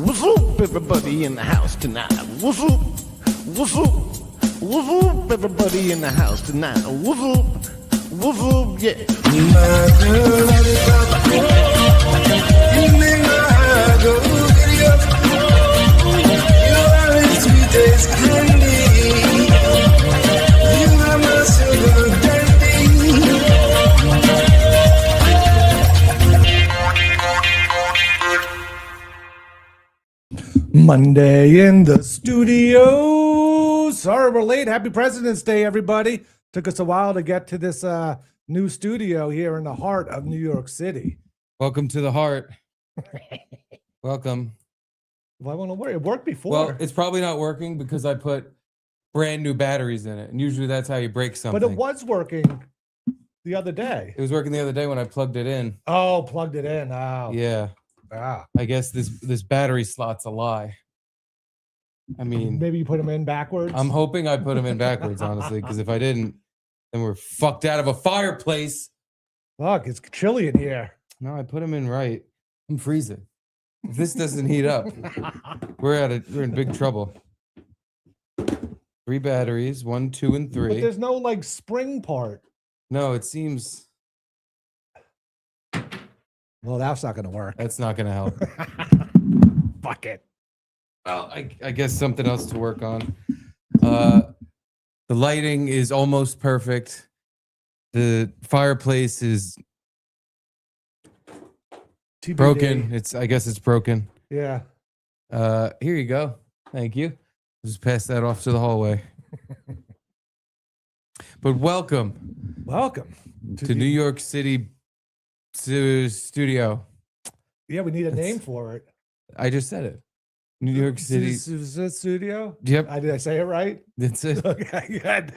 What's up, everybody in the house tonight? What's up? What's up? What's up, everybody in the house tonight? What's up? What's up? Yeah. Monday in the studio. Sorry we're late. Happy President's Day, everybody. Took us a while to get to this new studio here in the heart of New York City. Welcome to the heart. Welcome. Well, I want to worry. It worked before. Well, it's probably not working because I put brand new batteries in it. And usually that's how you break something. But it was working the other day. It was working the other day when I plugged it in. Oh, plugged it in. Oh. Yeah. Ah. I guess this battery slot's a lie. I mean, maybe you put them in backwards. I'm hoping I put them in backwards, honestly, because if I didn't, then we're fucked out of a fireplace. Look, it's chilly in here. No, I put them in right. I'm freezing. If this doesn't heat up, we're in big trouble. 3 batteries, 1, 2, and 3. But there's no like spring part. No, it seems. Well, that's not going to work. That's not going to help. Fuck it. Well, I guess something else to work on. The lighting is almost perfect. The fireplace is TBD. broken. I guess it's broken. Yeah. Here you go. Thank you. Just pass that off to the hallway. But welcome to New York City studio. Yeah, we need a name for it. I just said it. New York City studio. Yep. Did I say it right? That's it. Okay, good.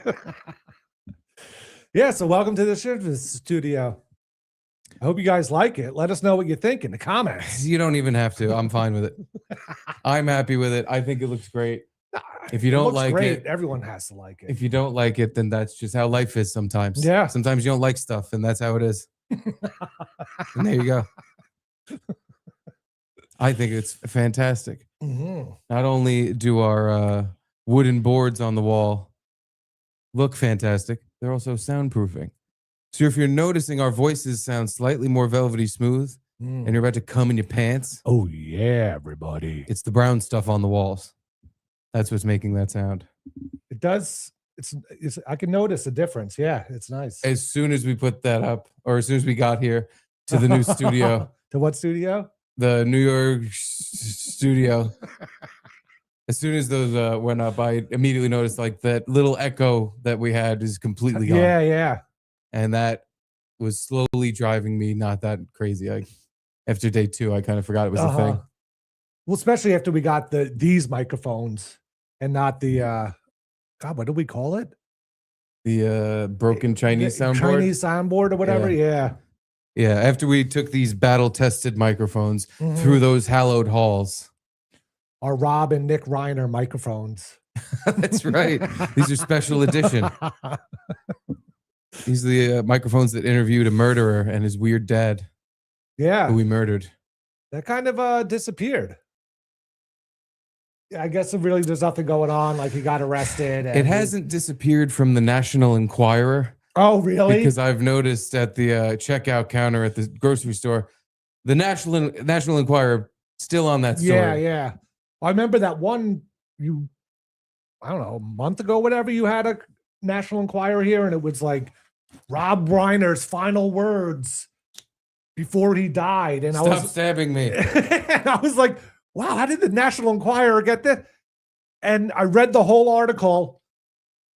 Yeah, so welcome to the studio. I hope you guys like it. Let us know what you think in the comments. You don't even have to. I'm fine with it. I'm happy with it. I think it looks great. If you don't like it, everyone has to like it. If you don't like it, then that's just how life is sometimes. Yeah. Sometimes you don't like stuff, and that's how it is. And there you go. I think it's fantastic. Mm-hmm. Not only do our wooden boards on the wall look fantastic, they're also soundproofing. So if you're noticing our voices sound slightly more velvety smooth and you're about to come in your pants. Oh, yeah, everybody. It's the brown stuff on the walls. That's what's making that sound. It does. It's I can notice a difference. Yeah, it's nice. As soon as we put that up, or as soon as we got here to the new studio. To what studio? The New York studio. As soon as those went up, I immediately noticed like that little echo that we had is completely gone. Yeah. And that was slowly driving me not that crazy. After day 2, I kind of forgot it was a thing. Well, especially after we got these microphones and not the God, what do we call it? The broken Chinese soundboard. Chinese soundboard or whatever. Yeah. Yeah. After we took these battle-tested microphones through those hallowed halls. Our Rob and Nick Reiner microphones. That's right. These are special edition. These are the microphones that interviewed a murderer and his weird dad. Yeah. Who we murdered. That kind of disappeared. I guess there's nothing going on. Like he got arrested. And it hasn't disappeared from the National Enquirer. Oh, really? Because I've noticed at the checkout counter at the grocery store, the National Enquirer still on that story. Yeah. I remember that one I don't know, a month ago, whatever, you had a National Enquirer here, and it was like Rob Reiner's final words before he died. And Stop stabbing me. And I was like, wow, how did the National Enquirer get this? And I read the whole article,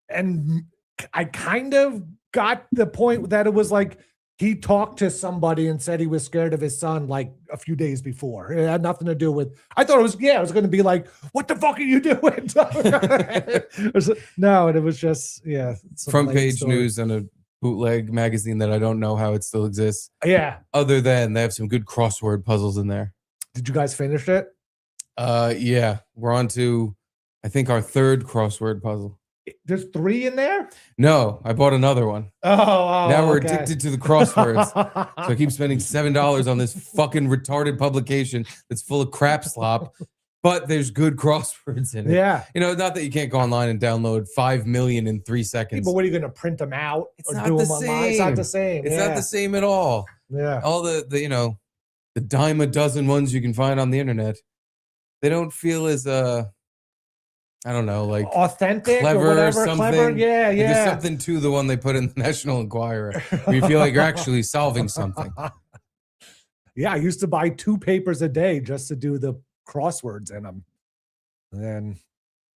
and I kind of got the point that it was like he talked to somebody and said he was scared of his son like a few days before. It had nothing to do with, I thought it was going to be like, what the fuck are you doing? No, and it was just, front page news on a bootleg magazine that I don't know how it still exists. Yeah. Other than they have some good crossword puzzles in there. Did you guys finish it? Yeah. We're on to, I think, our 3rd crossword puzzle. There's 3 in there? No, I bought another one. Oh, now we're addicted to the crosswords. So I keep spending $7 on this fucking retarded publication that's full of crap slop. but there's good crosswords in it. Yeah. You know, not that you can't go online and download 5 million in 3 seconds. But what are you going to print them out It's or not do the them online? It's not the same. It's not the same at all. Yeah. All the you know, the dime a dozen ones you can find on the internet, they don't feel as I don't know, like authentic clever or whatever. something. Clever. Yeah, Like, yeah. there's something to the one they put in the National Enquirer where you feel like you're actually solving something. Yeah, I used to buy 2 papers a day just to do the crosswords in them. And then,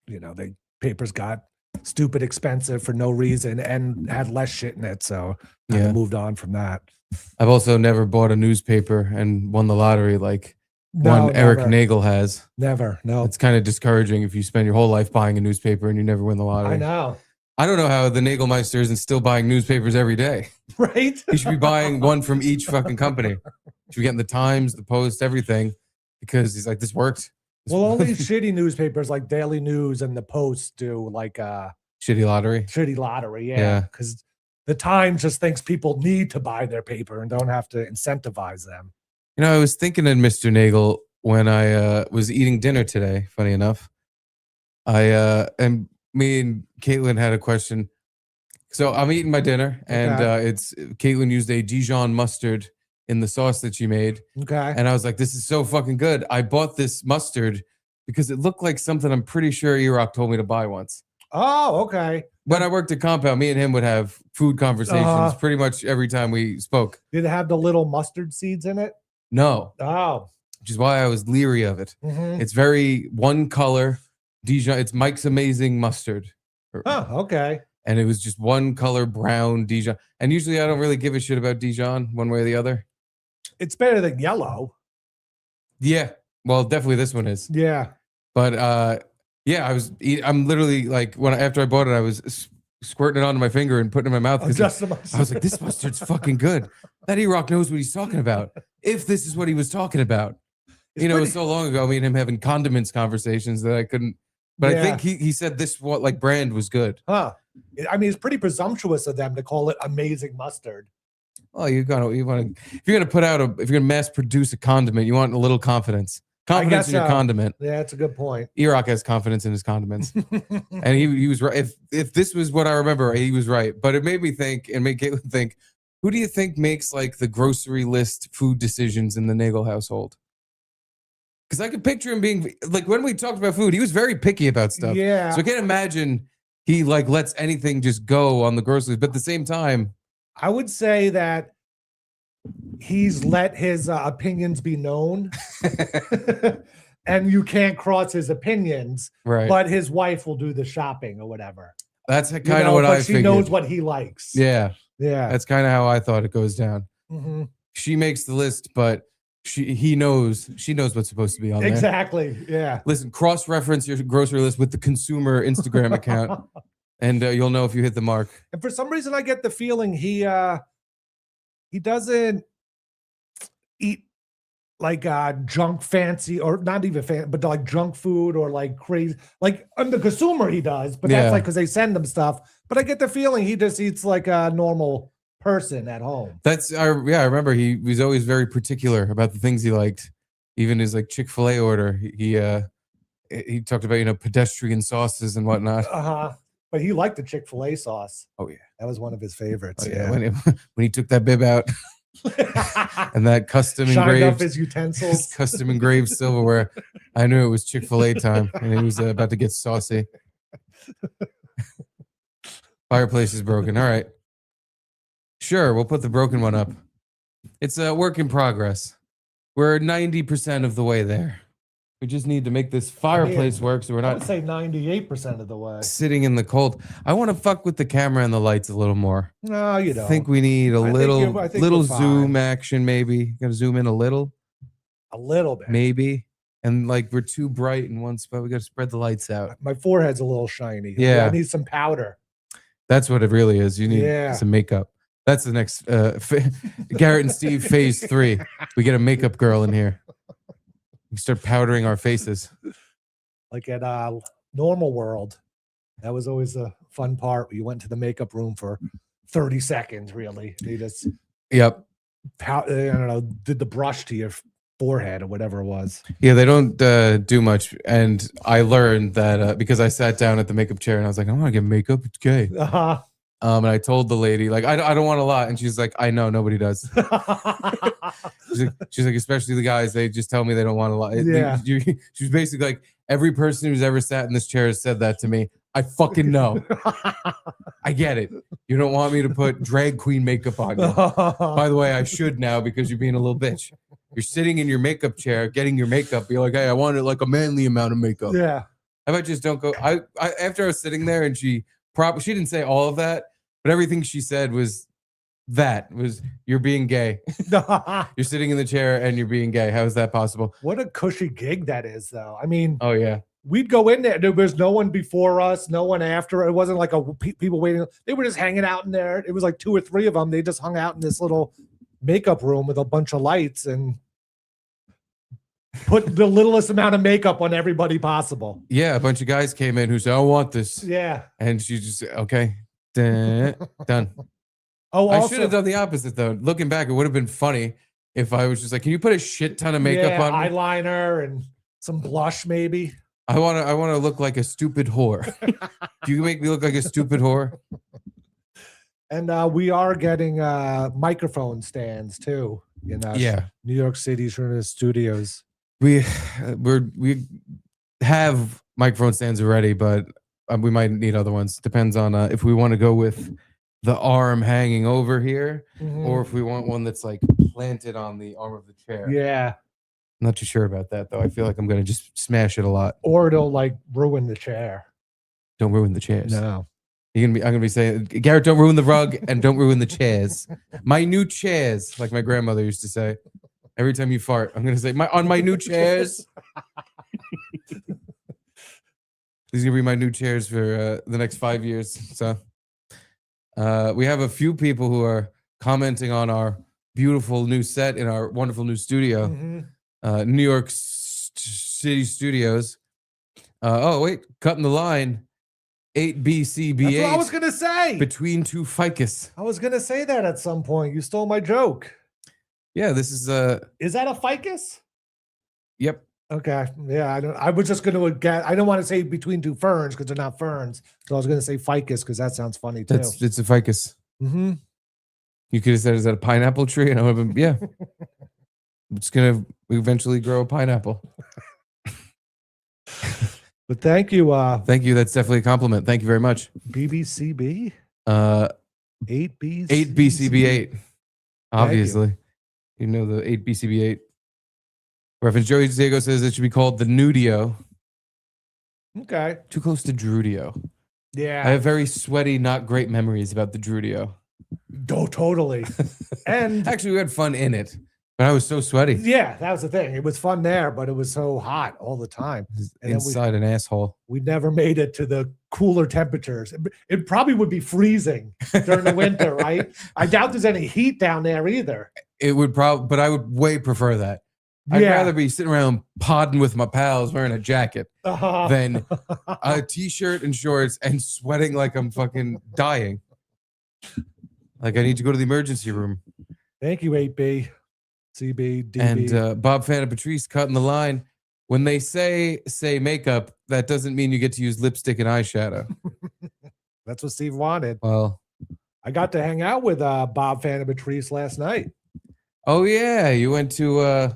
you know, the papers got stupid expensive for no reason and had less shit in it. So I moved on from that. I've also never bought a newspaper and won the lottery like No, one Eric never. Nagel has. Never. No. It's kind of discouraging if you spend your whole life buying a newspaper and you never win the lottery. I know. I don't know how the Nagelmeister isn't still buying newspapers every day. Right? He should be buying one from each fucking company. Should be getting the Times, the Post, everything, because he's like, this worked. Well, only shitty newspapers like Daily News and the Post do like shitty lottery. Shitty lottery, Yeah. Because the Times just thinks people need to buy their paper and don't have to incentivize them. You know, I was thinking of Mr. Nagel when I was eating dinner today, funny enough. And me and Caitlin had a question. So I'm eating my dinner, and it's Caitlin used a Dijon mustard in the sauce that she made. Okay. And I was like, this is so fucking good. I bought this mustard because it looked like something I'm pretty sure Erock told me to buy once. Oh, okay. When I worked at Compound, me and him would have food conversations pretty much every time we spoke. Did it have the little mustard seeds in it? No. Oh. Which is why I was leery of it. Mm-hmm. It's very one color Dijon. It's Mike's Amazing Mustard. Oh, okay. And it was just one color brown Dijon. And usually I don't really give a shit about Dijon one way or the other. It's better than yellow. Yeah. Well, definitely this one is. Yeah. But yeah, I'm literally like after I bought it, I was squirting it onto my finger and putting it in my mouth. I was like, this mustard's fucking good. That E-Rock knows what he's talking about. If this is what he was talking about. It was so long ago, me and him having condiments conversations that I couldn't. But I think he said this brand was good. Huh. I mean, it's pretty presumptuous of them to call it Amazing Mustard. Oh, if you're gonna mass produce a condiment, you want a little confidence. Confidence in your condiment. Yeah, that's a good point. E-Rock has confidence in his condiments. And he was right. If this was what I remember, he was right. But it made me think and made Caitlin think, who do you think makes like the grocery list food decisions in the Nagel household? Because I could picture him being like, when we talked about food, he was very picky about stuff. Yeah. So I can't imagine he like lets anything just go on the groceries. But at the same time, I would say that he's let his opinions be known. And you can't cross his opinions. right? But his wife will do the shopping or whatever. That's kind of what I figured. She knows what he likes. Yeah. Yeah. That's kind of how I thought it goes down. Mm-hmm. She makes the list, but she knows what's supposed to be on there. Exactly. Yeah. Listen, cross-reference your grocery list with the consumer Instagram account, and you'll know if you hit the mark. And for some reason, I get the feeling he doesn't eat like junk fancy, or not even fancy, but like junk food or like crazy. Like on the consumer, he does, but that's like because they send him stuff. But I get the feeling he just eats like a normal person at home. I remember he was always very particular about the things he liked. Even his like Chick-fil-A order, he talked about pedestrian sauces and whatnot. But he liked the Chick-fil-A sauce. Oh yeah, that was one of his favorites. Oh, yeah. When he took that bib out and that custom engraved up his utensils, custom engraved silverware, I knew it was Chick-fil-A time, and he was about to get saucy. Fireplace is broken. All right. Sure, we'll put the broken one up. It's a work in progress. We're 90% of the way there. We just need to make this fireplace work so we're not, I would say 98% of the way. sitting in the cold. I want to fuck with the camera and the lights a little more. No, you don't. I think we need a little we're zoom fine. action, maybe. Gotta zoom in a little. A little bit. Maybe. And like we're too bright in one spot. We gotta spread the lights out. My forehead's a little shiny. Yeah. I need some powder. That's what it really is. You need some makeup. That's the next Garrett and Steve phase 3. We get a makeup girl in here. We start powdering our faces. Like at Normal World. That was always a fun part. You went to the makeup room for 30 seconds, really. They just Yep. I don't know, did the brush to your forehead or whatever it was. Yeah, they don't do much. And I learned that because I sat down at the makeup chair and I was like, I want to get makeup. It's gay. Uh-huh. And I told the lady, like, I don't want a lot. And she's like, I know, nobody does. She's like, especially the guys, they just tell me they don't want a lot. Yeah. She's basically like, every person who's ever sat in this chair has said that to me. I fucking know. I get it. You don't want me to put drag queen makeup on you. By the way, I should now because you're being a little bitch. You're sitting in your makeup chair, getting your makeup. Be like, hey, I want it like a manly amount of makeup. Yeah. How about just don't go? I after I was sitting there and she didn't say all of that, but everything she said was you're being gay. You're sitting in the chair and you're being gay. How is that possible? What a cushy gig that is, though. I mean, Oh yeah. we'd go in there. There was no one before us, no one after. It wasn't like people waiting. They were just hanging out in there. It was like 2 or 3 of them. They just hung out in this little makeup room with a bunch of lights and put the littlest amount of makeup on everybody possible. Yeah, a bunch of guys came in who said, I want this. Yeah. And she just, okay, done. Oh, I also, should have done the opposite though. Looking back, it would have been funny if I was just like, can you put a shit ton of makeup on me? eyeliner and some blush, maybe. I want to look like a stupid whore. Do you make me look like a stupid whore? And we are getting microphone stands too. Yeah. New York City's studios. We have microphone stands already, but we might need other ones. Depends on if we want to go with the arm hanging over here, or if we want one that's like planted on the arm of the chair. Yeah. I'm not too sure about that though. I feel like I'm gonna just smash it a lot. Or it'll like ruin the chair. Don't ruin the chairs. No. I'm gonna be saying, Garrett, don't ruin the rug and don't ruin the chairs. My new chairs, like my grandmother used to say. Every time you fart, I'm gonna say on my new chairs. These are gonna be my new chairs for the next 5 years. So we have a few people who are commenting on our beautiful new set in our wonderful new studio, New York City Studios. Oh wait, cutting the line. 8BCB8. That's what I was gonna say. Between two ficus. I was gonna say that at some point. You stole my joke. Yeah, this is Is that a ficus? Yep. Okay. Yeah, I was just gonna get. I don't want to say between two ferns because they're not ferns. So I was gonna say ficus because that sounds funny too. It's a ficus. Mm-hmm. You could have said, "Is that a pineapple tree?" And I would have been, yeah. It's gonna eventually grow a pineapple. But thank you. Thank you. That's definitely a compliment. Thank you very much. BBCB. 8B. 8BCB8. Obviously, you know the 8BCB8 reference. Joey Diego says it should be called the Nudio. Okay. Too close to Drudio. Yeah. I have very sweaty, not great memories about the Drudio. Oh, totally. And actually, we had fun in it, but I was so sweaty. Yeah, that was the thing. It was fun there, but it was so hot all the time. And inside an asshole. We never made it to the cooler temperatures. It probably would be freezing during the winter, right? I doubt there's any heat down there either. It would probably, but I would way prefer that. I'd rather be sitting around podding with my pals wearing a jacket than a t-shirt and shorts and sweating like I'm fucking dying. Like I need to go to the emergency room. Thank you, 8B, CB, DB. And Bob Fan and Patrice cutting the line. When they say makeup, that doesn't mean you get to use lipstick and eyeshadow. That's what Steve wanted. Well, I got to hang out with Bob Fan and Patrice last night. Oh yeah, you went to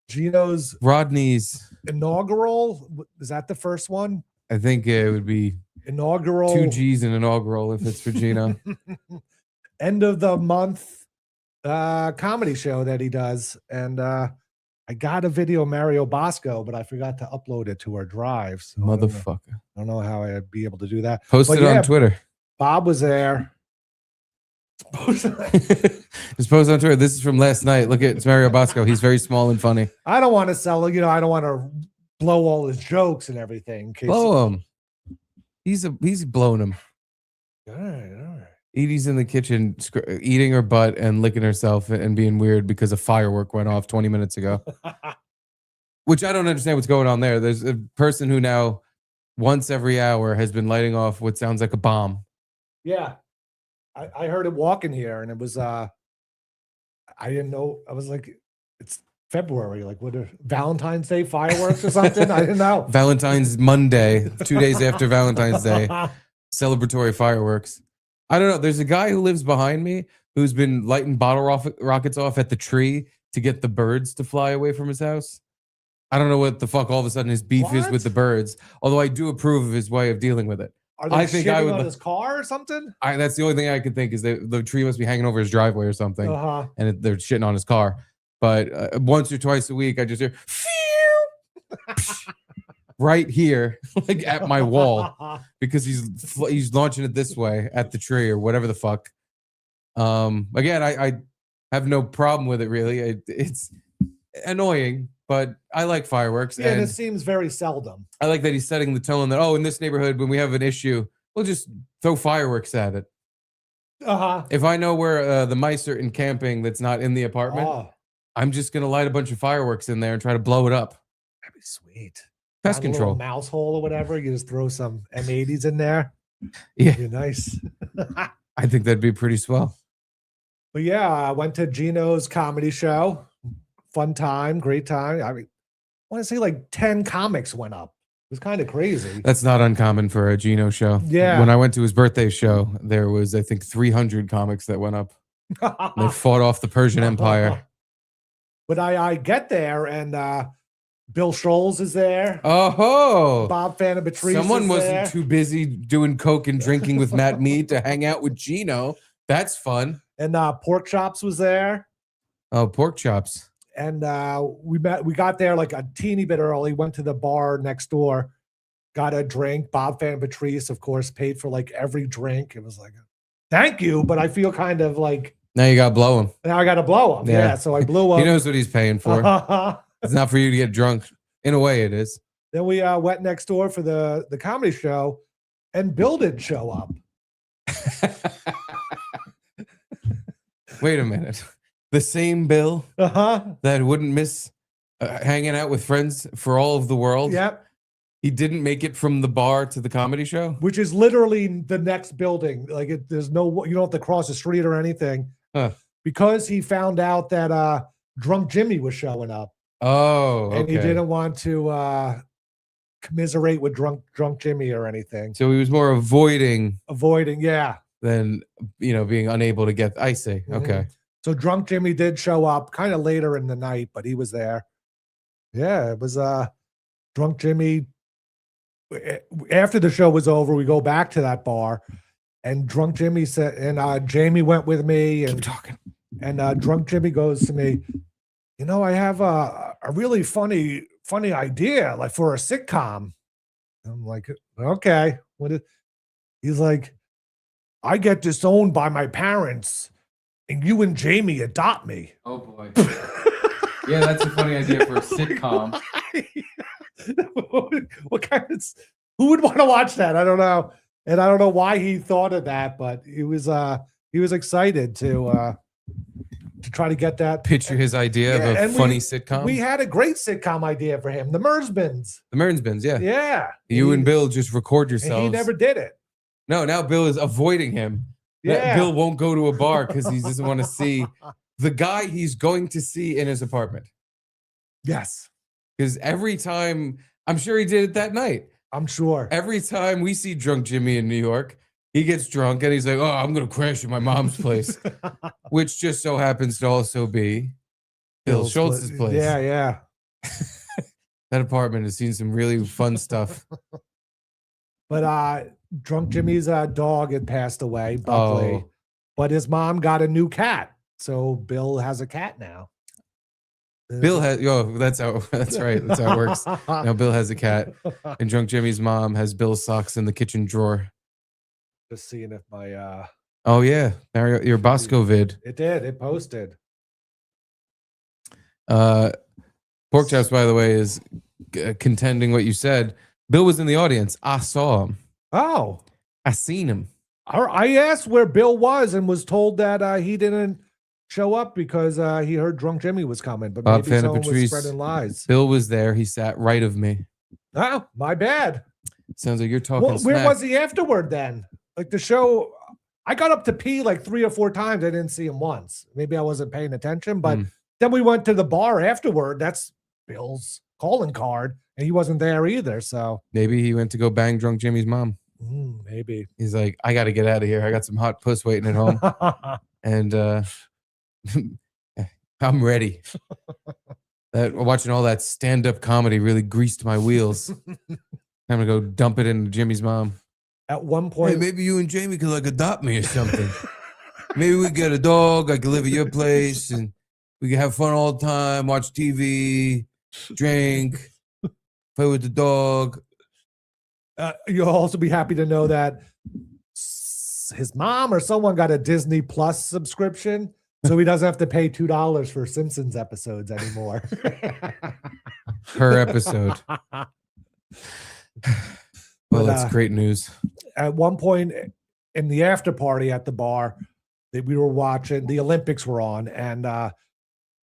Gino's Rodney's inaugural. Is that the first one? I think it would be inaugural. 2 G's in inaugural if it's for Gino. End of the month comedy show that he does. And I got a video of Mario Bosco, but I forgot to upload it to our drive. So Motherfucker. I don't know how I'd be able to do that. Post it on Twitter. Bob was there. Just post on Twitter. This is from last night. Look at it's Mario Bosco. He's very small and funny. I don't want to sell, I don't want to blow all his jokes and everything. Blow him. He's blowing him. All right. Edie's in the kitchen eating her butt and licking herself and being weird because a firework went off 20 minutes ago. Which I don't understand what's going on there. There's a person who now once every hour has been lighting off what sounds like a bomb. Yeah. I heard it walking here and it was I didn't know. I was like, February. Like, what are Valentine's Day fireworks or something? I didn't know. Valentine's Monday, 2 days after Valentine's Day, celebratory fireworks. I don't know. There's a guy who lives behind me who's been lighting rockets off at the tree to get the birds to fly away from his house. I don't know what the fuck all of a sudden his beef is with the birds. Although I do approve of his way of dealing with it. Are they shitting on his car or something? That's the only thing I could think is the tree must be hanging over his driveway or something, and they're shitting on his car. But once or twice a week, I just hear right here, like at my wall, because he's launching it this way at the tree or whatever the fuck. Again, I have no problem with it really. It's annoying, but I like fireworks. Yeah, and it seems very seldom. I like that he's setting the tone that, in this neighborhood, when we have an issue, we'll just throw fireworks at it. If I know where the mice are in camping that's not in the apartment, I'm just going to light a bunch of fireworks in there and try to blow it up. That'd be sweet. Pest control. Mouse hole or whatever. You just throw some M80s in there. Yeah. That'd be nice. I think that'd be pretty swell. But yeah, I went to Gino's comedy show. Fun time, great time. I mean, I want to say like 10 comics went up. It was kind of crazy. That's not uncommon for a Gino show. Yeah. When I went to his birthday show, there was, I think, 300 comics that went up. They fought off the Persian Empire. But I get there and Bill Scholes is there. Oh, Bob Fanapatrice. Someone wasn't there. too busy doing coke and drinking with Matt Mead to hang out with Gino. That's fun. And Pork Chops was there. Oh, Pork Chops. And we got there like a teeny bit early, went to the bar next door, got a drink. Bob Fanapatrice, of course, paid for like every drink. It was like, thank you, but I feel kind of like now you got to blow him. Now I got to blow him. Yeah, so I blew him. He knows what he's paying for. It's not for you to get drunk. In a way, it is. Then we went next door for the comedy show, and Bill didn't show up. Wait a minute. The same Bill that wouldn't miss hanging out with friends for all of the world. Yep. He didn't make it from the bar to the comedy show, which is literally the next building. Like there's no, you don't have to cross the street or anything, because he found out that Drunk Jimmy was showing up. Oh, okay. And he didn't want to commiserate with drunk Jimmy or anything. So he was more avoiding, yeah, than being unable to get. I see. Okay. So Drunk Jimmy did show up kind of later in the night, but he was there. Yeah, it was Drunk Jimmy. After the show was over, we go back to that bar, and Drunk Jimmy said, and Jamie went with me, and keep talking. And Drunk Jimmy goes to me, I have a really funny idea, like for a sitcom. I'm like, okay, he's like, I get disowned by my parents, and you and Jamie adopt me. Oh boy. Yeah, that's a funny idea for a sitcom. What kind of, who would want to watch that? I don't know. And I don't know why he thought of that, but he was excited to try to get that. Picture his idea of a funny sitcom. We had a great sitcom idea for him. The Mersbins. The Mersbins, yeah. Yeah. You and Bill just record yourselves. He never did it. No, now Bill is avoiding him. Yeah. Bill won't go to a bar because he doesn't want to see the guy he's going to see in his apartment. Yes. Because every time, I'm sure he did it that night. I'm sure. Every time we see Drunk Jimmy in New York, he gets drunk and he's like, oh, I'm going to crash at my mom's place, which just so happens to also be Bill Schultz's place. Yeah, yeah. That apartment has seen some really fun stuff. But Drunk Jimmy's dog had passed away, Buckley. Oh. But his mom got a new cat. So Bill has a cat now. Bill has, that's right. That's how it works. Now Bill has a cat, and Drunk Jimmy's mom has Bill's socks in the kitchen drawer. Just seeing if my oh yeah, your Bosco vid. It did. It posted. Pork Chops, by the way, is contending what you said. Bill was in the audience. I saw him. Oh, I seen him. I asked where Bill was and was told that he didn't show up because he heard Drunk Jimmy was coming. But Bob maybe someone was spreading lies. Bill was there. He sat right of me. Oh, my bad. Sounds like you're talking. Well, where was he afterward then? Like the show, I got up to pee like 3 or 4 times. I didn't see him once. Maybe I wasn't paying attention, but Then we went to the bar afterward. That's Bill's calling card, and he wasn't there either. So Maybe he went to go bang drunk Jimmy's mom. Maybe. He's like, I got to get out of here. I got some hot puss waiting at home. And I'm ready. Watching all that stand-up comedy really greased my wheels. I'm gonna go dump it into Jimmy's mom. At one point, hey, maybe you and Jamie could like adopt me or something. Maybe we get a dog. I could live at your place, and we can have fun all the time. Watch TV, drink, play with the dog. You'll also be happy to know that his mom or someone got a Disney Plus subscription, so he doesn't have to pay $2 for Simpsons episodes anymore. Per episode. Well, that's great news. At one point in the after party at the bar that we were watching, the Olympics were on, and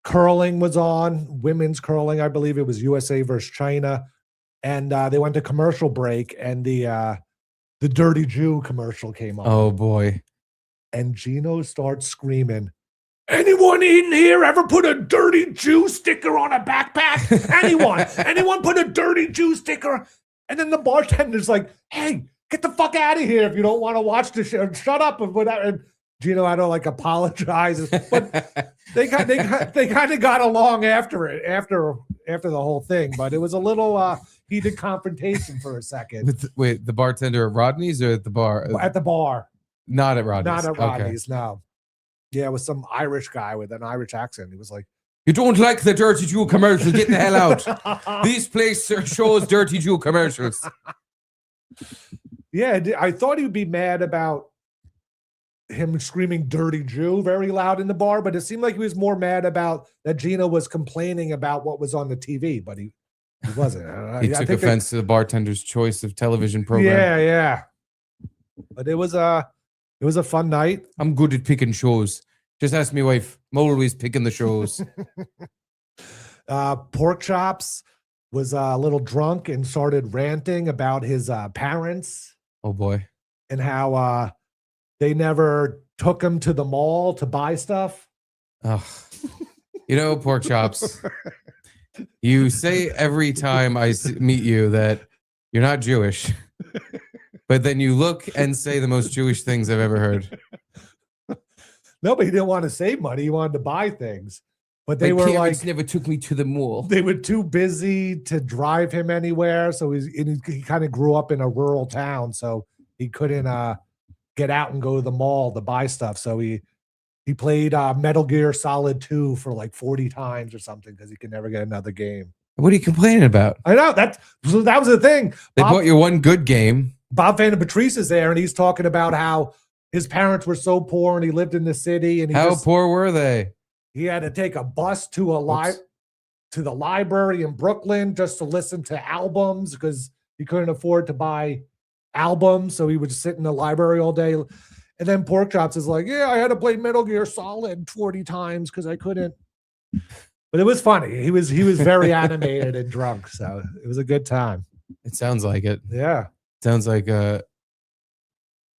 curling was on, women's curling. I believe it was USA versus China. And they went to commercial break, and the Dirty Jew commercial came on. Oh, boy. And Gino starts screaming, anyone in here ever put a Dirty Jew sticker on a backpack? Anyone put a Dirty Jew sticker? And then the bartender's like, hey, get the fuck out of here if you don't want to watch the show. Shut up. And whatever. And Gino had to like apologize. But they kind of got along after it, after the whole thing. But it was a little heated confrontation for a second. Wait, the bartender at Rodney's or at the bar? At the bar. Not at Rodney's. Not at Rodney's, no. Yeah, it was some Irish guy with an Irish accent. He was like, you don't like the Dirty Jew commercial? Get the hell out. This place shows Dirty Jew commercials. Yeah, I thought he would be mad about him screaming Dirty Jew very loud in the bar, but it seemed like he was more mad about that Gino was complaining about what was on the TV, but he wasn't. He took offense to the bartender's choice of television program. Yeah. But it was a fun night. I'm good at picking shows. Just ask me wife. I'm always picking the shows. Pork Chops was a little drunk and started ranting about his parents. Oh boy. And how they never took him to the mall to buy stuff. Oh. You know, Pork Chops, you say every time I meet you that you're not Jewish, but then you look and say the most Jewish things I've ever heard. Nobody didn't want to save money. He wanted to buy things. But they were like, never took me to the mall. They were too busy to drive him anywhere. So he kind of grew up in a rural town. So he couldn't get out and go to the mall to buy stuff. So he played Metal Gear Solid 2 for like 40 times or something because he could never get another game. What are you complaining about? I know. That was the thing. They bought you one good game. Bob Van Patrice is there, and he's talking about how his parents were so poor and he lived in the city. And how poor were they? He had to take a bus to to the library in Brooklyn just to listen to albums because he couldn't afford to buy albums. So he would just sit in the library all day. And then Pork Chops is like, yeah, I had to play Metal Gear Solid 40 times because I couldn't. But it was funny. He was very animated and drunk. So it was a good time. It sounds like it. Yeah. Sounds like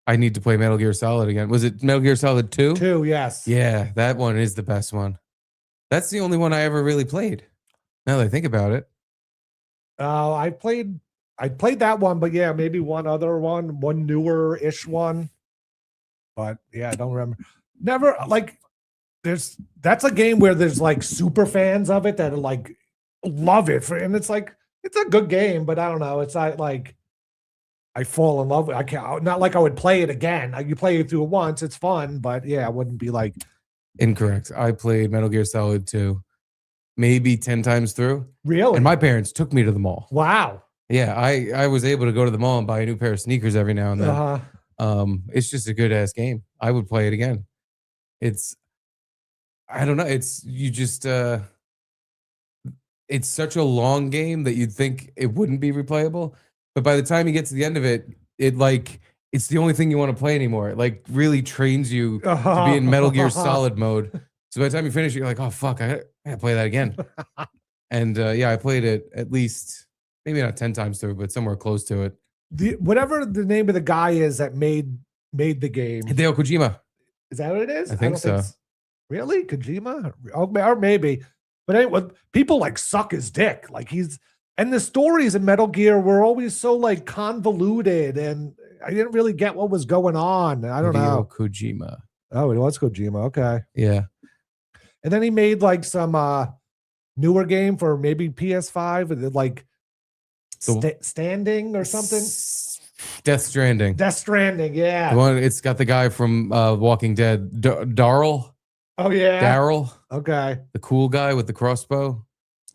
I need to play Metal Gear Solid again. Was it Metal Gear Solid 2? 2, yes. Yeah, that one is the best one. That's the only one I ever really played. Now that I think about it. I played that one, but yeah, maybe one other one newer-ish one. But yeah, I don't remember. Never like that's a game where there's like super fans of it that are like love it and it's like it's a good game, but I don't know. It's not like I fall in love with. I can't. Not like I would play it again. You play it through it once, it's fun, but yeah, I wouldn't be like. Incorrect. I played Metal Gear Solid 2 maybe 10 times through. Really? And my parents took me to the mall. Wow. Yeah, I was able to go to the mall and buy a new pair of sneakers every now and then. It's just a good ass game. I would play it again. I don't know. It's such a long game that you'd think it wouldn't be replayable. But by the time you get to the end of it, it's the only thing you want to play anymore. It like really trains you to be in Metal Gear Solid mode. So by the time you finish, you're like, oh fuck, I gotta play that again. And yeah, I played it at least maybe not 10 times through, but somewhere close to it. Whatever the name of the guy is that made the game. Hideo Kojima. Is that what it is? I think so. Really? Kojima? Or maybe. But anyway, people like suck his dick. Like and the stories in Metal Gear were always so like convoluted, and I didn't really get what was going on. I don't know. Kojima. Oh, it was Kojima. Okay. Yeah. And then he made like some newer game for maybe PS5, and then like Standing or something. Death Stranding. Death Stranding, yeah. The one, it's got the guy from Walking Dead, Darryl. Oh yeah, Darryl. Okay. The cool guy with the crossbow.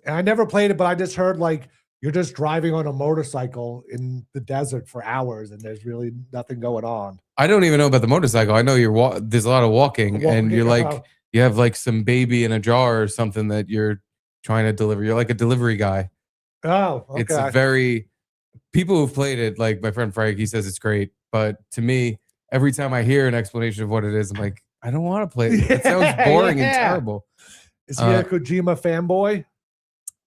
And I never played it, but I just heard like you're just driving on a motorcycle in the desert for hours, and there's really nothing going on. I don't even know about the motorcycle. I know there's a lot of walking, and you're like you have like some baby in a jar or something that you're trying to deliver. You're like a delivery guy. Oh, okay. It's a very people who've played it, like my friend Frank, he says it's great, but to me, every time I hear an explanation of what it is, I'm like, I don't want to play it. It sounds boring and terrible. Is he a Kojima fanboy?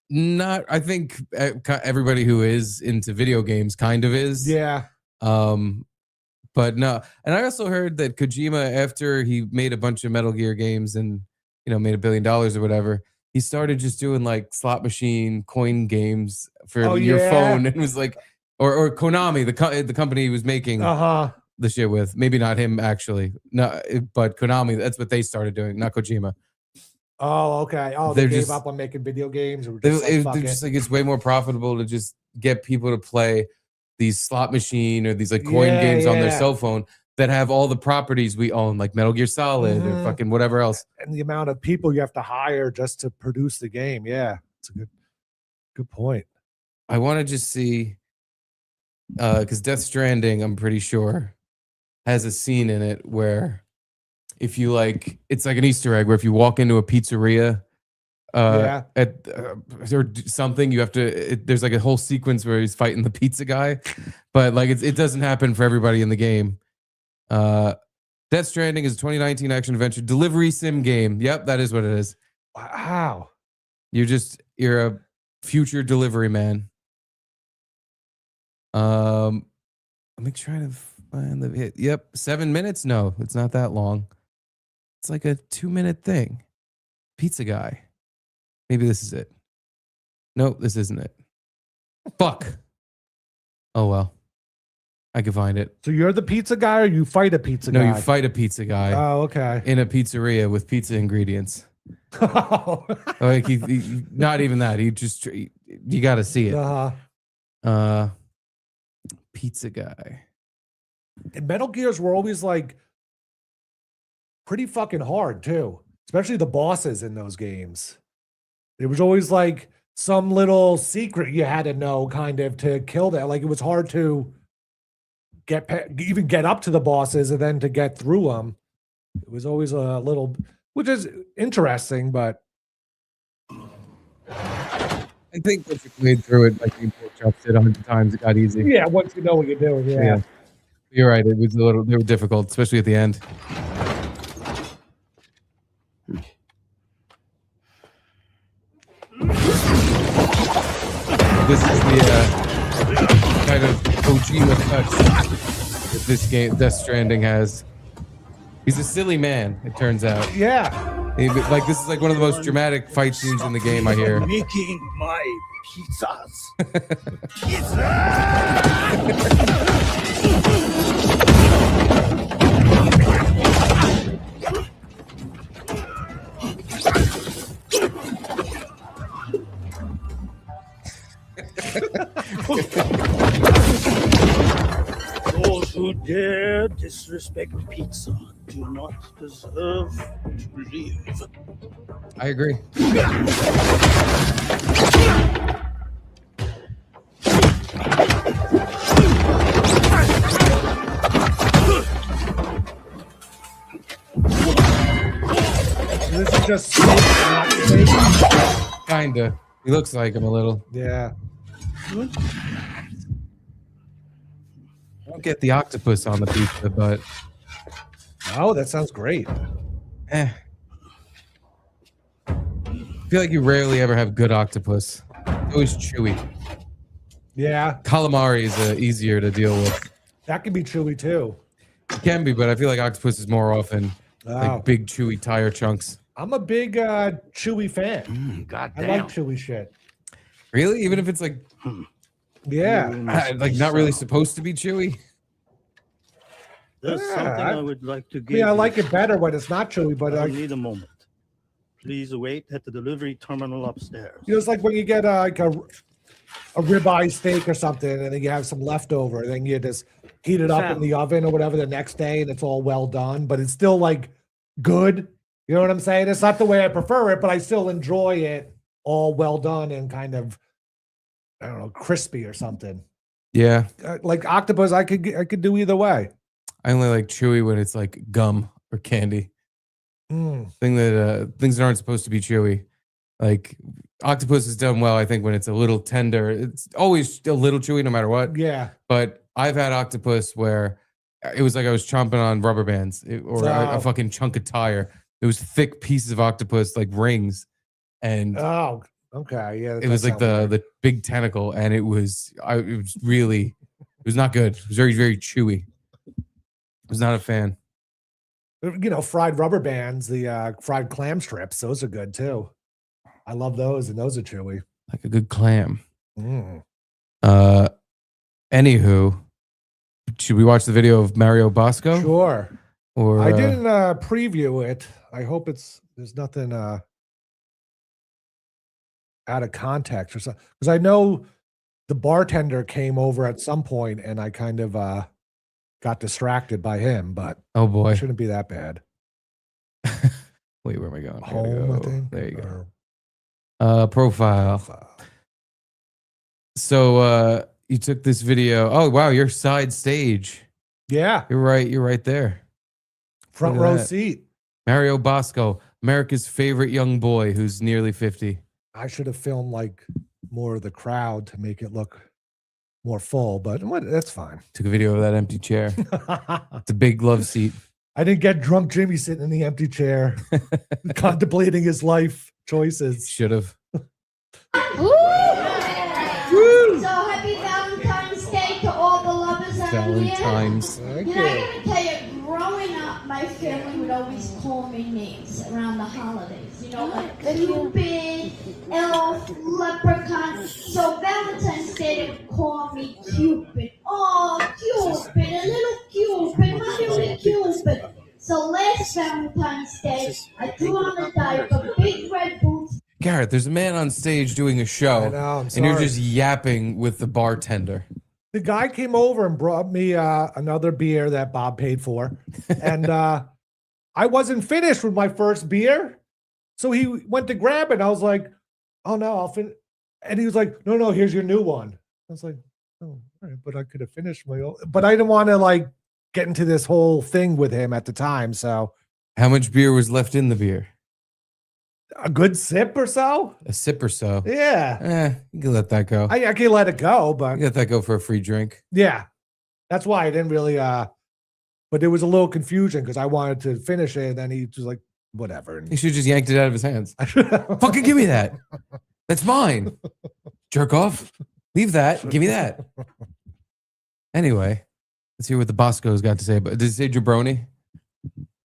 Not, I think everybody who is into video games kind of is. Yeah. But no, and I also heard that Kojima, after he made a bunch of Metal Gear games and made $1 billion or whatever, he started just doing like slot machine coin games for your phone, and was like, or Konami, the company he was making the shit with. Maybe not him actually, no, but Konami. That's what they started doing, not Kojima. Oh, okay. Oh, they gave up on making video games. Or just like it's way more profitable to just get people to play these slot machine or these like coin games on their cell phone that have all the properties we own, like Metal Gear Solid or fucking whatever else. And the amount of people you have to hire just to produce the game. Yeah, it's a good point. I want to just see, because Death Stranding, I'm pretty sure, has a scene in it where if you like, it's like an Easter egg where if you walk into a pizzeria or something, you have to, there's like a whole sequence where he's fighting the pizza guy, but like it doesn't happen for everybody in the game. Death Stranding is a 2019 action adventure delivery sim game. Yep, that is what it is. Wow. You're a future delivery man. Let me try to find the hit. Yep, 7 minutes. No, it's not that long. It's like a 2-minute thing. Pizza guy. Maybe this is it. Nope, this isn't it. Fuck. Oh well. I can find it. So you're the pizza guy, or you fight a pizza guy? No, you fight a pizza guy. Oh, okay. In a pizzeria with pizza ingredients. Like he not even that. You got to see it. Pizza guy. And Metal Gears were always like pretty fucking hard too, especially the bosses in those games. There was always like some little secret you had to know, kind of, to kill that. Like it was hard to even get up to the bosses and then to get through them. It was always a little, which is interesting, but I think once you played through it, like you chopped it 100 times, it got easy. Yeah, once you know what you're doing, yeah. You're right. It was they were difficult, especially at the end. This is the kind of Kojima touch that this game, Death Stranding, has. He's a silly man, it turns out. Yeah. Like this is like one of the most dramatic fight scenes in the game, I hear. Making my pizzas. Those who dare disrespect pizza do not deserve to live. I agree. This is just Snake, not Snake. Kinda. He looks like him a little. Yeah. I don't get the octopus on the pizza, but Oh, that sounds great. I feel like you rarely ever have good octopus. It's always chewy. Yeah. Calamari is easier to deal with. That can be chewy too. It can be, but I feel like octopus is more often Oh, like big chewy tire chunks. I'm a big chewy fan. I Goddamn. like chewy shit. Really? Even if it's like Yeah. like not really supposed to be chewy. There's Yeah, something I would like to I give mean, I you. like it better when it's not chewy, but I like, need a moment. Please wait at the delivery terminal upstairs. it's like when you get like a ribeye steak or something, and then you have some leftover, then you just heat it up in the oven or whatever the next day, and it's all well done, but it's still like good. You know what I'm saying? It's not the way I prefer it, but I still enjoy it all well done and kind of, I don't know, crispy or something. Yeah. Like octopus, I could do either way. I only like chewy when it's like gum or candy. Mm. Things that aren't supposed to be chewy. Like octopus is done well, I think, when it's a little tender. It's always a little chewy no matter what. Yeah. But I've had octopus where it was like I was chomping on rubber bands or a fucking chunk of tire. It was thick pieces of octopus, like rings. And Oh, okay. Yeah. it was like the big tentacle. And it was not good. It was very, very chewy. I was not a fan. You know, fried rubber bands, the fried clam strips, those are good too. I love those, and those are chewy. Like a good clam. Mm. Anywho, should we watch the video of Mario Bosco? Sure. Or I didn't preview it. I hope there's nothing out of context or something. Because I know the bartender came over at some point, and I kind of got distracted by him, but oh boy, it shouldn't be that bad. Wait, where am I going? Home, I think. There you go. Profile. So you took this video. Oh wow, you're side stage. Yeah. You're right. You're right there. Front Look at row that. seat. Mario Bosco, America's favorite young boy who's nearly 50. I should have filmed like more of the crowd to make it look more full, but that's fine. Took a video of that empty chair. It's a big love seat. I didn't get drunk Jimmy sitting in the empty chair, contemplating his life choices. Should have. Woo! So happy Valentine's Day to all the lovers out Valentine's. here. You know, I gotta tell you, growing up, my family would always call me names around the holidays. You know, like Cupid, Elf, Leprechaun. So Valentine's Day, they would call me Cupid. Oh, Cupid, a little Cupid, my little Cupid. So last Valentine's Day, I threw on a diaper, big red boots. Garrett, there's a man on stage doing a show, I know, I'm and you're sorry. just yapping with the bartender. The guy came over and brought me another beer that Bob paid for. And I wasn't finished with my first beer. So he went to grab it. And I was like, oh, no, I'll finish. And he was like, no, here's your new one. I was like, oh, all right, but I could have finished my old. But I didn't want to like get into this whole thing with him at the time. So How much beer was left in the beer? a good sip or so. A sip or so. Yeah. You can let that go. I can let it go, but You let that go for a free drink. yeah, that's why I didn't really, but there was a little confusion because I wanted to finish it. And then he was like, whatever. He should have just yanked it out of his hands. Fucking give me that. That's mine. Jerk off. Leave that. Give me that. Anyway, let's hear what the Bosco's got to say. But did he say jabroni?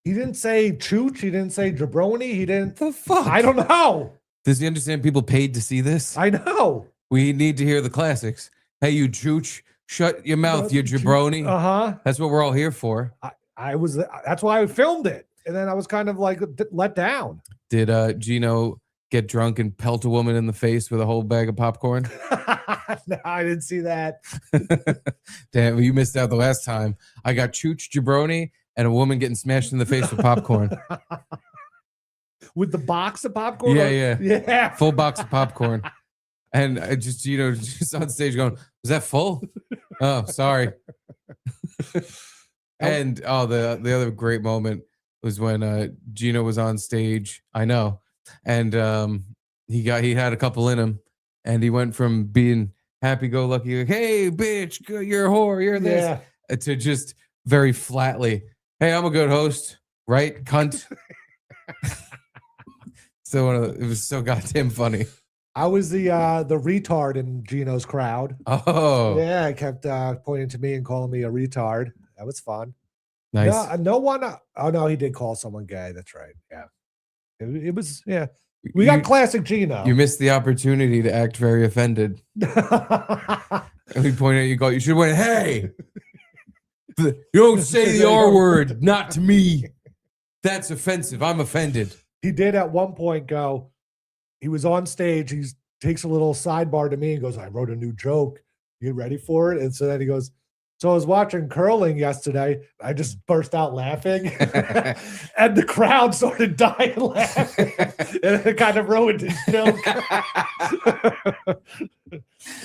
He didn't say chooch. He didn't say jabroni. He didn't. The fuck? I don't know. Does he understand people paid to see this? I know. We need to hear the classics. Hey, you chooch, shut your mouth, you jabroni. Uh-huh. That's what we're all here for. I was, that's why I filmed it. And then I was kind of like let down. Did Gino get drunk and pelt a woman in the face with a whole bag of popcorn? No, I didn't see that. Damn, you missed out the last time. I got chooch, jabroni, and a woman getting smashed in the face with popcorn. With the box of popcorn? Yeah. Full box of popcorn. And I just, just on stage going, was that full? Oh, sorry. And the other great moment was when Gino was on stage. I know. And he had a couple in him, and he went from being happy-go-lucky, like, hey, bitch, you're a whore, you're this, to just very flatly, hey, I'm a good host, right, cunt? So it was so goddamn funny. I was the retard in Gino's crowd. Oh. Yeah, I kept pointing to me and calling me a retard. That was fun. Nice. No one. Oh no, he did call someone gay. That's right. Yeah, it was. Yeah, we got classic Gino. You missed the opportunity to act very offended. And we point out you should have went, hey, you don't say the R word, not to me. That's offensive. I'm offended. He did at one point go, he was on stage. He takes a little sidebar to me and goes, I wrote a new joke. You ready for it? And so then he goes, so I was watching curling yesterday. I just burst out laughing. And the crowd started dying laughing. And it kind of ruined his joke.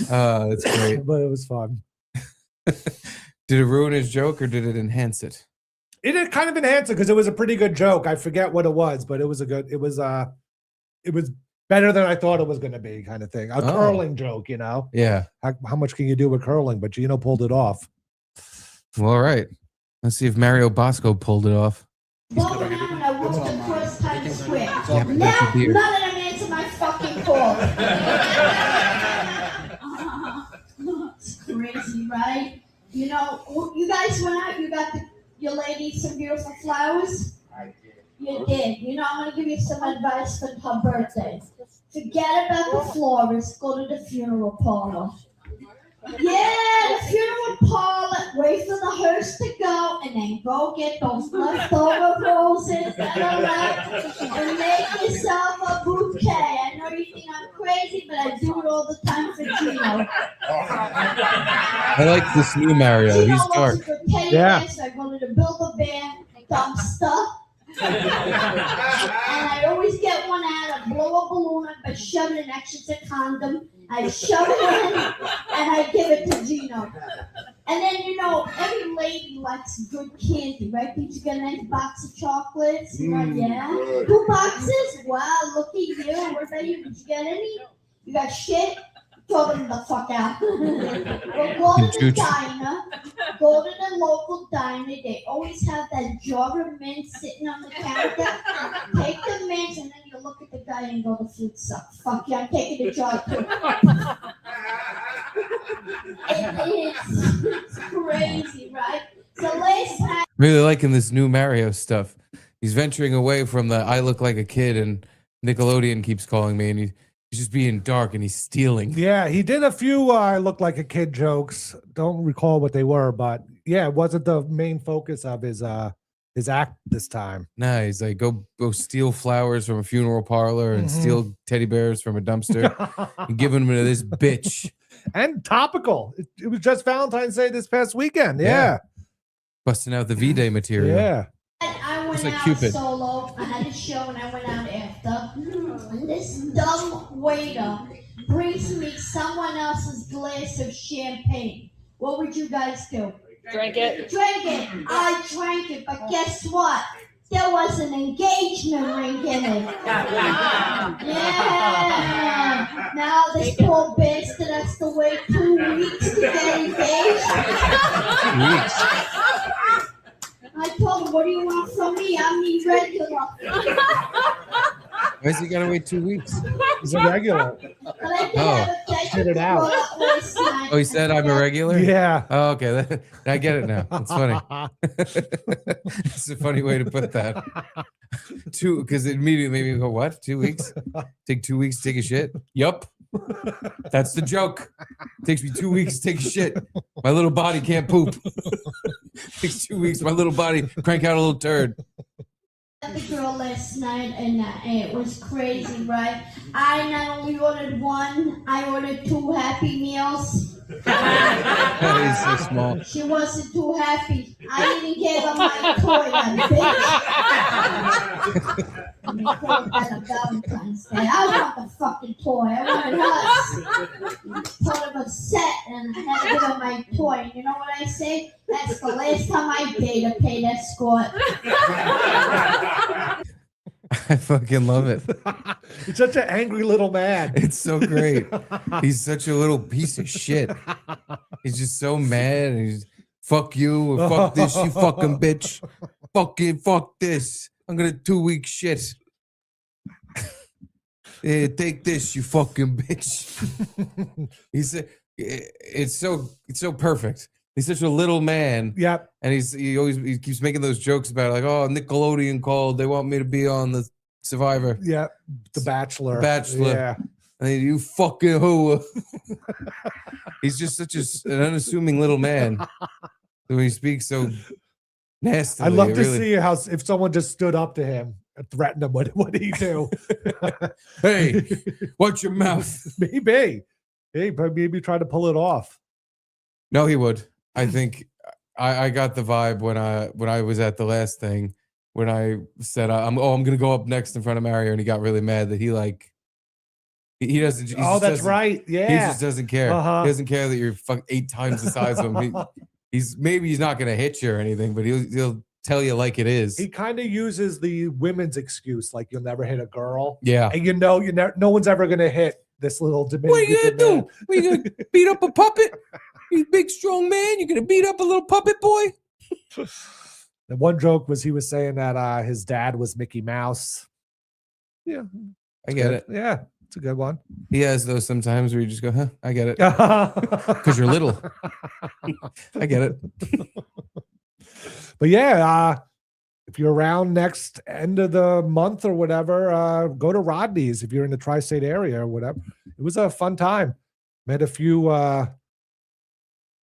That's great. But it was fun. Did it ruin his joke or did it enhance it? It did kind of enhance it because it was a pretty good joke. I forget what it was, but it was it was better than I thought it was going to be, kind of thing. A curling joke, you know? Yeah. How much can you do with curling? But Gino pulled it off. Well, all right. Let's see if Mario Bosco pulled it off. Well, when I walked across Times Square. Yeah, but Now, that's a beer. none of them answer my fucking call. It's crazy, right? You know, you guys went out, you got your lady some beautiful flowers? I did. You did. You know, I'm going to give you some advice for her birthday. Forget about the florist. Go to the funeral parlor. Yeah, the funeral parlor. Wait for the hearse to go, and then go get those leftover roses and all that, and make yourself a bouquet. I know you think I'm crazy, but I do it all the time for Gino. I like this new Mario. Gino He's loves dark. a good teddy bear, so I go to the Build-A-Bear dumpster. And I always get one out. I blow a balloon up, I shove it in, actually it's a condom. I shove it in, and I give it to Gino. And then, you know, every lady likes good candy, right? Did you get a nice box of chocolates? Yeah. 2 boxes? Wow, look at you. What about you? Did you get any? You got shit? Throw them the fuck out. Well, go to the diner. Go to the local diner. They always have that jar of mint sitting on the counter. Take the mint, and then you look at the guy and go, the fruit sucks. Fuck you, I'm taking the jar too. It's crazy, right? So last night. Really liking this new Mario stuff. He's venturing away from the I look like a kid and Nickelodeon keeps calling me and he's just being dark and he's stealing. Yeah, he did a few I look like a kid jokes. Don't recall what they were, but yeah, it wasn't the main focus of his act this time. Nah, he's like, go steal flowers from a funeral parlor and steal teddy bears from a dumpster and give them to this bitch. And topical. It was just Valentine's Day this past weekend. Yeah. Busting out the V-Day material. Yeah. I went like out Cupid. solo. I had a show and I went out after. And this dumb waiter brings me someone else's glass of champagne. What would you guys do? Drink it. Drink it. I drank it, but guess what? There was an engagement ring in it. Yeah. Now this poor bastard has to wait 2 weeks to get engaged. 2 weeks. I told him, what do you want from me? I'm irregular. Why's he gotta wait 2 weeks? He's a regular. But I did have a Get it out. Oh, he said I'm irregular? Yeah. Oh, okay. I get it now. It's funny. It's a funny way to put that. Because it immediately made me go, what? 2 weeks? Take 2 weeks to take a shit? Yup. That's the joke. Takes me 2 weeks to take a shit. My little body can't poop. Takes 2 weeks. My little body crank out a little turd. The girl last night and it was crazy, right? I not only ordered one, I ordered 2 Happy Meals. That is so small. She wasn't too happy. I even gave her my toy, that bitch. And they called that a Valentine's Day. I want the fucking toy. I wanted hers. Told him upset and I had to give her my toy. And you know what I say? That's the last time I paid a paid escort. I fucking love it. He's such an angry little man. It's so great. He's such a little piece of shit. He's just so mad. And he's fuck you or fuck this, you fucking bitch. Fuck this. I'm gonna 2 week shit. Yeah, take this, you fucking bitch. He said it's so perfect. He's such a little man. Yep. And he keeps making those jokes about like, oh, Nickelodeon called. They want me to be on the Survivor. Yep. The Bachelor. The Bachelor. Yeah. And you fucking who? He's just such an unassuming little man. When he speaks so nastily. I'd love to see how if someone just stood up to him and threatened him, what would he do? Hey, watch your mouth. Maybe. Hey, but maybe try to pull it off. No, he would. I think I got the vibe when I was at the last thing when I said I'm gonna go up next in front of Mario, and he got really mad that he doesn't. That's right. Yeah, he just doesn't care. Uh-huh. He doesn't care that you're 8 times the size of him. He's not gonna hit you or anything, but he'll tell you like it is. He kind of uses the women's excuse, like you'll never hit a girl. Yeah, and no one's ever gonna hit this little Dominican. What are you gonna do? What, you gonna beat up a puppet? You big strong man, you gonna beat up a little puppet boy? The one joke was he was saying that his dad was Mickey Mouse. Yeah, I get it. Yeah, it's a good one. He has those sometimes where you just go, huh? I get it. Because you're little. I get it. But yeah, if you're around next end of the month or whatever, go to Rodney's if you're in the tri-state area or whatever. It was a fun time. Met a few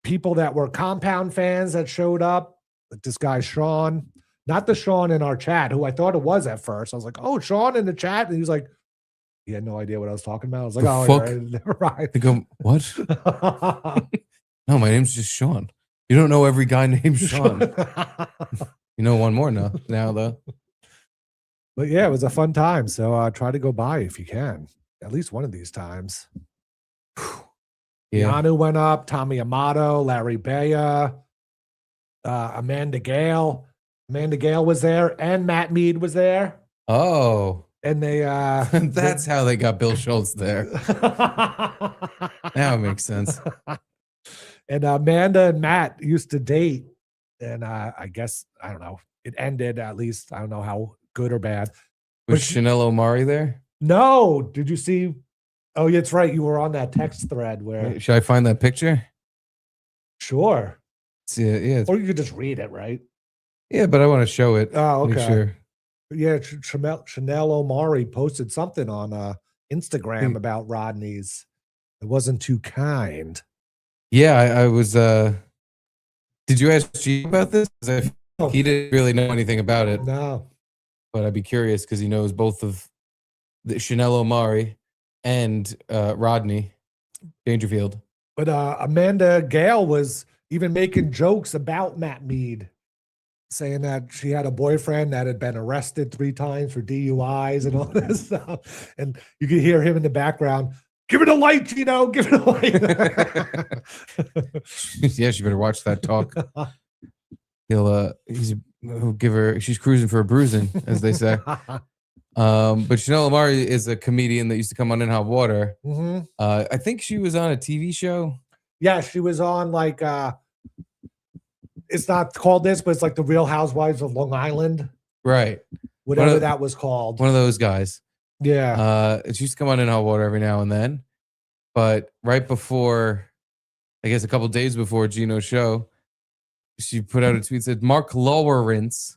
people that were Compound fans that showed up. Like this guy, Sean, not the Sean in our chat, who I thought it was at first. I was like, oh, Sean in the chat. And he was like, he had no idea what I was talking about. I was like, fuck? Yeah, never mind. I go, what? No, my name's just Sean. You don't know every guy named Sean. You know one more now though. But yeah, it was a fun time. So try to go by if you can, at least one of these times. Yeah. Yanu went up, Tommy Amato, Larry Bea, Amanda Gale. Amanda Gale was there, and Matt Mead was there. Oh. And they that's how they got Bill Schultz there. Now it makes sense. And Amanda and Matt used to date. And I guess, I don't know, it ended at least. I don't know how good or bad. Was Chanel Omari there? No. Did you see? Oh, yeah, it's right. You were on that text thread where. Should I find that picture? Sure. Yeah. Or you could just read it, right? Yeah, but I want to show it. Oh, okay. Make sure. Yeah, Chanel Omari posted something on Instagram about Rodney's. It wasn't too kind. Yeah, I was. Did you ask G about this? He didn't really know anything about it. No. But I'd be curious because he knows both of the Chanel Omari and Rodney Dangerfield. But Amanda Gale was even making jokes about Matt Mead, saying that she had a boyfriend that had been arrested 3 times for DUIs and all this stuff. And you could hear him in the background, give it a light, Gino, give it a light. Yeah, she better watch that talk. He'll give her, she's cruising for a bruising, as they say. But Chanel Omari is a comedian that used to come on In Hot Water. Mm-hmm. I think she was on a TV show. Yeah, she was on like it's not called this, but it's like the Real Housewives of Long Island. Right. Whatever that was called. One of those guys. Yeah. She used to come on In Hot Water every now and then. But right before, I guess a couple days before Gino's show, she put out a tweet that said, Mark Lawrence,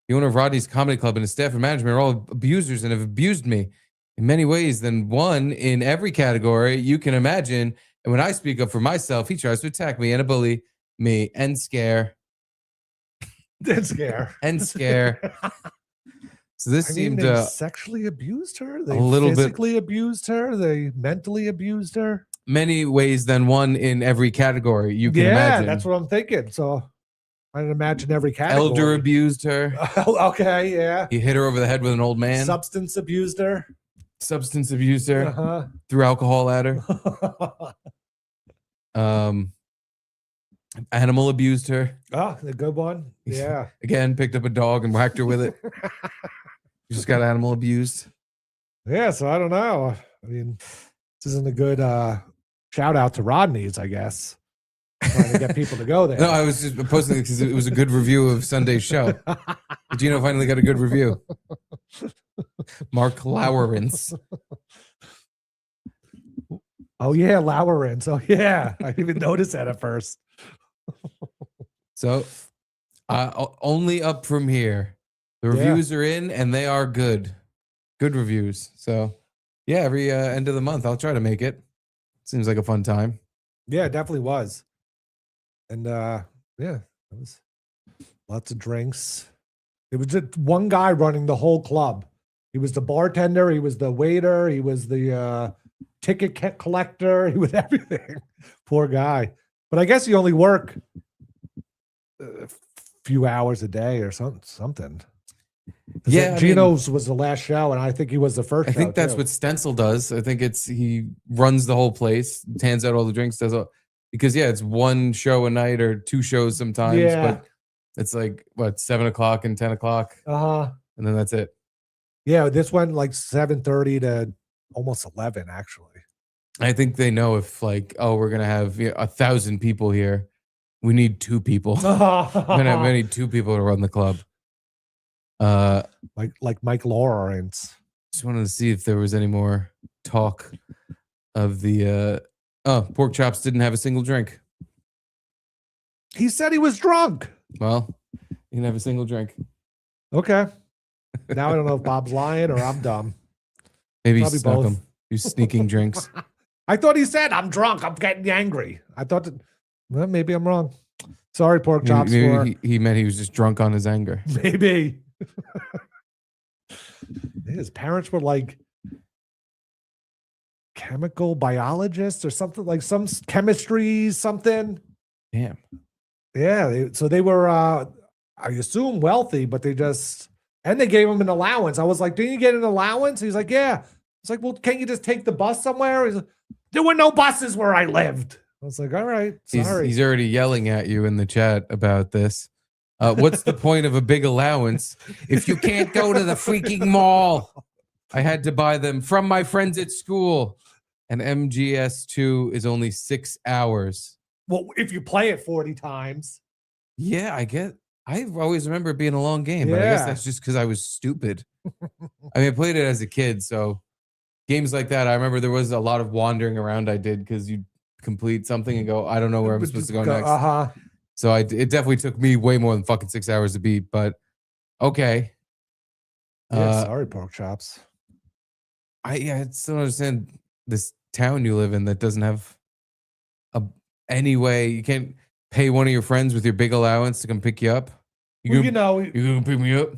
the owner of Rodney's Comedy Club, and his staff and management are all abusers and have abused me in many ways than one in every category you can imagine. And when I speak up for myself, he tries to attack me and bully me and scare. And scare. And scare. So this seemed they sexually abused her. They a little physically abused her. They mentally abused her. Many ways than one in every category you can imagine. Yeah, that's what I'm thinking. So I can imagine every category. Elder abused her. Okay, yeah. He hit her over the head with an old man. Substance abused her. Substance abused her. Threw alcohol at her. Animal abused her. Oh, the good one. Yeah. Again, picked up a dog and whacked her with it. She just got animal abused. Yeah, so I don't know. I mean, this isn't a good shout out to Rodney's, I guess. Trying to get people to go there. No, I was just posting it because it was a good review of Sunday's show. Gino finally got a good review. Mark Lawrence. Oh yeah, Lawrence. Oh yeah, I didn't even notice that at first. So only up from here. The reviews are in and they are good. Good reviews. So yeah, every end of the month, I'll try to make it. Seems like a fun time. Yeah, it definitely was. And yeah, it was lots of drinks. It was just one guy running the whole club. He was the bartender, he was the waiter, he was the ticket collector, he was everything. Poor guy. But I guess you only work a few hours a day or something. Yeah, Gino's was the last show, and I think he was the first. I think that's what Stencil does. I think he runs the whole place, hands out all the drinks, because it's one show a night or two shows sometimes. Yeah. But it's like what 7 o'clock and 10 o'clock, and then that's it. Yeah, this went like 7:30 to almost 11. Actually, I think they know if like, oh, we're gonna have 1,000 people here, we need 2 people. We need 2 people to run the club. Like Mike Lawrence. Just wanted to see if there was any more talk of the Pork Chops didn't have a single drink. He said he was drunk. Well, he didn't have a single drink. Okay. Now I don't know if Bob's lying or I'm dumb. Maybe Probably he snuck both. them. He's sneaking drinks. I thought he said I'm drunk. I'm getting angry. I thought well, maybe I'm wrong. Sorry, Pork Chops. Maybe he meant he was just drunk on his anger. Maybe. His parents were like chemical biologists or something, like some chemistry something. Damn. Yeah, so they were I assume wealthy, but they gave him an allowance. I was like, didn't you get an allowance? He's like, yeah. It's like, well, can't you just take the bus somewhere? He's like, there were no buses where I lived. I was like, all right, sorry. He's already yelling at you in the chat about this. What's the point of a big allowance if you can't go to the freaking mall? I had to buy them from my friends at school. And MGS2 is only 6 hours. Well, if you play it 40 times. Yeah, I always remember it being a long game, but I guess that's just because I was stupid. I mean, I played it as a kid, so games like that, I remember there was a lot of wandering around I did because you complete something and go, I don't know where I'm supposed to go next. So it definitely took me way more than fucking 6 hours to beat, but okay. Sorry, Pork Chops. I still don't understand this town you live in that doesn't have any way. You can't pay one of your friends with your big allowance to come pick you up. You're you gonna pick me up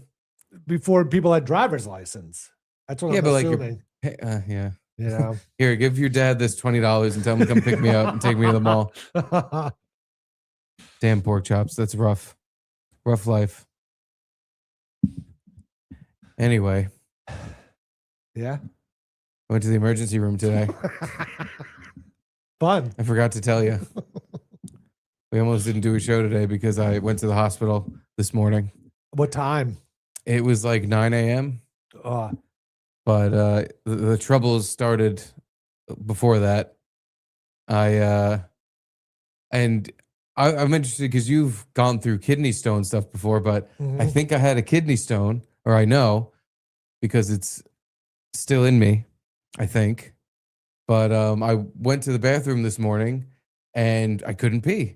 before people had driver's license. That's what I'm assuming. Yeah. You know, Here, give your dad this $20 and tell him to come pick me up and take me to the mall. Damn, Pork Chops. That's rough. Rough life. Anyway. Yeah. I went to the emergency room today. Fun. I forgot to tell you. We almost didn't do a show today because I went to the hospital this morning. What time? It was like 9 a.m. But the troubles started before that. I'm interested because you've gone through kidney stone stuff before, but I think I had a kidney stone, or I know, because it's still in me, I think. But I went to the bathroom this morning and I couldn't pee.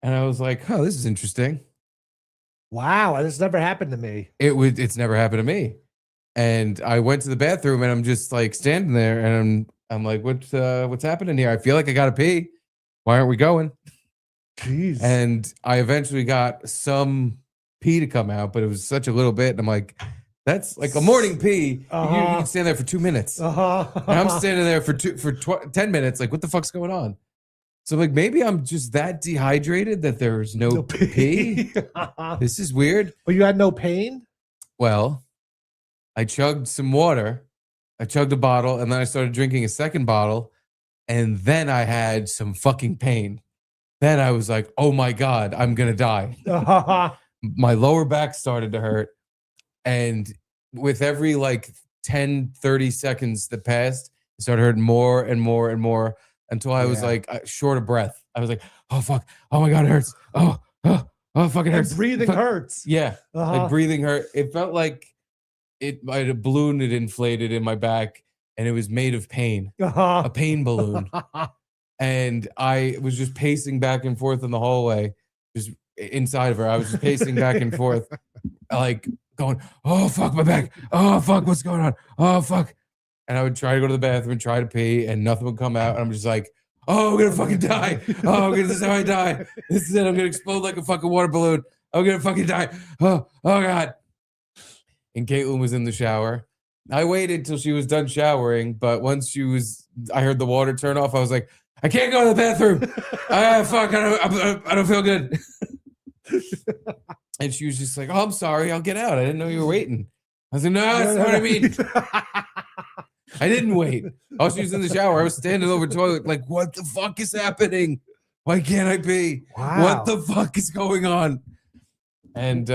And I was like, oh, this is interesting. Wow, this never happened to me. It's never happened to me. And I went to the bathroom and I'm just like standing there and I'm like, what's happening here? I feel like I gotta pee. Why aren't we going? Jeez. And I eventually got some pee to come out, but it was such a little bit. And I'm like, that's like a morning pee. You can stand there for 2 minutes. And I'm standing there for 10 minutes. Like, what the fuck's going on? So like, maybe I'm just that dehydrated that there's no pee. This is weird. But you had no pain? Well, I chugged some water. I chugged a bottle and then I started drinking a second bottle. And then I had some fucking pain. Then I was like, oh my God, I'm going to die. My lower back started to hurt. And with every like 10, 30 seconds that passed, it started hurting more and more and more until I was like short of breath. I was like, oh fuck. Oh my God, it hurts. Oh, fucking hurts. And breathing hurts. Yeah. Like breathing hurt. It felt like a balloon had inflated in my back and it was made of pain. A pain balloon. And I was just pacing back and forth in the hallway just inside of her. I was just pacing back and forth, like going, "Oh fuck, my back! Oh fuck, what's going on? Oh fuck!" And I would try to go to the bathroom and try to pee, and nothing would come out. And I'm just like, "Oh, I'm gonna fucking die! Oh, this is how I die! This is it! I'm gonna explode like a fucking water balloon! I'm gonna fucking die! Oh god!" And Caitlin was in the shower. I waited till she was done showering, but once I heard the water turn off. I was like, "I can't go to the bathroom. Fuck, I don't feel good." And she was just like, "Oh, I'm sorry, I'll get out. I didn't know you were waiting." I was like, "No, that's not what I mean." I didn't wait. Oh, she was in the shower. I was standing over the toilet, like, what the fuck is happening? Why can't I pee? Wow. What the fuck is going on? And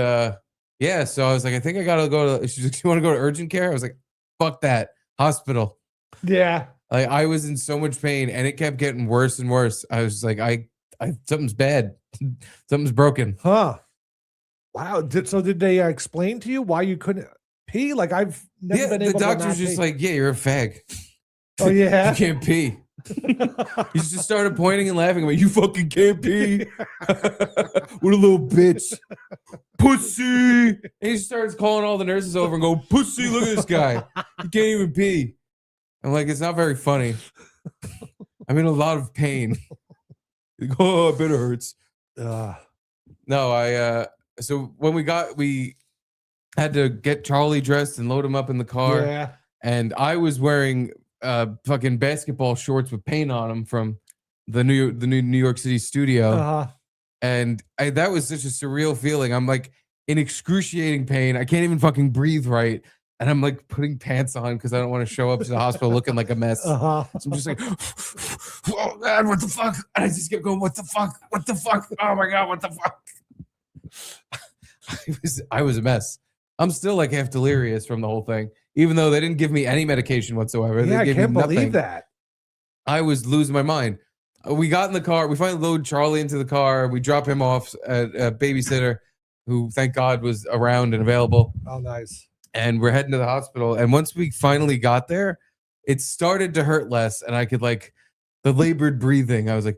yeah, so I was like, I think I gotta go to. She's like, "You want to go to urgent care?" I was like, "Fuck that, hospital." Yeah. Like I was in so much pain, and it kept getting worse and worse. I was like, I something's bad, something's broken. Huh. Wow. Did they explain to you why you couldn't pee? Like I've never been able to. The doctor's just like, "Yeah, you're a fag. Oh yeah. You can't pee." He just started pointing and laughing. I'm like, "You fucking can't pee. What a little bitch, pussy." And he starts calling all the nurses over and go, "Pussy, look at this guy. He can't even pee." I'm like, "It's not very funny. I'm in a lot of pain." He goes, "Oh, I bet it hurts." No, so when we had to get Charlie dressed and load him up in the car. Yeah. And I was wearing fucking basketball shorts with paint on them from the new New York City studio. Uh-huh. And that was such a surreal feeling. I'm like in excruciating pain. I can't even fucking breathe right. And I'm like putting pants on because I don't want to show up to the hospital looking like a mess. Uh-huh. So I'm just like, "Oh God, what the fuck?" And I just kept going, "What the fuck? What the fuck? Oh my God, what the fuck?" I was a mess. I'm still like half delirious from the whole thing, even though they didn't give me any medication whatsoever. Yeah, They I gave can't me nothing. believe that. I was losing my mind. We got in the car. We finally load Charlie into the car. We drop him off at a babysitter who, thank God, was around and available. Oh, nice. And we're heading to the hospital. And once we finally got there, it started to hurt less. And I could like the labored breathing. I was like,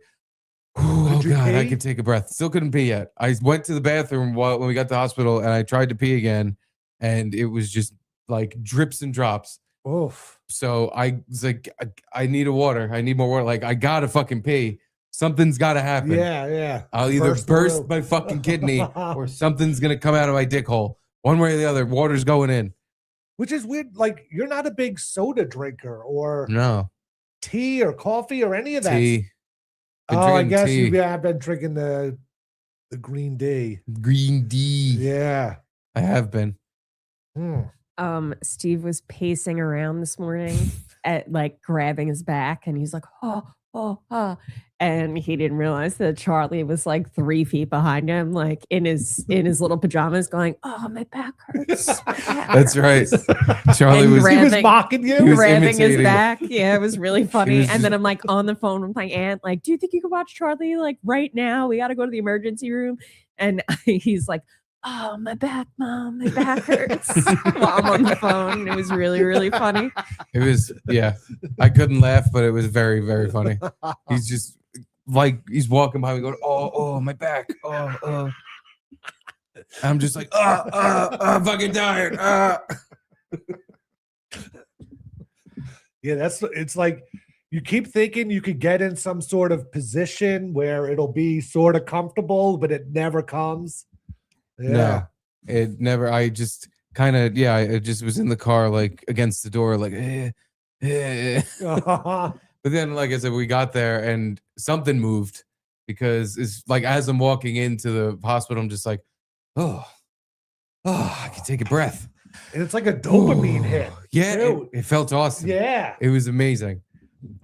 "Oh you God, I pee? could take a breath." Still couldn't pee yet. I went to the bathroom when we got to the hospital and I tried to pee again. And it was just like drips and drops. Oof. So I was like, I need a water. I need more water. Like, I gotta fucking pee. Something's gotta happen. Yeah. I'll either Burst burst through. my fucking kidney or something's gonna come out of my dick hole. One way or the other, water's going in. Which is weird. Like you're not a big soda drinker or No. tea or coffee or any of that. Tea. Been Oh, I drinking guess tea. you have been drinking the green tea. Green D. Yeah. I have been. Steve was pacing around this morning at like grabbing his back and he's like, oh. And he didn't realize that Charlie was like 3 feet behind him, like in his little pajamas going, "Oh, my back hurts." That's right. Charlie And was He was Grabbing- mocking you. was grabbing his imitating. back. Yeah, it was really funny. was And then I'm like on the phone with my aunt, like, "Do you think you could watch Charlie like right now? We got to go to the emergency room." And he's like, "Oh, my back, Mom, my back hurts." While I'm on the phone. It was really, really funny. It was, yeah. I couldn't laugh, but it was very, very funny. He's just like, he's walking by me going, oh, my back. Oh. I'm just like, I'm fucking tired. Yeah, it's like you keep thinking you could get in some sort of position where it'll be sort of comfortable, but it never comes. Yeah. No, it never, I just kind of, yeah, I just was in the car, like against the door, like, But then, like I said, we got there and something moved because it's like as I'm walking into the hospital, I'm just like, oh, I can take a breath. And it's like a dopamine hit. Yeah, too. it felt awesome. Yeah. It was amazing.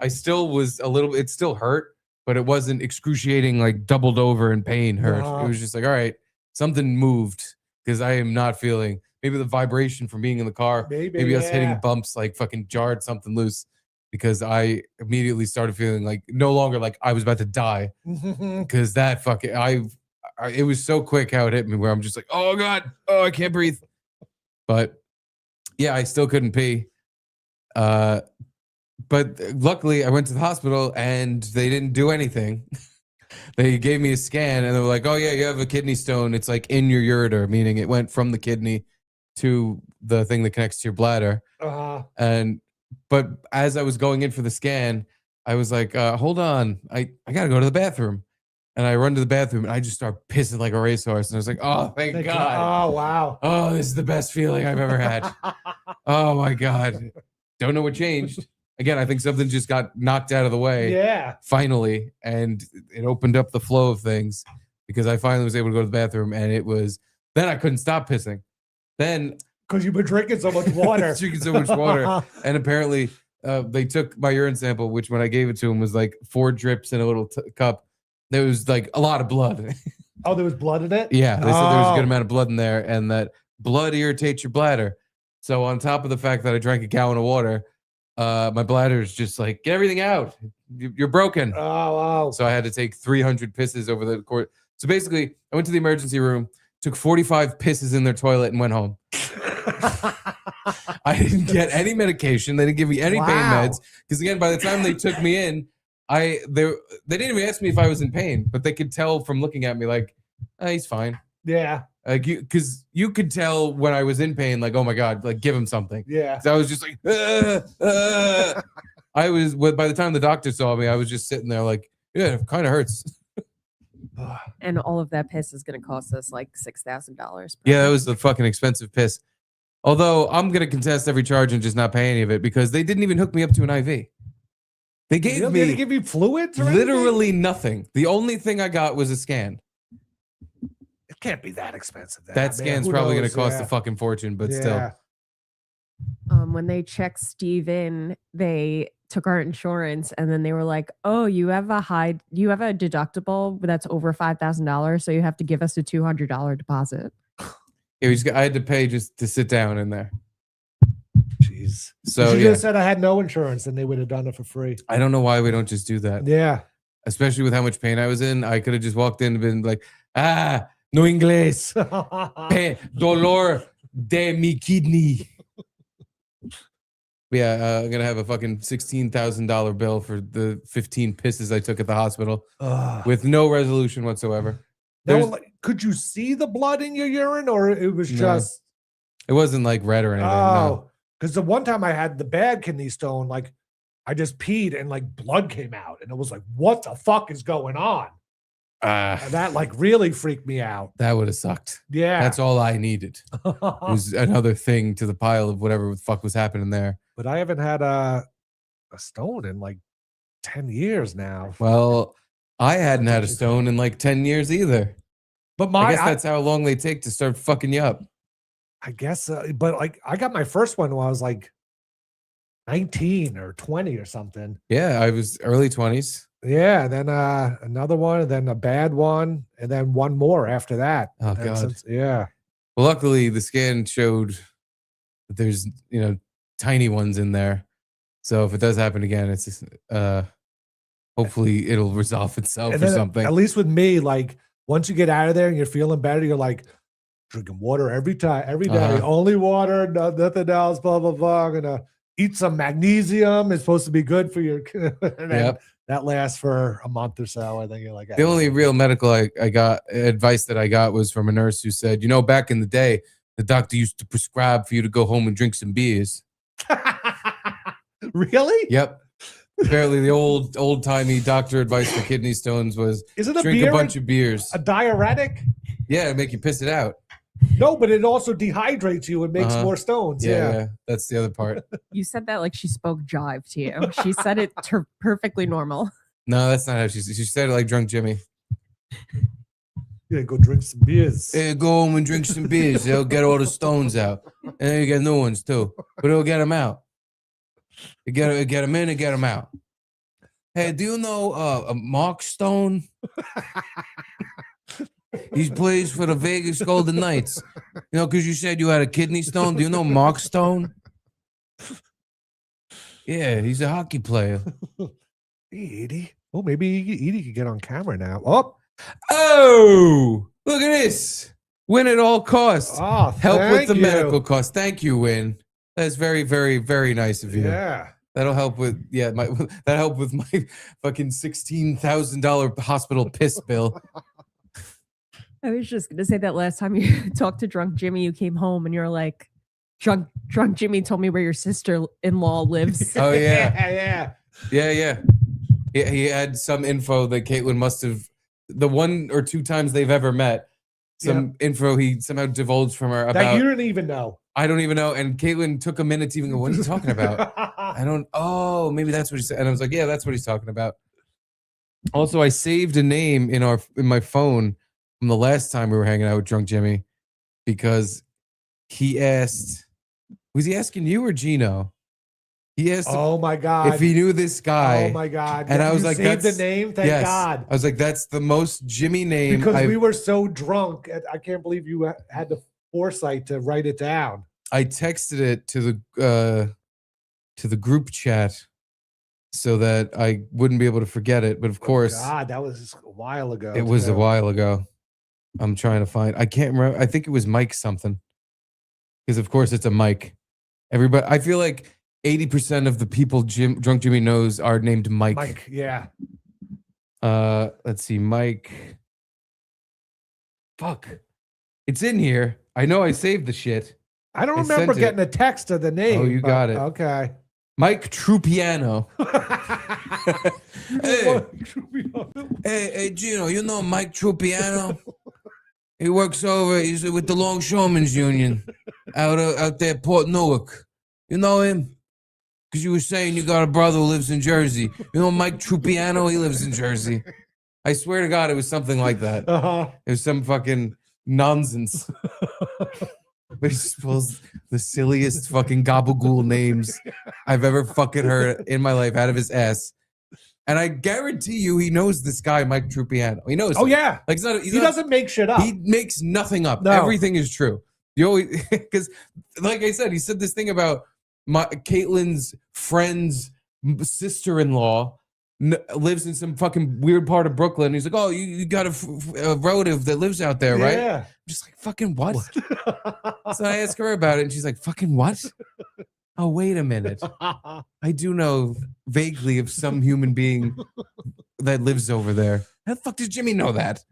I still was a little, it still hurt, but it wasn't excruciating, like doubled over in pain hurt. Uh-huh. It was just like, all right, something moved because I am not feeling, maybe the vibration from being in the car, maybe us hitting bumps like fucking jarred something loose because I immediately started feeling like no longer like I was about to die because that fucking, it was so quick how it hit me where I'm just like, oh God, I can't breathe. But yeah, I still couldn't pee. But luckily I went to the hospital and they didn't do anything. They gave me a scan and they were like, oh yeah, you have a kidney stone. It's like in your ureter, meaning it went from the kidney to the thing that connects to your bladder. But as I was going in for the scan, I was like, hold on, I gotta go to the bathroom. And I run to the bathroom and I just start pissing like a racehorse. And I was like, oh, thank God. Oh, wow. Oh, this is the best feeling I've ever had. Oh my God. Don't know what changed. Again, I think something just got knocked out of the way. Yeah. Finally. And it opened up the flow of things because I finally was able to go to the bathroom and then I couldn't stop pissing. Then because you've been drinking so much water. drinking so much water. And apparently they took my urine sample, which when I gave it to him was like 4 drips in a little cup. There was like a lot of blood. Oh, there was blood in it? Yeah, they said there was a good amount of blood in there and that blood irritates your bladder. So on top of the fact that I drank a gallon of water, my bladder is just like, get everything out. You're broken. Oh, wow. So I had to take 300 pisses over the course. So basically, I went to the emergency room, took 45 pisses in their toilet and went home. I didn't get any medication. They didn't give me any pain meds. Because again, by the time they took me in, they didn't even ask me if I was in pain, but they could tell from looking at me like, he's fine. Yeah. Like because you could tell when I was in pain, like, oh my God, like give him something. Yeah. So I was just like, I was by the time the doctor saw me, I was just sitting there like, yeah, it kind of hurts. And all of that piss is going to cost us like $6,000. Yeah, that was the fucking expensive piss. Although I'm going to contest every charge and just not pay any of it because they didn't even hook me up to an IV. They gave me give you fluids or literally nothing. The only thing I got was a scan. It can't be that expensive. That scan's probably going to cost a fucking fortune, but still. When they checked Steve in, they took our insurance and then they were like, oh, you have a deductible that's over $5,000. So you have to give us a $200 deposit. Yeah, I had to pay just to sit down in there. Jeez. So you just said I had no insurance and they would have done it for free. I don't know why we don't just do that. Yeah. Especially with how much pain I was in. I could have just walked in and been like, no inglés. Dolor de mi kidney. Yeah, I'm going to have a fucking $16,000 bill for the 15 pisses I took at the hospital with no resolution whatsoever. Now, could you see the blood in your urine or it was just... It wasn't like red or anything. Oh, because the one time I had the bad kidney stone, like I just peed and like blood came out and it was like, what the fuck is going on? And that like really freaked me out. That would have sucked. Yeah. That's all I needed. It was another thing to the pile of whatever the fuck was happening there. But I haven't had a stone in like 10 years now. Well, I hadn't had a stone in like 10 years either. But I guess that's how long they take to start fucking you up. I guess, but like I got my first one when I was like 19 or 20 or something. Yeah, I was early 20s. Yeah, then another one, and then a bad one, and then one more after that. Oh, God. Yeah. Well, luckily the scan showed that there's, tiny ones in there. So if it does happen again, it's just, hopefully it'll resolve itself or something. At least with me, like once you get out of there and you're feeling better, you're like drinking water every day, only water, nothing else, blah, blah, blah. I'm going to eat some magnesium. It's supposed to be good for your, and then that lasts for a month or so. I think you're like, the only real medical I got advice that I got was from a nurse who said, back in the day, the doctor used to prescribe for you to go home and drink some beers. Really? Yep. Apparently the old-timey doctor advice for kidney stones was drink a bunch of beers. A diuretic? Yeah, make you piss it out. No, but it also dehydrates you and makes more stones. Yeah, that's the other part. You said that like she spoke jive to you. She said it perfectly normal. No, that's not how she said it like drunk Jimmy. Yeah, go drink some beers. Yeah, go home and drink some beers. They'll get all the stones out. And then you get new ones too. But it'll get them out. You get them in and get them out. Hey, do you know Mark Stone? He plays for the Vegas Golden Knights. Because you said you had a kidney stone. Do you know Mark Stone? Yeah, he's a hockey player. Hey, Edie. Oh, maybe Edie could get on camera now. Oh, look at this. Win at all costs. Oh, help with the medical costs. Thank you, Win. That's very, very, very nice of you. Yeah. That'll help with that help with my fucking $16,000 hospital piss bill. I was just gonna say that last time you talked to Drunk Jimmy, you came home and you're like, Drunk Jimmy told me where your sister-in-law lives. Oh yeah. yeah. He had some info that Caitlin must have the 1 or 2 times they've ever met. Some info he somehow divulged from her about That you didn't even know. I don't even know. And Caitlin took a minute to even go, what are you talking about? Maybe that's what he said. And I was like, yeah, that's what he's talking about. Also, I saved a name in my phone from the last time we were hanging out with Drunk Jimmy because he asked, was he asking you or Gino? He asked oh my God. if he knew this guy. Oh my God. And I was like, saved that's the name? Thank God. I was like, that's the most Jimmy name. Because we were so drunk. I can't believe you had the foresight to write it down. I texted it to the group chat so that I wouldn't be able to forget it. But of course, God, that was a while ago. it was a while ago. I'm trying to find. I can't remember. I think it was Mike something. Because of course it's a Mike. Everybody. I feel like 80% of the people Drunk Jimmy knows are named Mike. Mike, yeah. Let's see, Mike. Fuck. It's in here. I know I saved the shit. I don't remember getting a text of the name. Oh, you got it. Okay. Mike Trupiano. Hey, Gino, you know Mike Trupiano? He works he's with the Longshoremen's Union out there, Port Newark. You know him? Because you were saying you got a brother who lives in Jersey. You know Mike Trupiano? He lives in Jersey. I swear to God, it was something like that. Uh-huh. It was some fucking nonsense. But he spells the silliest fucking gabagool names I've ever fucking heard in my life out of his ass. And I guarantee you he knows this guy, Mike Trupiano. He knows him. Yeah. Like he doesn't make shit up. He makes nothing up. No. Everything is true. You always, because like I said, he said this thing about Caitlin's friend's sister-in-law lives in some fucking weird part of Brooklyn. He's like, oh, you got a relative that lives out there, right? Yeah. I'm just like, fucking what? So I asked her about it, and she's like, fucking what? Oh, wait a minute. I do know vaguely of some human being that lives over there. How the fuck does Jimmy know that?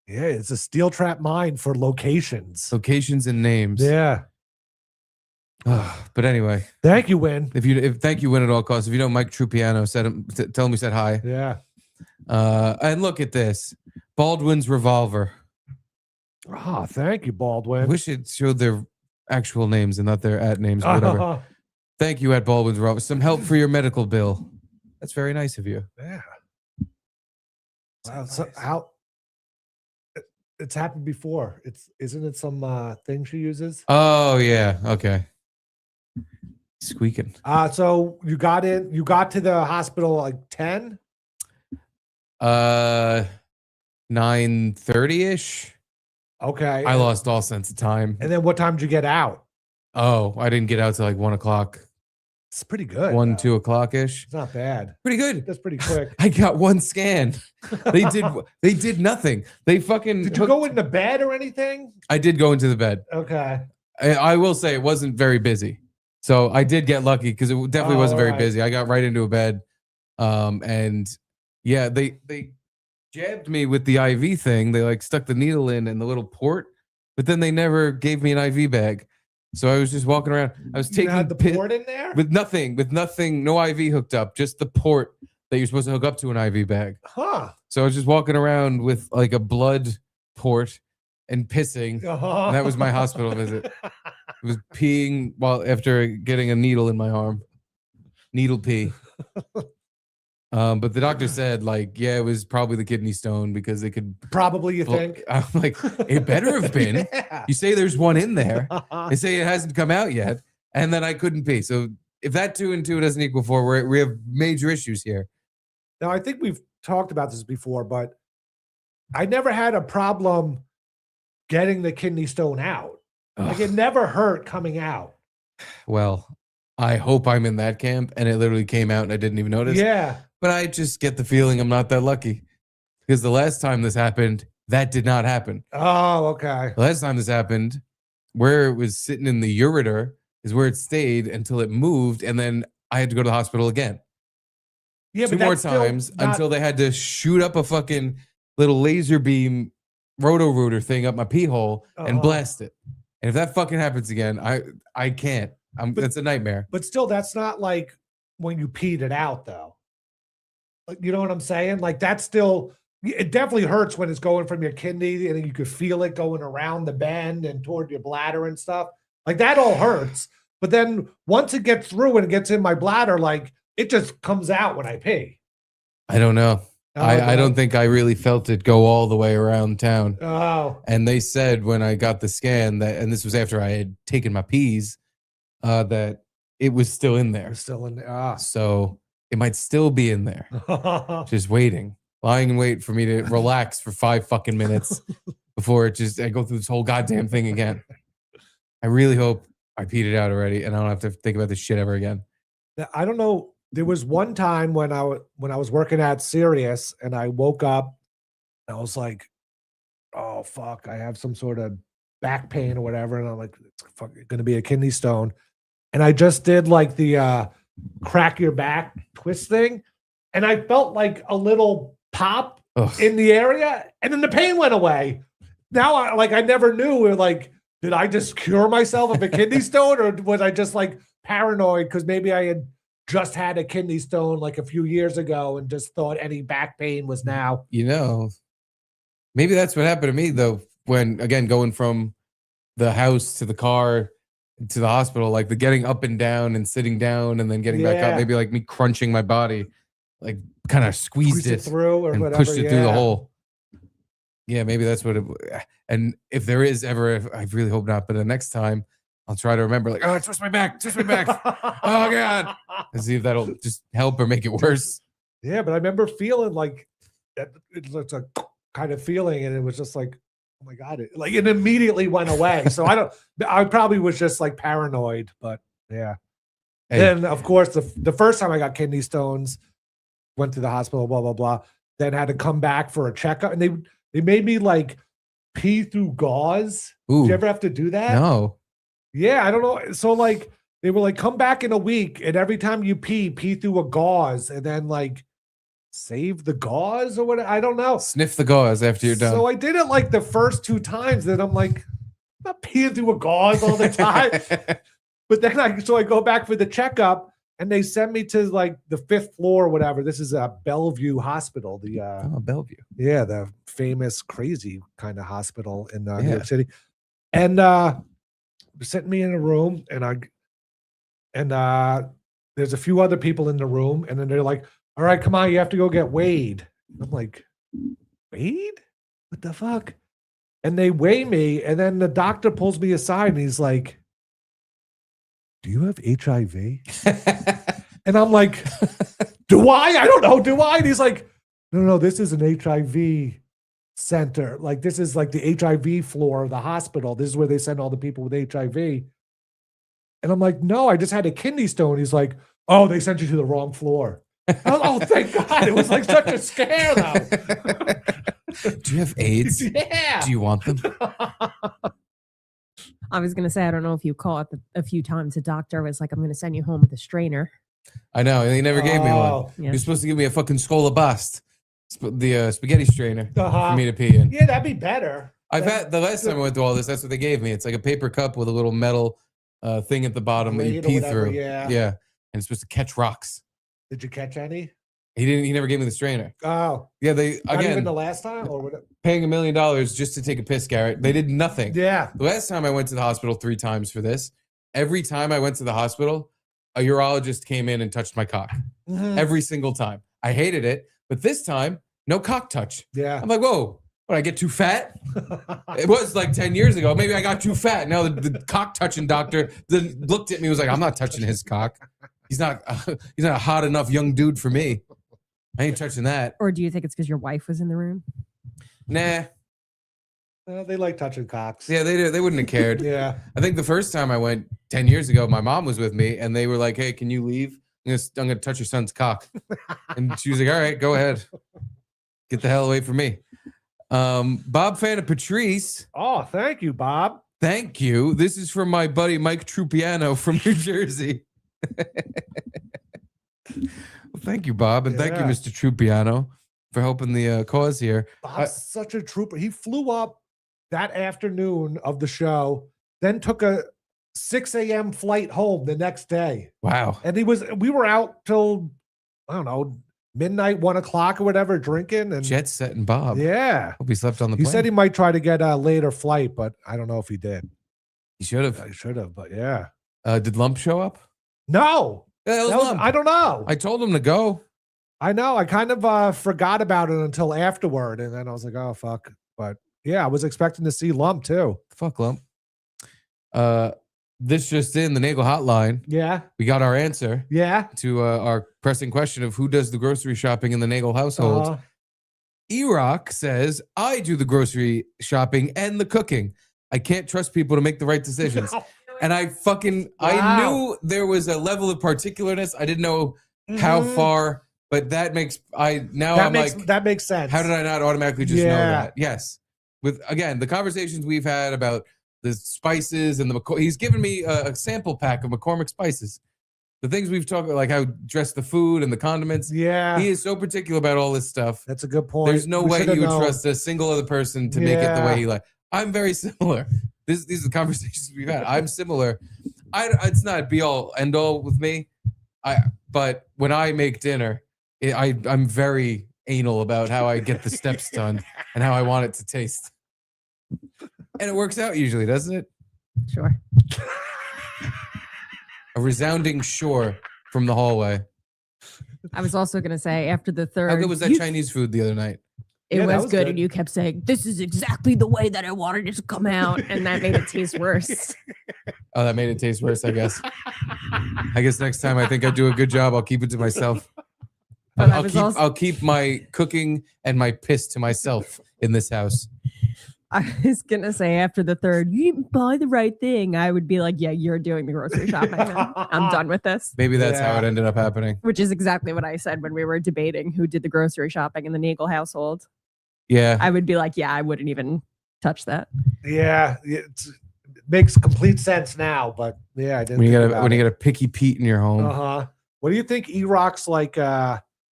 Yeah, it's a steel trap mine for locations. Locations and names. Yeah. But anyway, thank you, Win. Thank you, Win at all costs. If you know Mike Trupiano, tell him we said hi. Yeah. And look at this, Baldwin's revolver. Oh, thank you, Baldwin. I wish it showed their actual names and not their at names or whatever. Thank you, at Baldwin's revolver. Some help for your medical bill. That's very nice of you. Yeah. Wow. So how? It's happened before. Isn't it some thing she uses? Oh yeah. Okay. Squeaking. So you got to the hospital like 10? 9:30-ish. Okay. I lost all sense of time. And then what time did you get out? Oh, I didn't get out till like 1 o'clock. It's pretty good. 1, 2 o'clock-ish. It's not bad. Pretty good. That's pretty quick. I got one scan. They did nothing. They fucking Did you go into bed or anything? I did go into the bed. Okay. I will say it wasn't very busy. So I did get lucky because it definitely wasn't very right. busy. I got right into a bed. And yeah, they jabbed me with the IV thing. They like stuck the needle in the little port, but then they never gave me an IV bag. So I was just walking around. I was taking had the port in there with nothing, no IV hooked up, just the port that you're supposed to hook up to an IV bag. Huh. So I was just walking around with like a blood port and pissing. And that was my hospital visit. I was peeing after getting a needle in my arm. Needle pee. But the doctor said, like, yeah, it was probably the kidney stone because they could probably, you think? I'm like, it better have been. Yeah. You say there's one in there. They say it hasn't come out yet. And then I couldn't pee. So if that 2 and 2 doesn't equal 4, we have major issues here. Now, I think we've talked about this before, but I never had a problem getting the kidney stone out. Like it never hurt coming out. Well, I hope I'm in that camp and it literally came out and I didn't even notice. Yeah. But I just get the feeling I'm not that lucky because the last time this happened, that did not happen. Oh, okay. The last time this happened, where it was sitting in the ureter is where it stayed until it moved. And then I had to go to the hospital again. Yeah, Two but more that's still times not- until they had to shoot up a fucking little laser beam roto-rooter thing up my pee hole and blast it. And if that fucking happens again, I can't. That's a nightmare. But still, that's not like when you peed it out, though. Like, you know what I'm saying? Like, that's still, it definitely hurts when it's going from your kidney and you could feel it going around the bend and toward your bladder and stuff. Like, that all hurts. But then once it gets through and it gets in my bladder, like, it just comes out when I pee. I don't know. I don't think I really felt it go all the way around town. Oh. And they said when I got the scan that, and this was after I had taken my pees, that it was still in there. It's still in there. So it might still be in there, just waiting, lying in wait for me to relax for 5 fucking minutes before I go through this whole goddamn thing again. I really hope I peed it out already and I don't have to think about this shit ever again. I don't know. There was one time when I was working at Sirius and I woke up and I was like, oh, fuck, I have some sort of back pain or whatever. And I'm like, it's going to be a kidney stone. And I just did like the crack your back twist thing. And I felt like a little pop in the area. And then the pain went away. Now I never knew. Like, did I just cure myself of a kidney stone or was I just like paranoid? Because maybe I had just had a kidney stone like a few years ago and just thought any back pain was now. You know, maybe that's what happened to me though. When again, going from the house to the car to the hospital, like the getting up and down and sitting down and then getting back up, maybe like me crunching my body, like kind of squeezed it through or and whatever, pushed it through the hole. Yeah, maybe that's what it. And if there is ever, I really hope not. But the next time, I'll try to remember, like, oh, twist my back. Oh God, and see if that'll just help or make it worse. Yeah, but I remember feeling like it looked like kind of feeling, and it was just like, oh my God, it immediately went away. So I probably was just like paranoid, but yeah. Hey. Then of course the first time I got kidney stones, went to the hospital, blah blah blah. Then had to come back for a checkup, and they made me like pee through gauze. Ooh. Did you ever have to do that? No. Yeah, I don't know. So like they were like, come back in a week, and every time you pee through a gauze, and then like save the gauze or what? I don't know. Sniff the gauze after you're done. So I did it like the first 2 times. Then I'm like, I'm not peeing through a gauze all the time. But then I go back for the checkup, and they send me to like the 5th floor or whatever. This is a Bellevue Hospital. Bellevue. Yeah, the famous crazy kind of hospital in New York City. And sent me in a room, and there's a few other people in the room, and then they're like, all right, come on, you have to go get weighed. I'm like, weighed? What the fuck? And they weigh me, and then the doctor pulls me aside, and he's like, do you have HIV? And I'm like, do I? I don't know, do I? And he's like, no, this is an HIV center. Like, this is like the HIV floor of the hospital. This is where they send all the people with HIV. And I'm like, no, I just had a kidney stone. He's like, oh, they sent you to the wrong floor. Oh, thank God. It was like such a scare, though. Do you have AIDS? Yeah. Do you want them? I was going to say, I don't know if you caught a few times the doctor was like, I'm going to send you home with a strainer. I know. And he never gave me one. Yeah. He was supposed to give me a fucking scolabust, the spaghetti strainer for me to pee in. Yeah, that'd be better. I've had the last time I went through all this, that's what they gave me. It's like a paper cup with a little metal thing at the bottom that you pee through. Yeah. And it's supposed to catch rocks. Did you catch any? He never gave me the strainer. Oh. Yeah, they Not again even the last time or what? paying $1 million just to take a piss, Garrett. They did nothing. Yeah. The last time I went to the hospital 3 times for this, every time I went to the hospital, a urologist came in and touched my cock. Mm-hmm. Every single time. I hated it, but this time, no cock touch. Yeah. I'm like, whoa, what, I get too fat? It was like 10 years ago. Maybe I got too fat. Now the cock touching doctor looked at me and was like, I'm not touching his cock. He's not a hot enough young dude for me. I ain't touching that. Or do you think it's because your wife was in the room? Nah. They like touching cocks. Yeah, they wouldn't have cared. Yeah. I think the first time I went 10 years ago, my mom was with me and they were like, hey, can you leave? I'm gonna touch your son's cock. And she was like, all right, go ahead. Get the hell away from me. Bob Fanta Patrice. Oh, thank you, Bob. Thank you. This is from my buddy Mike Trupiano from New Jersey. Well, thank you, Bob, and thank you, Yeah. Mr. Trupiano, for helping the cause here. Bob's such a trooper. He flew up that afternoon of the show, then took a 6 a.m. flight home the next day. Wow. And we were out till, I don't know, midnight, 1 o'clock or whatever, drinking. And Jet setting Bob. yeah. Hope he slept on the He plane. said he might try to get a later flight, but I don't know if he did. He should have. I should have, but yeah. Did Lump show up? No. Yeah, that was Lump. I don't know. I told him to go. I know. I kind of forgot about it until afterward. And then I was like, oh, fuck. But yeah, I was expecting to see Lump too. Fuck Lump. This just in, the Nagel hotline. Yeah. We got our answer Yeah. to our pressing question of who does the grocery shopping in the Nagel household. Uh-huh. Erock says, I do the grocery shopping and the cooking. I can't trust people to make the right decisions. And I knew there was a level of particularness. I didn't know how far, but that makes that makes sense. how did I not automatically just know that? Yes. With again, the conversations we've had about the spices and he's given me a sample pack of McCormick spices. The things we've talked about, like how dress the food and the condiments. Yeah. He is so particular about all this stuff. That's a good point. There's no We way should've you would known. trust a single other person to make it the way he like. I'm very similar. These are the conversations we've had. I'm similar. It's not be all end all with me. But when I make dinner, I'm very anal about how I get the steps done and how I want it to taste. And it works out usually, doesn't it? Sure. A resounding sure from the hallway. I was also going to say after the third. How good was that Chinese food the other night? It Yeah, that was was good, good. and you kept saying, "This is exactly the way that I wanted it to come out," and that made it taste worse. Oh, that made it taste worse, I guess. I guess next time I think I do a good job, I'll keep it to myself. But I was also, I'll keep my cooking and my piss to myself in this house. I was gonna say after the third, you didn't buy the right thing. I would be like, "Yeah, you're doing the grocery shopping. I'm done with this." Maybe that's how Yeah. it ended up happening. Which is exactly what I said when we were debating who did the grocery shopping in the Nagel household. Yeah. I would be like, "Yeah, I wouldn't even touch that." Yeah. It makes complete sense now, but yeah, I didn't. When you got a picky Pete in your home. Uh-huh. What do you think Erock's like?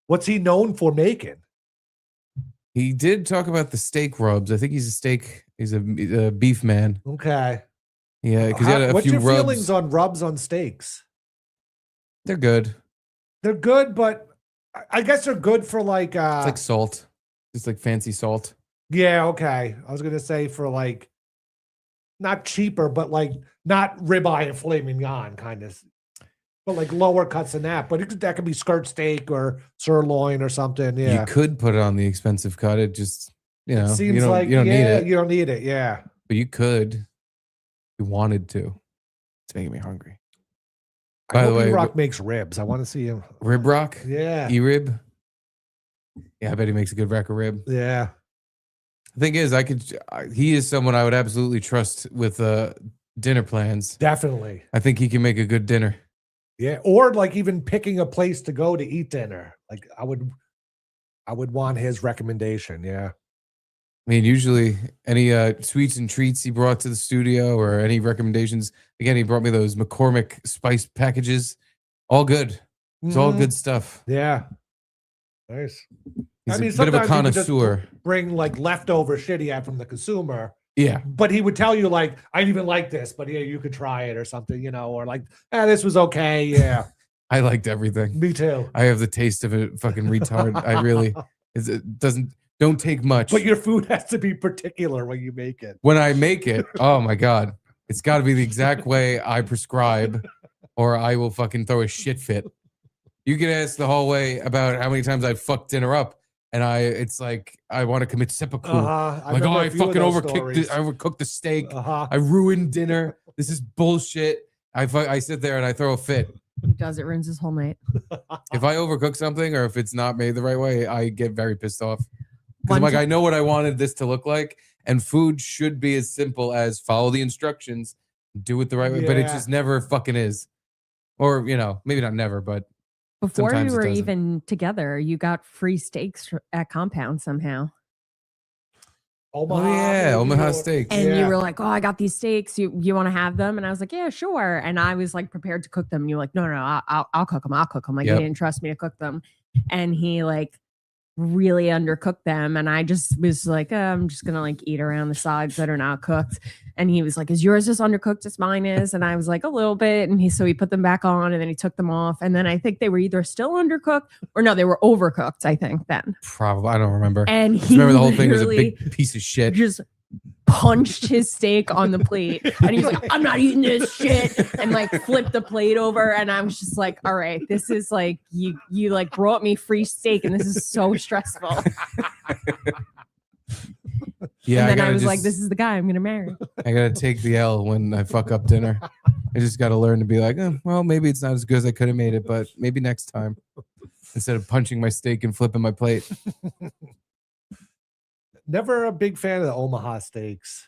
What's he known for making? He did talk about the steak rubs. I think he's a beef man. Okay. Yeah, because he had a What's few your rubs. feelings on rubs on steaks? They're good. They're good, but I guess they're good for like It's like salt. Just like fancy salt. yeah, okay. I was gonna say for like not cheaper, but like not ribeye and filet mignon kind of, but like lower cuts than that. But that could be skirt steak or sirloin or something. Yeah, You could put it on the expensive cut. It just, it seems you don't, like you don't need it. You don't need it. Yeah, But you could. If you wanted to. It's making me hungry. I By the hope way, Rock makes ribs. I want to see him. Rib rock? Yeah, E-rib? Yeah, I bet he makes a good rack of rib. yeah. The thing is, he is someone I would absolutely trust with dinner plans. Definitely. I think he can make a good dinner. Yeah, or like even picking a place to go to eat dinner. Like I would want his recommendation. Yeah. I mean, usually any sweets and treats he brought to the studio or any recommendations. Again, he brought me those McCormick spice packages. All good. It's all Mhm. good stuff. Yeah. Nice. He's I mean, a bit of a sometimes he could just connoisseur. bring like leftover shit he had from the consumer, Yeah. but he would tell you like, I didn't even like this, but yeah, you could try it or something, or like, this was okay. Yeah, I liked everything. me too. I have the taste of a fucking retard. I really, don't take much. But your food has to be particular when you make it. When I make it, oh my God, it's got to be the exact way I prescribe or I will fucking throw a shit fit. You can ask the hallway about how many times I fucked dinner up and it's like, I want to commit seppuku. Like, I fucking overcooked the steak. I ruined dinner. This is bullshit. I sit there and I throw a fit. He does it, ruins his whole night. If I overcook something or if it's not made the right way, I get very pissed off. Because I'm One like, I know what I wanted this to look like, and food should be as simple as follow the instructions, do it the right way, but it Yeah. just never fucking is. Or, maybe not never, but Before we sometimes it were doesn't. even together, you got free steaks at Compound somehow. Omaha. Oh yeah, maybe, Omaha or- steaks. And you Yeah. were like, "Oh, I got these steaks. You want to have them?" And I was like, "Yeah, sure." And I was like prepared to cook them. And you're like, "No, I'll cook them. I'll cook them." Like Yep. he didn't trust me to cook them, and he like really undercooked them. And I just was like, I'm just gonna like eat around the sides that are not cooked. And he was like, "Is yours as undercooked as mine is?" And I was like, "A little bit." And he put them back on, and then he took them off. And then I think they were either still undercooked or no, they were overcooked. I think then. Probably, I don't remember. And Just he remember the whole thing was a literally big piece of shit. just punched his steak on the plate, and he's like, "I'm not eating this shit," and like flipped the plate over. And I was just like, "All right, this is like you like brought me free steak, and this is so stressful." Yeah, And then I gotta was like, just- "This is the guy I'm gonna marry." I gotta take the L when I fuck up dinner. I just gotta learn to be like, well, maybe it's not as good as I could have made it, but maybe next time. Instead of punching my steak and flipping my plate. Never a big fan of the Omaha steaks.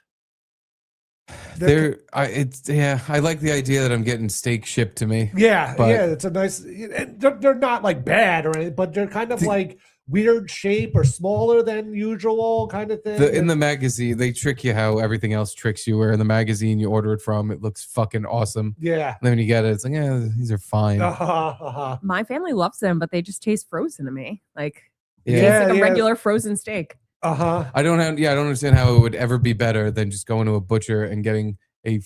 I like the idea that I'm getting steak shipped to me. Yeah, But- yeah, it's a nice. And they're not like bad or anything, but they're kind of like weird shape or smaller than usual kind of thing. In the magazine, they trick you how everything else tricks you. Where in the magazine you order it from, it looks fucking awesome. Yeah. And then when you get it, it's like, yeah, these are fine. My family loves them, but they just taste frozen to me. Like it Yeah. tastes like a Yeah. regular frozen steak. I don't understand how it would ever be better than just going to a butcher and getting a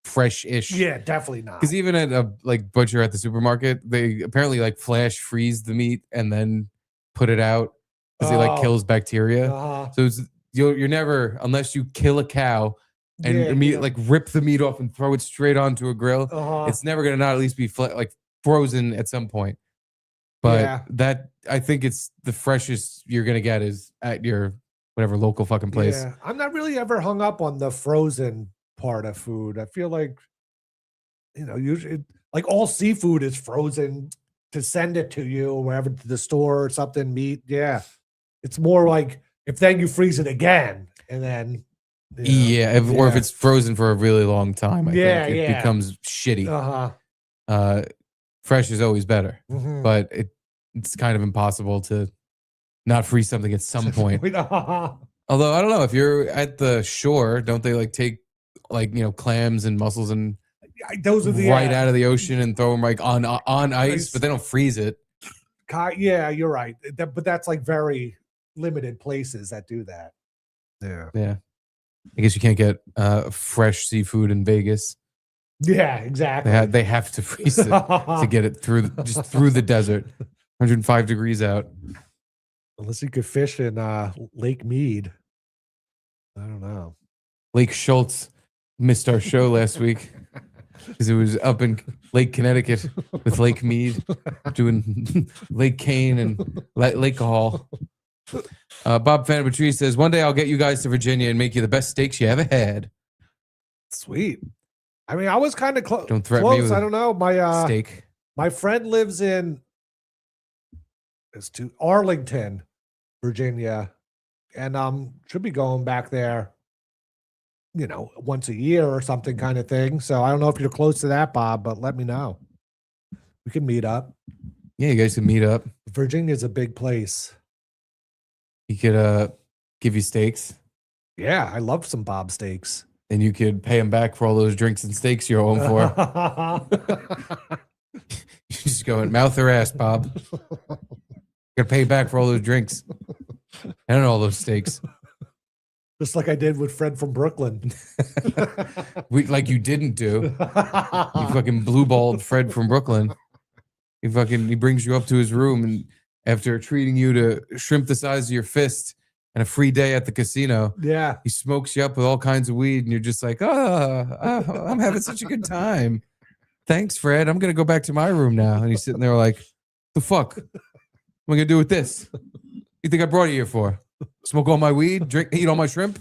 fresh-ish. Yeah, definitely not. Because even at a like butcher at the supermarket, they apparently like flash freeze the meat and then put it out because it like Oh. kills bacteria. Uh-huh. So you're never, unless you kill a cow and Yeah, immediately yeah. like rip the meat off and throw it straight onto a grill, Uh-huh. it's never gonna not at least be like frozen at some point. But Yeah. that I think it's the freshest you're gonna get is at your whatever local fucking place. Yeah, I'm not really ever hung up on the frozen part of food. I feel like, usually like all seafood is frozen to send it to you or wherever to the store or something. Meat, yeah. It's more like if then you freeze it again and then. Yeah, or if it's frozen for a really long time, I Yeah, think it yeah. becomes shitty. Uh-huh. Fresh is always better, Mhm. but it's kind of impossible to not freeze something at some point. Uh-huh. Although I don't know if you're at the shore, don't they like take like clams and mussels and Those are the right out of the ocean and throw them like on ice, Ice. but they don't freeze it. Yeah, you're right. But that's like very limited places that do that. Yeah. Yeah, I guess you can't get fresh seafood in Vegas. Yeah, exactly. They have to freeze it to get it through the desert. 105 degrees out. Unless you could fish in Lake Mead. I don't know. Lake Schultz missed our show last week because it was up in Lake Connecticut with Lake Mead doing Lake Kane and Lake Hall. Bob Fanabatri says, one day I'll get you guys to Virginia and make you the best steaks you ever had. Sweet. I mean, I was kind of Don't threaten me close. with I don't know. My steak. my friend lives in Arlington, Virginia, and should be going back there, once a year or something kind of thing. So I don't know if you're close to that, Bob, but let me know. We can meet up. Yeah, you guys can meet up. Virginia's a big place. He could give you steaks, Yeah, I love some Bob steaks. and you could pay him back for all those drinks and steaks you're owing for. You just go in mouth or ass, Bob. Gotta pay back for all those drinks and all those steaks. Just like I did with Fred from Brooklyn. Like you didn't do. You fucking blue-balled Fred from Brooklyn. He brings you up to his room, and after treating you to shrimp the size of your fist and a free day at the casino, Yeah. he smokes you up with all kinds of weed, and you're just like, I'm having such a good time. Thanks, Fred. I'm gonna go back to my room now. And he's sitting there like, the fuck? What am I gonna do with this? You think I brought you here for? Smoke all my weed, eat all my shrimp?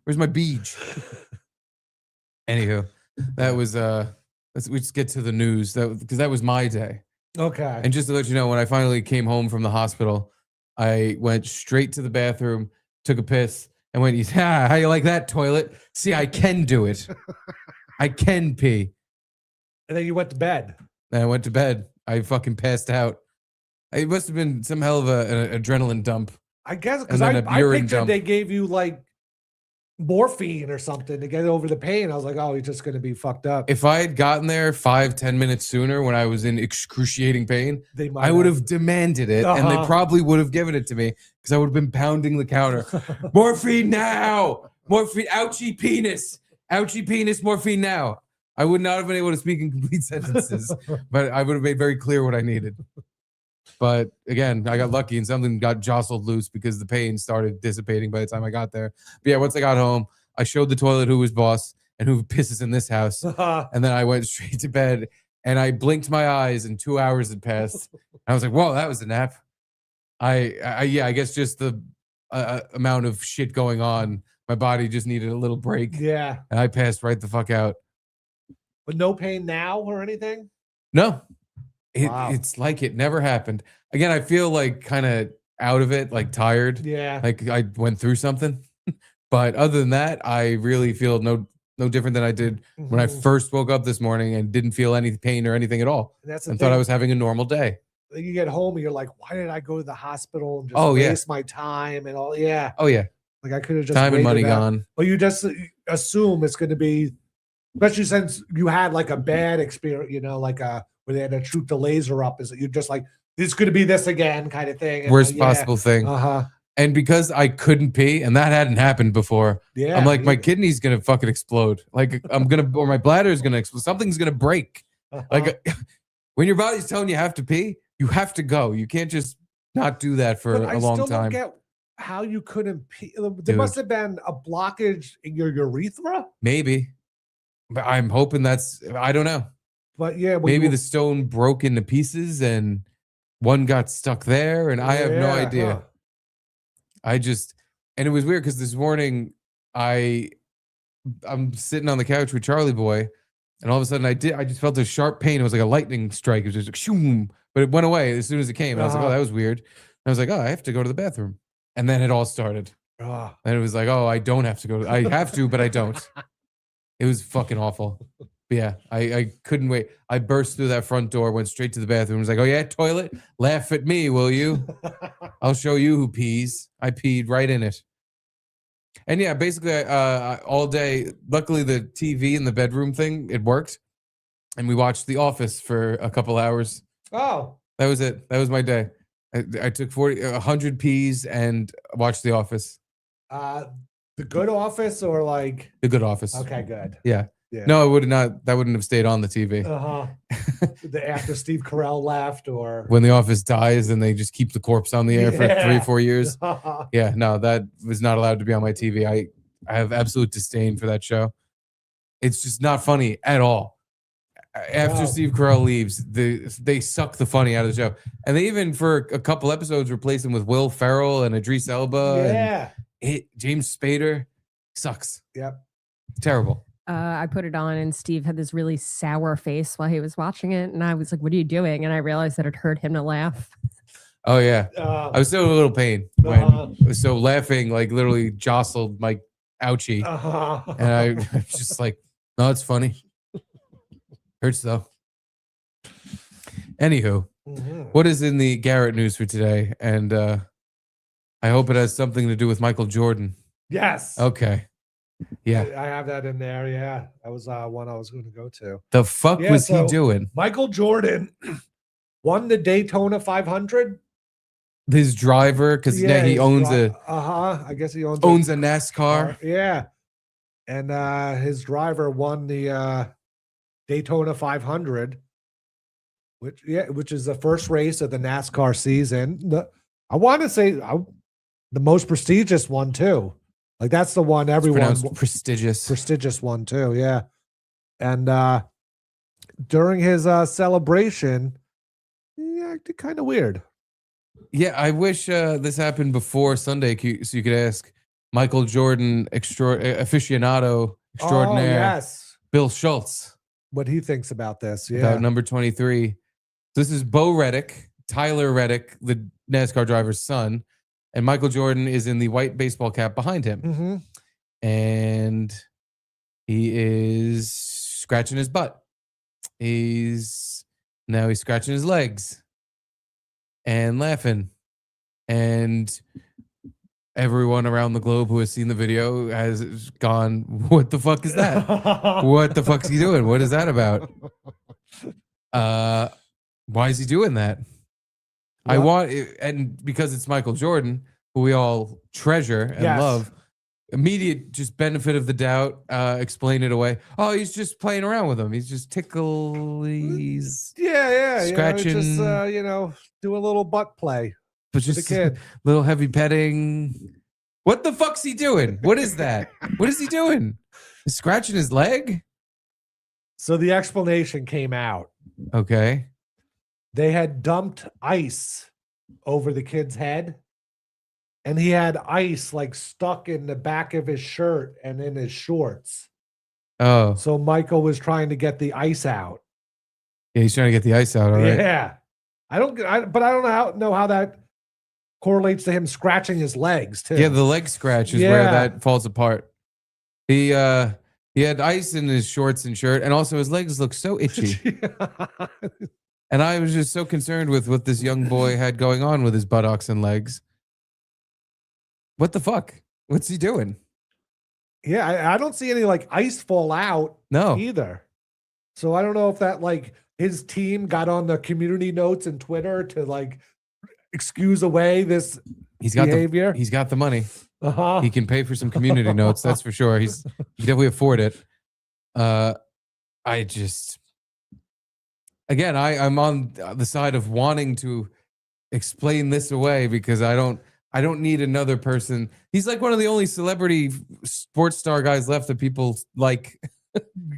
Where's my beach? Anywho, that was we just get to the news because that was my day. Okay. And just to let you know, when I finally came home from the hospital, I went straight to the bathroom, took a piss, and went, how you like that, toilet? See, I can do it. I can pee. And then you went to bed. And I went to bed. I fucking passed out. It must have been some hell of an adrenaline dump. I guess because And I then a urine pictured dump. they gave you like morphine or something to get over the pain. I was like, oh, he's just going to be fucked up. If I had gotten there 5-10 minutes sooner when I was in excruciting pain, They might I would have demanded it, and they Uh-huh. probably would have given it to me because I would have been pounding the counter. Morphine now! Morphine, ouchie penis! Ouchie penis, morphine now! I would not have been able to speak in complete sentences, but I would have made very clear what I needed. But again, I got lucky and something got jostled loose because the pain started dissipating by the time I got there. But yeah, once I got home, I showed the toilet who was boss and who pisses in this house. And then I went straight to bed and I blinked my eyes and 2 hours had passed. I was like, whoa, that was a nap. I guess just the amount of shit going on, my body just needed a little break. Yeah. And I passed right the fuck out. But no pain now or anything? No, Wow. it's like it never happened. Again, I feel like kind of out of it, like tired. Yeah. Like I went through something. But other than that, I really feel no different than I did when I Mhm. first woke up this morning and didn't feel any pain or anything at all. And that's the And thing. thought I was having a normal day. You get home and you're like, why did I go to the hospital and just Oh, yeah. waste my time and all? Yeah. Oh yeah, Like I could have just time and money waited out. gone. But you just assume it's going to be, especially since you had like a bad experience, you know, like where they had to shoot the laser up. Is that you're just like, it's going to be this again kind of thing. And, Worst possible thing. Uh-huh. And because I couldn't pee, and that hadn't happened before, Yeah. I'm like, my kidney's gonna fucking explode. Like or my bladder's gonna explode. Something's gonna break. Uh-huh. Like when your body's telling you have to pee, you have to go. You can't just not do that for But a long time. don't get how you couldn't pee. There Dude. must have been a blockage in your urethra. Maybe. But I'm hoping I don't know. But yeah, when Maybe you- the stone broke into pieces and one got stuck there, and I have no Yeah, idea. huh. And it was weird because this morning I'm sitting on the couch with Charlie Boy, and all of a sudden I just felt a sharp pain. It was like a lightning strike. It was just like shoom, but it went away as soon as it came. And I was like, oh, that was weird. And I was like, oh, I have to go to the bathroom. And then it all started. Ah. And it was like, oh, I don't have to go. I have to, but I don't. It was fucking awful. But yeah, I couldn't wait. I burst through that front door, went straight to the bathroom. Was like, oh yeah, toilet? Laugh at me, will you? I'll show you who pees. I peed right in it. And yeah, basically all day, luckily the TV in the bedroom thing, it worked. And we watched The Office for a couple hours. Oh. That was it. That was my day. I took 100 peas and watched The Office. The Good Office or like The Good Office. okay, good. Yeah. Yeah. No, it would not. That wouldn't have stayed on the TV. After Steve Carell left, or When The Office dies and they just keep the corpse on the air for 3-4 years. Uh-huh. Yeah, no, that was not allowed to be on my TV. I have absolute disdain for that show. It's just not funny at all. After No. Steve Carell leaves, they suck the funny out of the show. And they even, for a couple episodes, replaced him with Will Ferrell and Idris Elba. Yeah. And James Spader. Sucks. Yep. Terrible. I put it on and Steve had this really sour face while he was watching it. And I was like, what are you doing? And I realized that it hurt him to laugh. Oh, yeah. I was still in a little pain when so laughing, like literally jostled my ouchie. And I was just like, no, it's funny. Hurts though. Anywho, what is in the Garrett news for today? And I hope it has something to do with Michael Jordan. Yes. Okay. Yeah. I have that in there. Yeah. That was one I was going to go to. The fuck Yeah, was he so- doing? Michael Jordan won the Daytona 500. His driver, because he he's owns I guess he owns a NASCAR. Yeah. And his driver won the Daytona 500, which is the first race of the NASCAR season. I want to say the most prestigious one too. Like that's the one everyone Pronounced prestigious one too. Yeah. And during his celebration, he acted kind of weird. Yeah, I wish this happened before Sunday, so you could ask Michael Jordan aficionado extraordinaire, yes. Bill Schultz, What he thinks about this. Yeah. about number 23. This is Bo Reddick, Tyler Reddick, the NASCAR driver's son, and Michael Jordan is in the white baseball cap behind him. Mm-hmm. And he is scratching his butt. He's scratching his legs and laughing. And everyone around the globe who has seen the video has gone, what the fuck is that? What the fuck's he doing? What is that about? Why is he doing that? I want, and because it's Michael Jordan, who we all treasure and love, immediate just benefit of the doubt, explain it away. Oh, he's just playing around with him. He's just he's scratching, doing a little butt play. But just a little heavy petting. What the fuck's he doing? What is that? What is he doing? He's scratching his leg? So the explanation came out. Okay. They had dumped ice over the kid's head, and he had ice like stuck in the back of his shirt and in his shorts. Oh. So Michael was trying to get the ice out. Yeah, he's trying to get the ice out, all right. Yeah. I don't know how that correlates to him scratching his legs too. Yeah, the leg scratch is where that falls apart. He had ice in his shorts and shirt, and also his legs look so itchy. And I was just so concerned with what this young boy had going on with his buttocks and legs. What the fuck? What's he doing? Yeah, I don't see any like ice fall out either. So I don't know if that like his team got on the community notes and Twitter to like excuse away this behavior. He's got the money. Uh-huh. He can pay for some community notes, that's for sure. He can definitely afford it. I'm on the side of wanting to explain this away because I don't need another person. He's like one of the only celebrity sports star guys left that people like.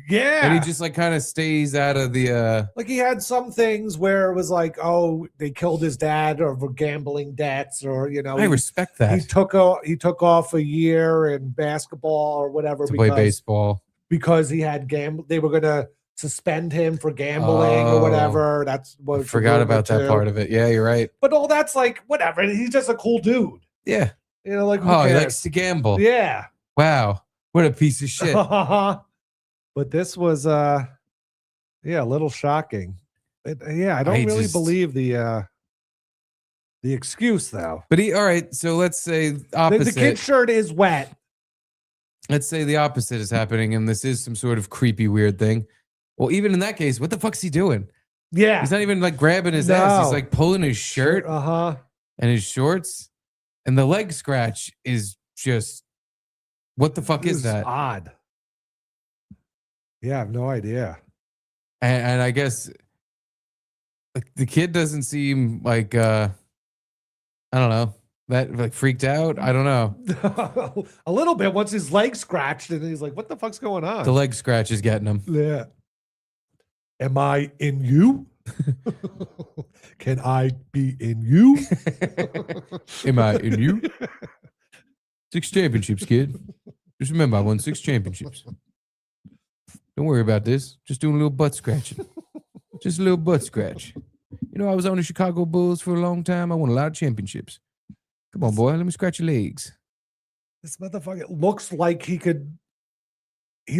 Yeah. And he just like kind of stays out of the like he had some things where it was like, oh, they killed his dad over gambling debts, or I respect that. He took off a year in basketball or whatever to play baseball because he had they were gonna suspend him for gambling or whatever. That's what I forgot about that part of it. Yeah, you're right. But all that's like whatever. He's just a cool dude. Yeah. Like he likes to gamble. Yeah. Wow. What a piece of shit. But this was a little shocking. I don't really believe the excuse though. But all right, so let's say opposite. The kid's shirt is wet. Let's say the opposite is happening and this is some sort of creepy weird thing. Well, even in that case, what the fuck's he doing? Yeah. He's not even like grabbing his ass. He's like pulling his shirt and his shorts. And the leg scratch is just, what the fuck is that? Odd. Yeah, I have no idea. And I guess like the kid doesn't seem like, I don't know, that like freaked out. I don't know. A little bit once his leg scratched and he's like, what the fuck's going on? The leg scratch is getting him. Yeah. Am I in you? Can I be in you? Am I in you? 6 championships, kid. Just remember, I won 6 championships. Don't worry about this. Just doing a little butt scratching. Just a little butt scratch. I was on the Chicago Bulls for a long time. I won a lot of championships. Come on, boy. Let me scratch your legs. This motherfucker looks like he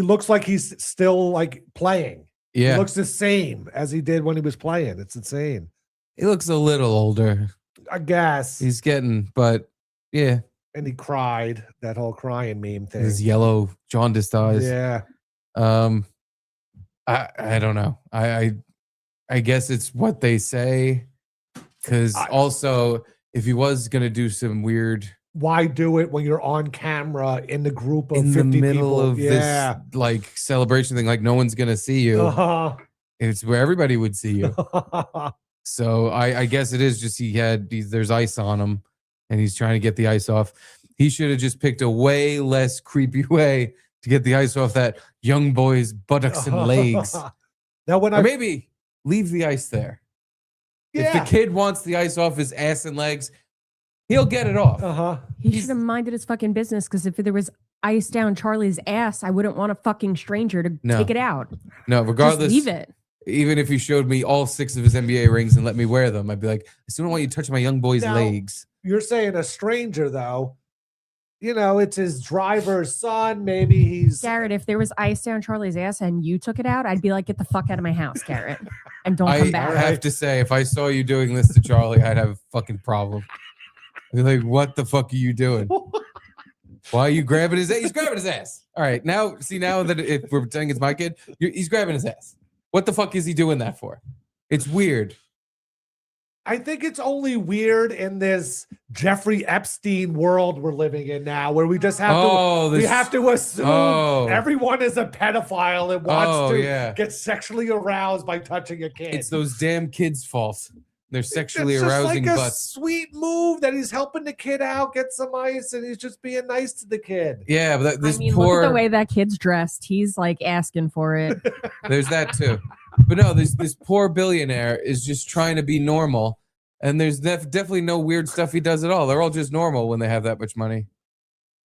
looks like he's still like playing. Yeah. He looks the same as he did when he was playing. It's insane. He looks a little older. I guess. He's getting, but yeah. And he cried, that whole crying meme thing. His yellow jaundiced eyes. Yeah. I don't know. I guess it's what they say. Because also, if he was going to do some weird... Why do it when you're on camera in the group of 50 people? In the middle people? of this like celebration thing, like no one's going to see you. It's where everybody would see you. So I guess it is just there's ice on him and he's trying to get the ice off. He should have just picked a way less creepy way to get the ice off that young boy's buttocks and legs. Now, or maybe leave the ice there. Yeah. If the kid wants the ice off his ass and legs, he'll get it off. He should have minded his fucking business, because if there was ice down Charlie's ass, I wouldn't want a fucking stranger to take it out. No, regardless. Just leave it. Even if he showed me all 6 of his NBA rings and let me wear them, I'd be like, I still don't want you to touch my young boy's legs. You're saying a stranger, though. It's his driver's son. Maybe he's... Garrett, if there was ice down Charlie's ass and you took it out, I'd be like, get the fuck out of my house, Garrett. And don't come back. I have to say, if I saw you doing this to Charlie, I'd have a fucking problem. You're like, what the fuck are you doing? Why are you grabbing his ass? He's grabbing his ass. All right, now that if we're pretending it's my kid, he's grabbing his ass. What the fuck is he doing that for? It's weird. I think it's only weird in this Jeffrey Epstein world we're living in now, where we just have we have to assume everyone is a pedophile and wants to get sexually aroused by touching a kid. It's those damn kids' fault. They're sexually it's just arousing like a butts. sweet move that he's helping the kid out, get some ice, and he's just being nice to the kid. Yeah, but this look at the way that kid's dressed. He's like asking for it. There's that too. But no, this poor billionaire is just trying to be normal, and there's definitely no weird stuff he does at all. They're all just normal when they have that much money.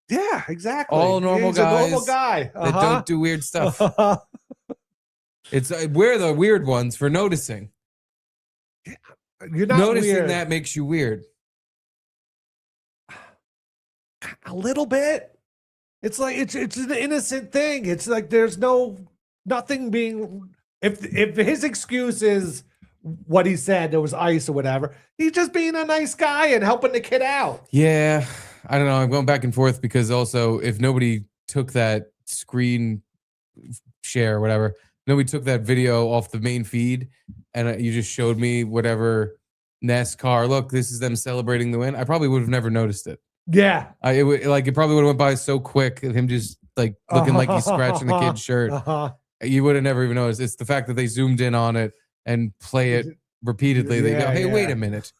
Yeah, exactly. All normal He's guys. a normal guy that don't do weird stuff. It's we're the weird ones for noticing. You're not noticing weird. that makes you weird. A little bit. It's like it's an innocent thing. It's like there's nothing being. If his excuse is what he said, there was ice or whatever, he's just being a nice guy and helping the kid out. Yeah, I don't know. I'm going back and forth because also if nobody took that screen share or whatever, nobody took that video off the main feed, and you just showed me whatever NASCAR. Look, this is them celebrating the win. I probably would have never noticed it. Yeah, it probably would have went by so quick. Him just like looking like he's scratching the kid's shirt. You would have never even noticed. It's the fact that they zoomed in on it and play it repeatedly. They go, "Hey, wait a minute,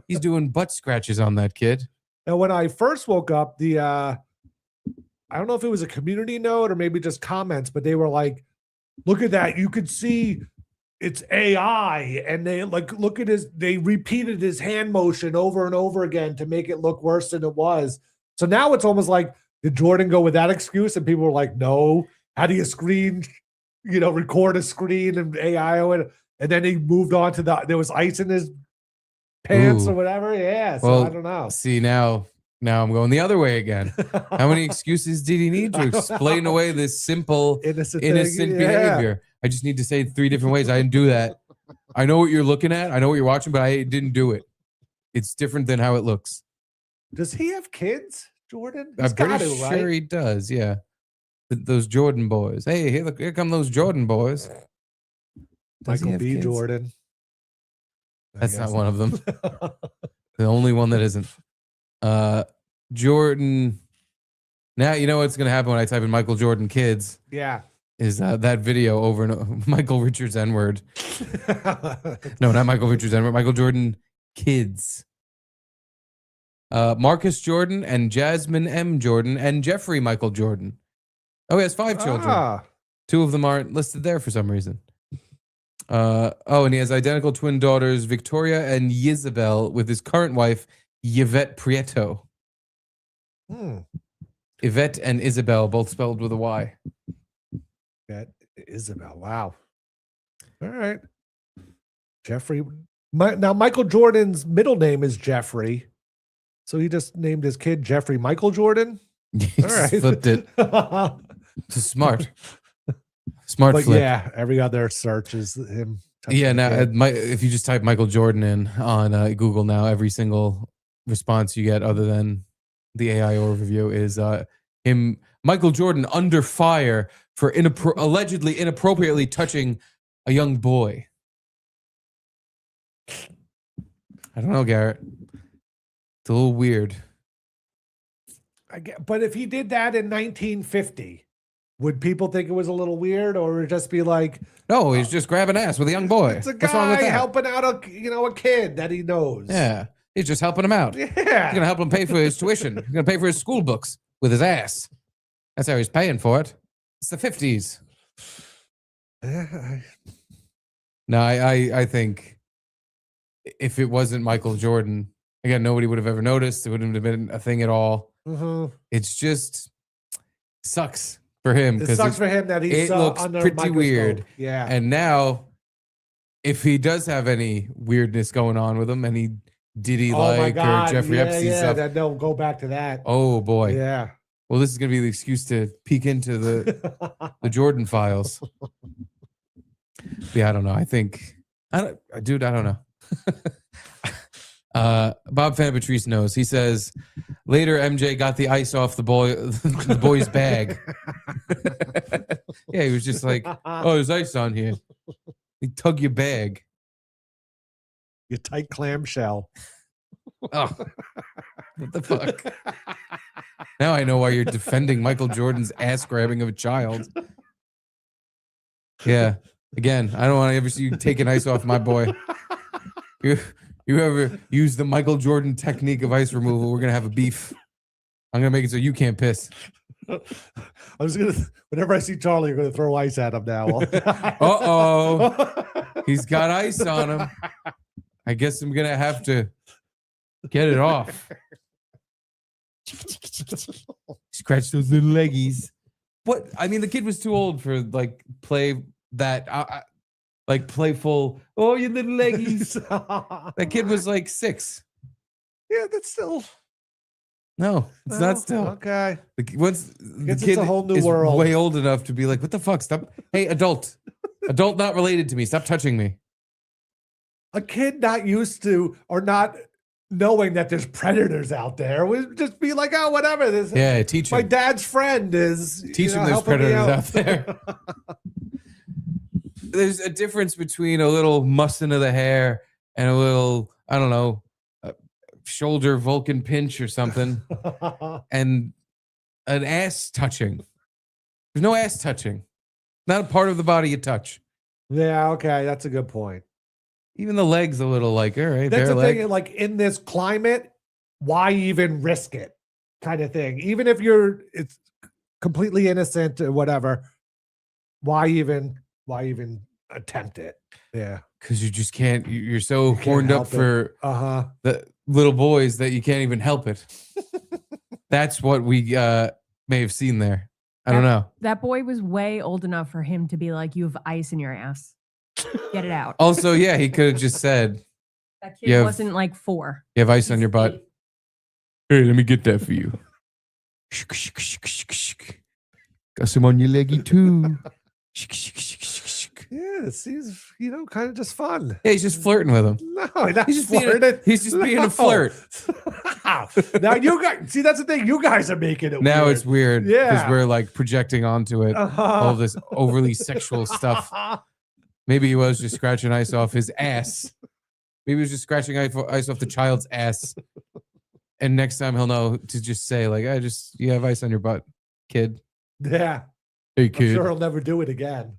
he's doing butt scratches on that kid." Now, when I first woke up, I don't know if it was a community note or maybe just comments, but they were like, "Look at that! You could see it's AI," and they look at they repeated his hand motion over and over again to make it look worse than it was. So now it's almost like, did Jordan go with that excuse? And people were like, "No, how do you record a screen and AI it?" And then he moved on to there was ice in his pants or whatever. Yeah, so I don't know. See, now I'm going the other way again. How many excuses did he need to explain away this simple, innocent behavior? I just need to say 3 different ways. I didn't do that. I know what you're looking at. I know what you're watching, but I didn't do it. It's different than how it looks. Does he have kids, Jordan? I'm pretty sure he does. Yeah, those Jordan boys. Hey, here come those Jordan boys. Michael B. Jordan. That's not one of them. The only one that isn't. Jordan. Now you know what's going to happen when I type in Michael Jordan kids. Yeah. Is that video over and over. Michael Richards N-word. No, not Michael Richards N-word. Michael Jordan kids. Marcus Jordan and Jasmine M. Jordan and Jeffrey Michael Jordan. Oh, he has 5 children. 2 of them aren't listed there for some reason. And he has identical twin daughters, Victoria and Isabel, with his current wife, Yvette Prieto. Yvette and Isabel, both spelled with a Y. Yvette, Isabel, wow. All right. Jeffrey. Now, Michael Jordan's middle name is Jeffrey. So he just named his kid Jeffrey Michael Jordan? All right. Flipped it. It's smart. Smart but flip. Yeah, every other search is him. Yeah, now if you just type Michael Jordan in on Google now, every single response you get other than the AI overview is him, Michael Jordan, under fire for allegedly inappropriately touching a young boy. I don't know, Garrett. It's a little weird. But if he did that in 1950, would people think it was a little weird, or would it just be like, no, he's just grabbing ass with a young boy. It's a guy helping out a kid that he knows. Yeah, he's just helping him out. Yeah, he's gonna help him pay for his tuition. He's gonna pay for his school books with his ass. That's how he's paying for it. It's the 50s. No, I think if it wasn't Michael Jordan, again, nobody would have ever noticed. It wouldn't have been a thing at all. Mm-hmm. It's just sucks for him. It sucks for him that he's it looks under pretty weird. Yeah. And now, if he does have any weirdness going on with him, any Diddy or Jeffrey Epstein stuff, then they'll go back to that. Oh boy. Yeah. Well, this is gonna be the excuse to peek into the Jordan files. Yeah, I don't know. I don't know. Bob Fan-Patrice knows. He says later MJ got the ice off the boy's bag. Yeah, he was just like, oh, there's ice on here. He tug your bag. Your tight clamshell. Oh, what the fuck? Now I know why you're defending Michael Jordan's ass grabbing of a child. Yeah. Again, I don't want to ever see you take an ice off my boy. You ever use the Michael Jordan technique of ice removal, we're gonna have a beef. I'm gonna make it so you can't piss. Whenever I see Charlie, you're gonna throw ice at him now. He's got ice on him. I guess I'm gonna have to get it off. Scratch those little leggies. What? I mean, the kid was too old for like play that. Like playful, oh, you little leggies. That kid was like 6. Yeah, that's still. No, it's not still. Okay. Once the It's kid a whole new is world. way old enough to be like, what the fuck? Stop. Hey, adult not related to me. Stop touching me. A kid not used to or not knowing that there's predators out there would just be like, oh, whatever. This, Yeah, teach my him. dad's friend is. Teach him there's helping me predators out there. There's a difference between a little mussing of the hair and a little, I don't know, shoulder Vulcan pinch or something, and an ass touching. There's no ass touching. Not a part of the body you touch. Yeah, okay, that's a good point. Even the legs a little like, all right, That's bare the leg. thing, like in this climate, why even risk it? Kind of thing. Even if it's completely innocent or whatever, why even attempt it? Yeah. Because you just can't, you're so can't horned up help it. for the little boys that you can't even help it. That's what we may have seen there. I don't know. That boy was way old enough for him to be like, you have ice in your ass. Get it out. Also, yeah, he could have just said, That kid wasn't like 4. you have ice on your butt. Hey, let me get that for you. Got some on your leggy too. Yeah, it seems, kind of just fun. Yeah, he's just flirting with him. No, not He's just flirting. he's just being a flirt. Now you guys, see, that's the thing. You guys are making it Now weird. it's weird because Yeah. we're like projecting onto it all this overly sexual stuff. Maybe he was just scratching ice off his ass. Maybe he was just scratching ice off the child's ass. And next time he'll know to just say, like, you have ice on your butt, kid. Yeah. Hey, I'm kid. sure he'll never do it again.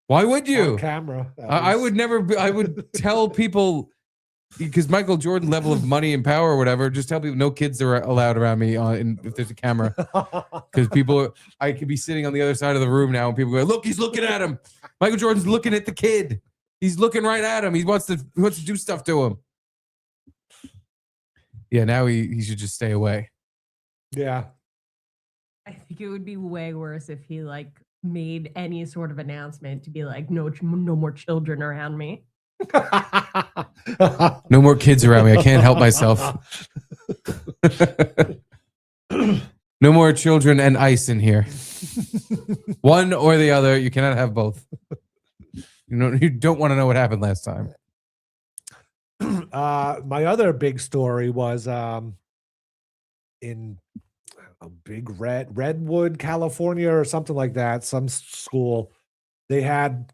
Why would you? On camera. I would never, I would tell people, because Michael Jordan level of money and power or whatever, just tell people no kids are allowed around me if there's a camera. Because I could be sitting on the other side of the room now and people go, look, he's looking at him. Michael Jordan's looking at the kid. He's looking right at him. He wants to do stuff to him. Yeah, now he should just stay away. Yeah. I think it would be way worse if he like made any sort of announcement to be like, no more children around me. No more kids around me. I can't help myself. No more children and ice in here. One or the other. You cannot have both. You don't want to know what happened last time. My other big story was in a big Redwood, California, or something like that. Some school, they had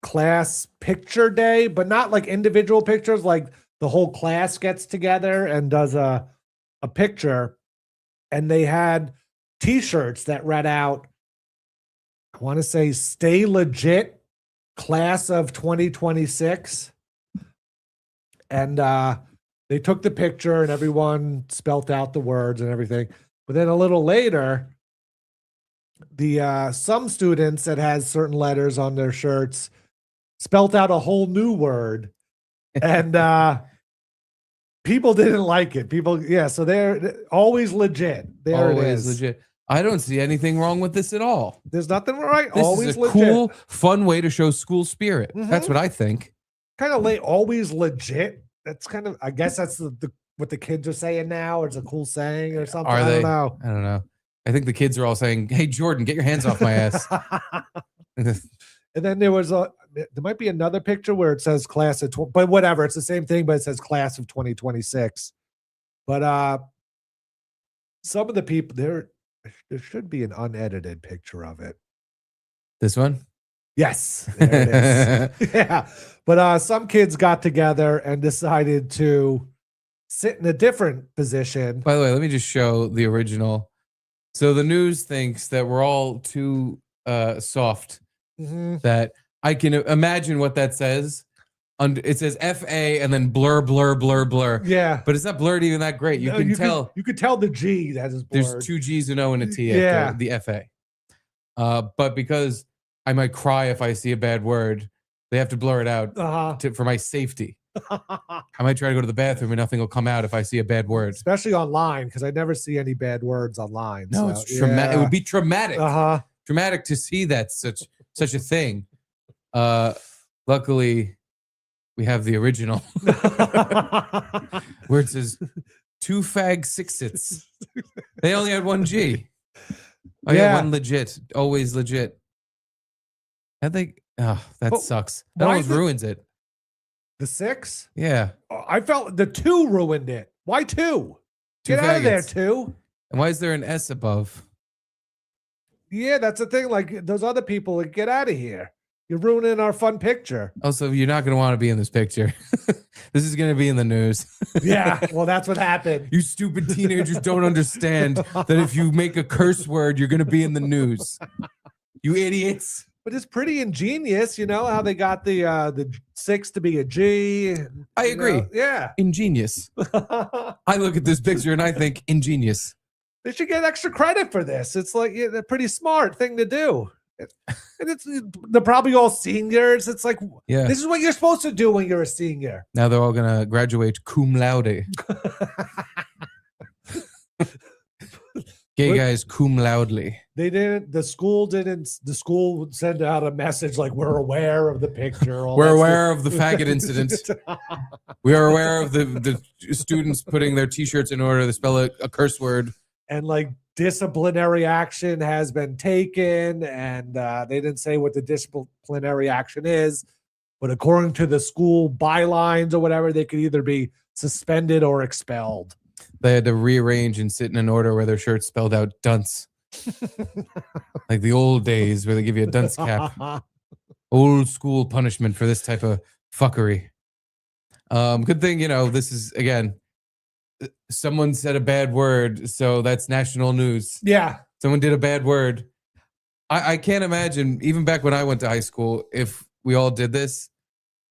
class picture day, but not like individual pictures. Like the whole class gets together and does a picture, and they had T-shirts that read out, I want to say, "Stay legit, class of 2026." And they took the picture and everyone spelt out the words and everything. But then a little later, the some students that has certain letters on their shirts spelt out a whole new word. And people didn't like it. So they're always legit. There it Always is. legit. I don't see anything wrong with this at all. There's nothing right. This always is a legit. cool, fun way to show school spirit. That's what I think. Kind of late, always legit. That's kind of, I guess that's what the kids are saying now. Or it's a cool saying or something. Are I they? don't know. I don't know. I think the kids are all saying, "Hey, Jordan, get your hands off my ass." And then there might be another picture where it says class of, but whatever, it's the same thing, but it says class of 2026. But some of the people there should be an unedited picture of it. This one? Yes, there it is. Yeah, but some kids got together and decided to sit in a different position. By the way, let me just show the original. So the news thinks that we're all too soft. That I can imagine what that says. It says FA and then blur, blur, blur, blur. Yeah, but it's not blurred even that great. You can tell. You could tell the G that is blurred. There's 2 G's, an O, and a T Yeah. after the FA. But because I might cry if I see a bad word, they have to blur it out for my safety. I might try to go to the bathroom and nothing will come out if I see a bad word. Especially online, because I never see any bad words online. No, so, it's traumatic. It would be traumatic. Traumatic to see that such a thing. Luckily, we have the original where it says 2 fag sixits. They only had 1 G. Oh yeah, 1 legit. Always legit. I think that sucks. That almost ruins it. The 6? Yeah. I felt the 2 ruined it. Why 2? Get out of there, 2. And why is there an S above? Yeah, that's the thing. Like those other people, like, get out of here. You're ruining our fun picture. Also, you're not going to want to be in this picture. This is going to be in the news. Yeah, well, that's what happened. You stupid teenagers don't understand that if you make a curse word, you're going to be in the news. You idiots. But it's pretty ingenious, you know, how they got the 6 to be a G. I agree. Yeah. Ingenious. I look at this picture and I think ingenious. They should get extra credit for this. It's like a pretty smart thing to do. And they're probably all seniors. It's like, this is what you're supposed to do when you're a senior. Now they're all going to graduate cum laude. Gay guys cum loudly. The school would send out a message like, we're aware of the picture. We're aware of the faggot incident. We are aware of the students putting their t-shirts in order to spell a curse word. And like disciplinary action has been taken, and they didn't say what the disciplinary action is, but according to the school bylines or whatever, they could either be suspended or expelled. They had to rearrange and sit in an order where their shirts spelled out dunce. Like the old days where they give you a dunce cap. Old school punishment for this type of fuckery. Good thing, this is, again, someone said a bad word, so that's national news. Yeah. Someone did a bad word. I can't imagine, even back when I went to high school, if we all did this,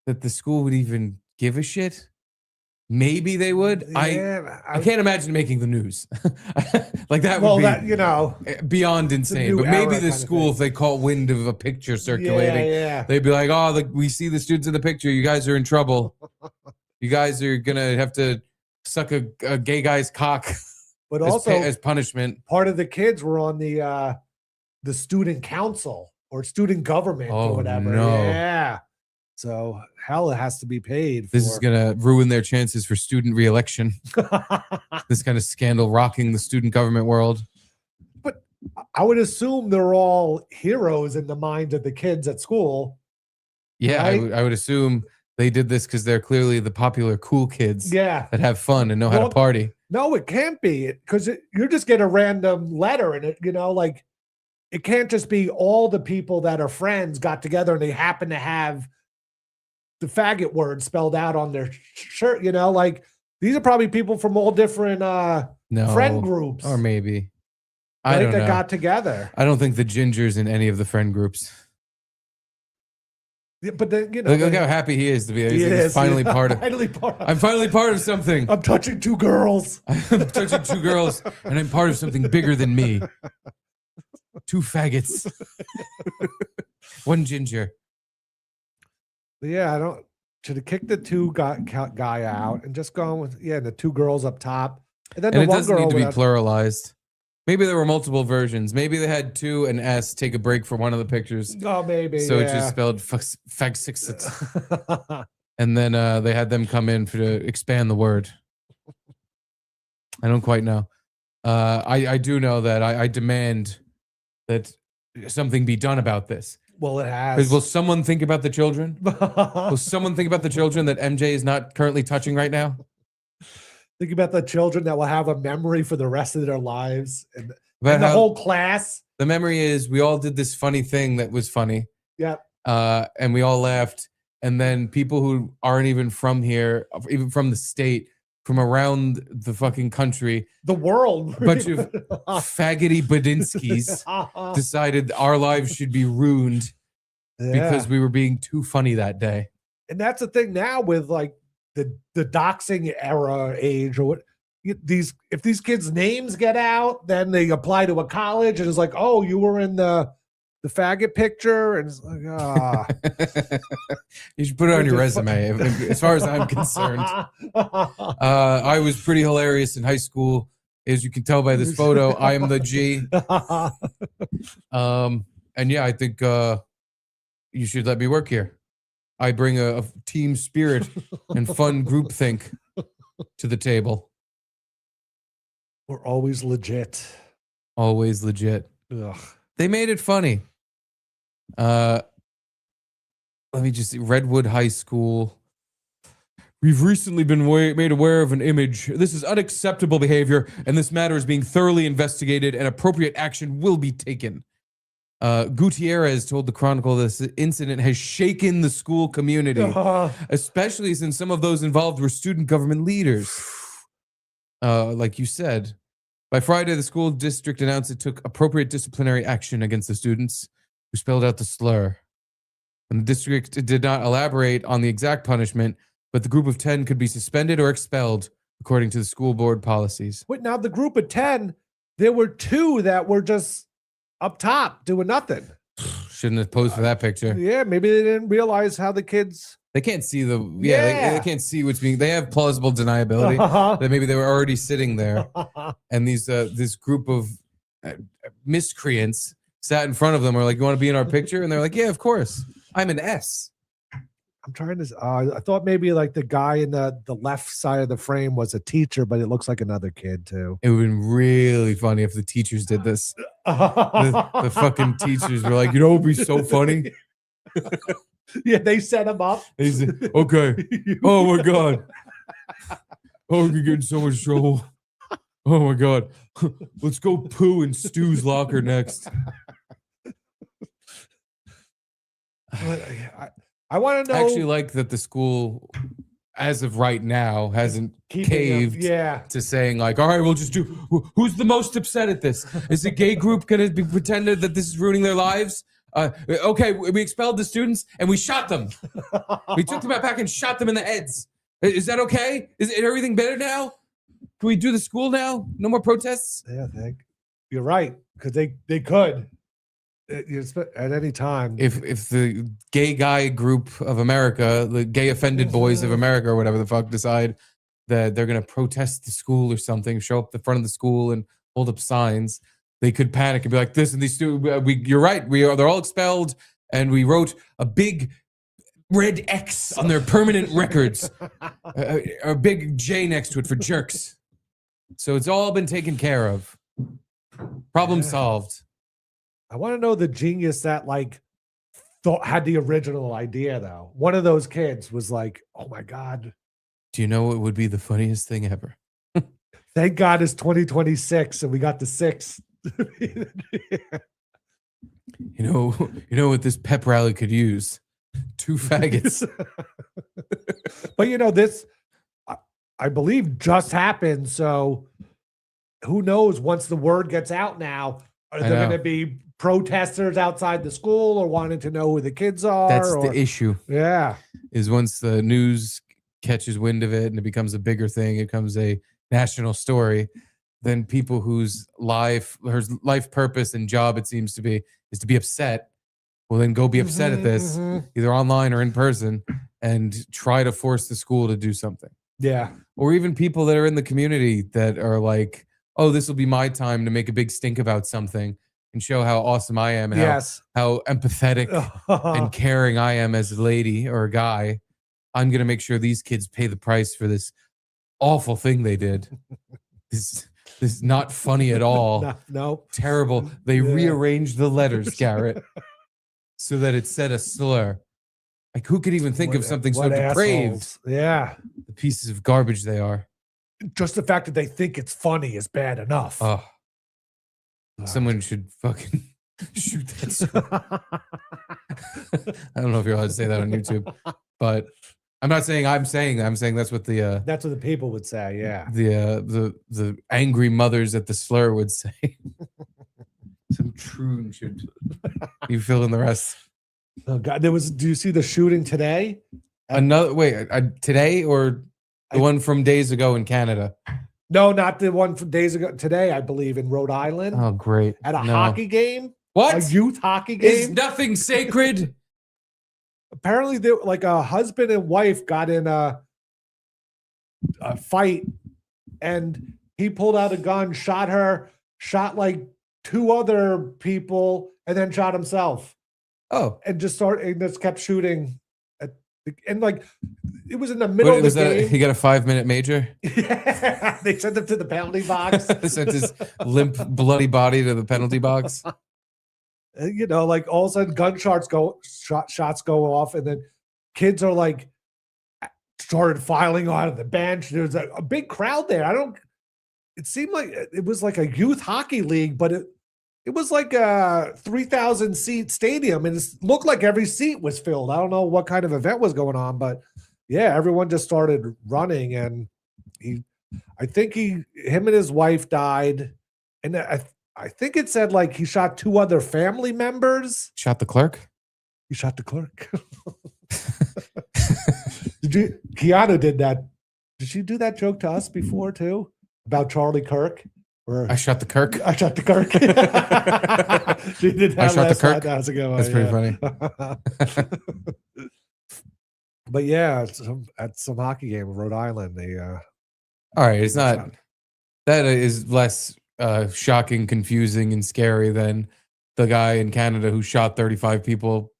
that the school would even give a shit. Maybe they would. Yeah, I can't imagine making the news. Like that would be beyond insane. But maybe the school, if they caught wind of a picture circulating, they'd be like, "Oh, we see the students in the picture. You guys are in trouble. You guys are gonna have to suck a gay guy's cock." But also, as punishment, part of the kids were on the student council or student government or whatever. No. Yeah. So hell, it has to be paid. This is gonna ruin their chances for student re-election. This kind of scandal rocking the student government world. But I would assume they're all heroes in the minds of the kids at school. Yeah, right? I would assume they did this because they're clearly the popular cool kids. Yeah, that have fun and know how to party. No, it can't be, because you just get a random letter and it can't just be all the people that are friends got together and they happen to have the faggot word spelled out on their shirt. These are probably people from all different friend groups, or maybe I don't know, that got together. I don't think the ginger's in any of the friend groups. Yeah, but then look how happy he is to be. He's finally part of. I'm finally part of something. I'm touching 2 girls. I'm touching 2 girls, and I'm part of something bigger than me. 2 faggots, 1 ginger. But yeah, should have kicked the 2 guy out and just gone with the 2 girls up top, and then it doesn't need to be pluralized. Maybe there were multiple versions. Maybe they had 2 and S take a break for one of the pictures. Oh, maybe. So it just spelled fag sixits. And then they had them come in to expand the word. I don't quite know. I do know that I demand that something be done about this. Well, it has. Will someone think about the children? Will someone think about the children that MJ is not currently touching right now? Think about the children that will have a memory for the rest of their lives, and About the how whole class. the memory is we all did this funny thing that was funny. Yeah. And we all laughed. And then people who aren't even from here, even from the state, from around the fucking country, The world. a bunch of faggoty Badinskis decided our lives should be ruined because we were being too funny that day. And that's the thing now with like the doxing era age or what if these kids' names get out, then they apply to a college and it's like, oh, you were in the faggot picture, and it's like, You should put it on your resume. As far as I'm concerned, I was pretty hilarious in high school. As you can tell by this photo, I am the G. And yeah, I think you should let me work here. I bring a team spirit and fun groupthink to the table. We're always legit. Always legit. Ugh. They made it funny. Let me just see. Redwood High School. We've recently been made aware of an image. This is unacceptable behavior, and this matter is being thoroughly investigated, and appropriate action will be taken. Gutierrez told the Chronicle this incident has shaken the school community, especially since some of those involved were student government leaders. Like you said, by Friday, the school district announced it took appropriate disciplinary action against the students who spelled out the slur. And the district did not elaborate on the exact punishment, but the group of 10 could be suspended or expelled according to the school board policies. Wait, now the group of 10, there were 2 that were just up top doing nothing. Shouldn't have posed for that picture. Yeah, maybe they didn't realize how the kids. They can't see they can't see what's being. They have plausible deniability that maybe they were already sitting there, and this group of miscreants sat in front of them. Are like, "You want to be in our picture?" And they're like, "Yeah, of course. I'm an S." I'm trying to. I thought maybe like the guy in the left side of the frame was a teacher, but it looks like another kid too. It would have been really funny if the teachers did this. The fucking teachers were like, "You know, it would be so funny." Yeah, they set him up. He said, "Okay, oh my god, oh, we're getting so much trouble. Oh my god, let's go poo in Stu's locker next." I want to know. I actually like that the school, as of right now, hasn't caved to saying like, all right, we'll just do. Who's the most upset at this? Is the gay group going to be pretended that this is ruining their lives? Okay, we expelled the students and we shot them. We took them back and shot them in the heads. Is that okay? Is everything better now? Can we do the school now? No more protests? Yeah, I think you're right, because they could at any time. If the gay guy group of America, the gay offended boys of America or whatever the fuck, decide that they're going to protest the school or something, show up the front of the school and hold up signs, they could panic and be like, this and these students, you're right, they're all expelled, and we wrote a big red X on their permanent records, a big J next to it for jerks. So it's all been taken care of. Problem solved. I want to know the genius that like had the original idea though. One of those kids was like, "Oh my god." Do you know what would be the funniest thing ever? Thank God it's 2026 and we got the 6. You know what this pep rally could use? 2 faggots. But you know, this I believe just happened. So who knows, once the word gets out now, are there going to be protesters outside the school or wanting to know who the kids are? That's the issue. Yeah. Is once the news catches wind of it and it becomes a bigger thing, it becomes a national story, then people whose life purpose and job, it seems to be, is to be upset, will then go be upset at this, either online or in person, and try to force the school to do something. Yeah. Or even people that are in the community that are like, oh, this will be my time to make a big stink about something and show how awesome I am and how empathetic and caring I am as a lady or a guy. I'm going to make sure these kids pay the price for this awful thing they did. This is not funny at all. No. Terrible. They rearranged the letters, Garrett. so that it said a slur. Like, who could even think of something so What depraved? assholes. Yeah. The pieces of garbage they are. Just the fact that they think it's funny is bad enough. Oh, someone should fucking shoot that slur. I don't know if you're allowed to say that on YouTube, but I'm not saying I'm saying that. I'm saying that's what the That's what the people would say. Yeah. the angry mothers at the slur would say. Some troon should you fill in the rest. Oh God, do you see the shooting today? Another wait, today or the one from days ago in Canada? No, not the one from days ago. Today, I believe, in Rhode Island. Oh, great. At a No. hockey game. What? A youth hockey Is game. nothing sacred? Apparently, they like a husband and wife got in a fight, and he pulled out a gun, shot her, shot like 2 other people, and then shot himself. Oh, And just kept shooting. And like, it was in the middle what, of the game. he got a 5-minute major? Yeah, they sent him to the penalty box. They sent his limp, bloody body to the penalty box. You know, like all of a sudden gunshots shots go off, and then kids are like started filing out of the bench. There was a big crowd there. It seemed like it was like a youth hockey league, but it was like a 3,000 seat stadium, and it looked like every seat was filled. I don't know what kind of event was going on, but yeah, everyone just started running, and I think him and his wife died, and I think it said like he shot 2 other family members. Shot the clerk? He shot the clerk. Keanu did that. Did she do that joke to us before too? About Charlie Kirk? Or I shot the Kirk. I shot the Kirk. She did that. I shot the last Kirk. night. That was a good one. That's pretty funny. But yeah, at some hockey game in Rhode Island, they All right, it's not that is less shocking, confusing, and scary than the guy in Canada who shot 35 people.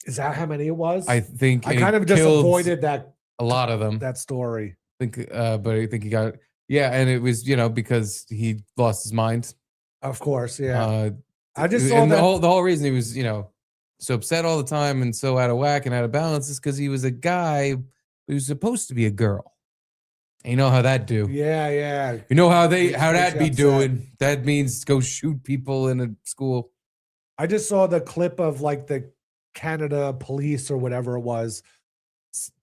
Is that how many it was? I think I kind of just killed avoided that a lot of them. that story. But I think he got and it was because he lost his mind. Of course, yeah. I just and saw that. the whole reason he was so upset all the time and so out of whack and out of balance is because he was a guy who was supposed to be a girl. And you know how that do. Yeah. You know how Makes that you be upset. doing. That means go shoot people in a school. I just saw the clip of like the Canada police or whatever it was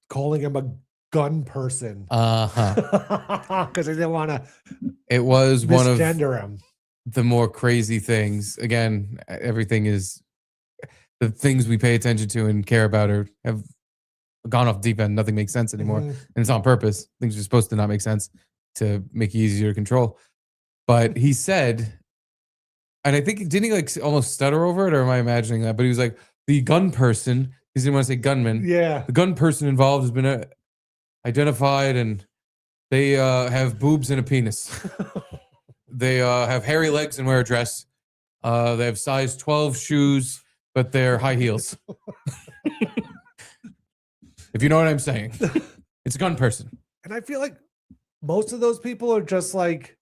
calling him a gun person. Because they didn't want to It was one of misgender him. the more crazy things. Again, everything is the things we pay attention to and care about have gone off the deep end. Nothing makes sense anymore. Mhm. And it's on purpose. Things are supposed to not make sense to make it easier to control. But he said, and I think, didn't he like almost stutter over it, or am I imagining that? But he was like, the gun person, he didn't want to say gunman. Yeah. The gun person involved has been identified, and they have boobs and a penis. They have hairy legs and wear a dress. They have size 12 shoes, but they're high heels. If you know what I'm saying. It's a gun person. And I feel like most of those people are just like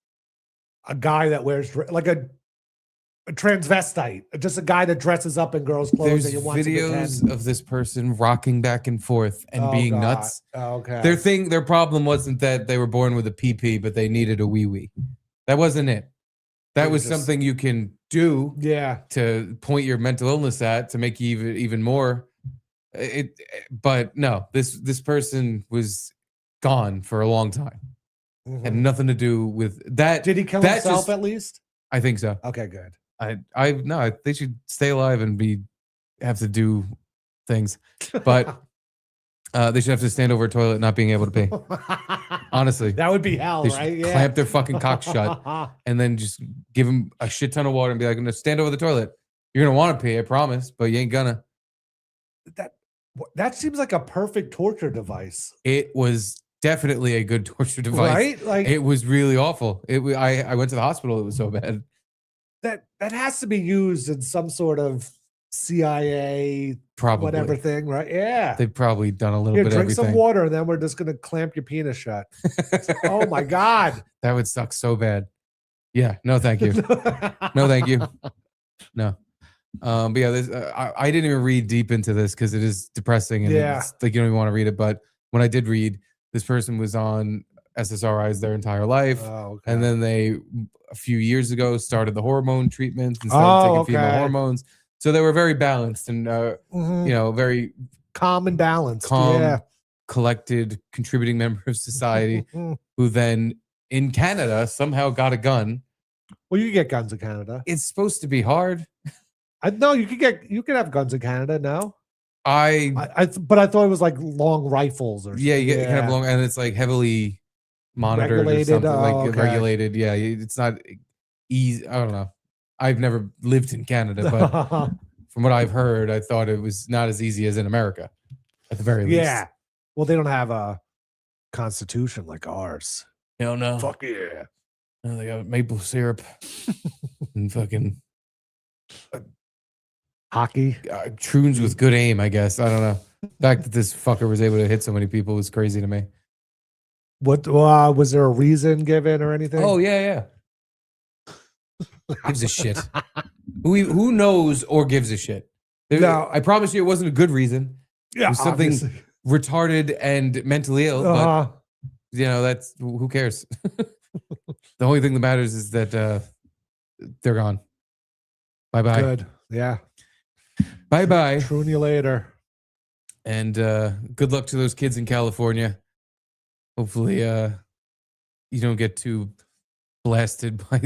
a guy that wears like a transvestite, just a guy that dresses up in girls' clothes. There's that you want to videos pretend. of this person rocking back and forth and Oh, being God. nuts. Oh, okay. Their problem wasn't that they were born with a PP, but they needed a wee wee. That wasn't it. That They was were just- something you can do Yeah. to point your mental illness at to make you even more. But no, this person was gone for a long time. Mhm. Had nothing to do with that. Did he kill that himself just- at least? I think so. Okay, good. They should stay alive and have to do things, but they should have to stand over a toilet not being able to pee. Honestly, That would be hell, they should right? Yeah. clamp their fucking cock shut and then just give them a shit ton of water and be like, "No, stand over the toilet. You're gonna want to pee, I promise, but you ain't gonna." That seems like a perfect torture device, It was definitely a good torture device. right? Like It was really awful. I went to the hospital. It was so bad. that has to be used in some sort of CIA Probably whatever thing, right? Yeah. They've probably done a little Here, bit of drink everything. some water, and then we're just gonna clamp your penis shut. Oh my God. That would suck so bad. Yeah. No, thank you. No, thank you. No. But yeah, I didn't even read deep into this because it is depressing and it's like you don't even want to read it. But when I did read, this person was on SSRIs their entire life, and then they a few years ago started the hormone treatments and started taking female hormones. So they were very balanced and very calm and balanced, collected, contributing member of society who then in Canada somehow got a gun. Well, you get guns in Canada. It's supposed to be hard. No, you could have guns in Canada. No, but I thought it was like long rifles or you get kind of long, and it's like heavily monitored regulated, or something regulated. Yeah, it's not easy. I don't know. I've never lived in Canada, but from what I've heard, I thought it was not as easy as in America, at the very least. Yeah. Well, they don't have a constitution like ours. Hell no. Fuck yeah. No, they got maple syrup and fucking hockey. Troons with good aim, I guess. I don't know. The fact that this fucker was able to hit so many people was crazy to me. What was there a reason given or anything? Oh yeah. Gives a shit. Who knows or gives a shit? No, I promise you, it wasn't a good reason. Yeah, it was something retarded and mentally ill. But that's who cares. The only thing that matters is that they're gone. Bye bye. Good. Yeah. Bye bye. Troon you later. And good luck to those kids in California. Hopefully, you don't get too blasted by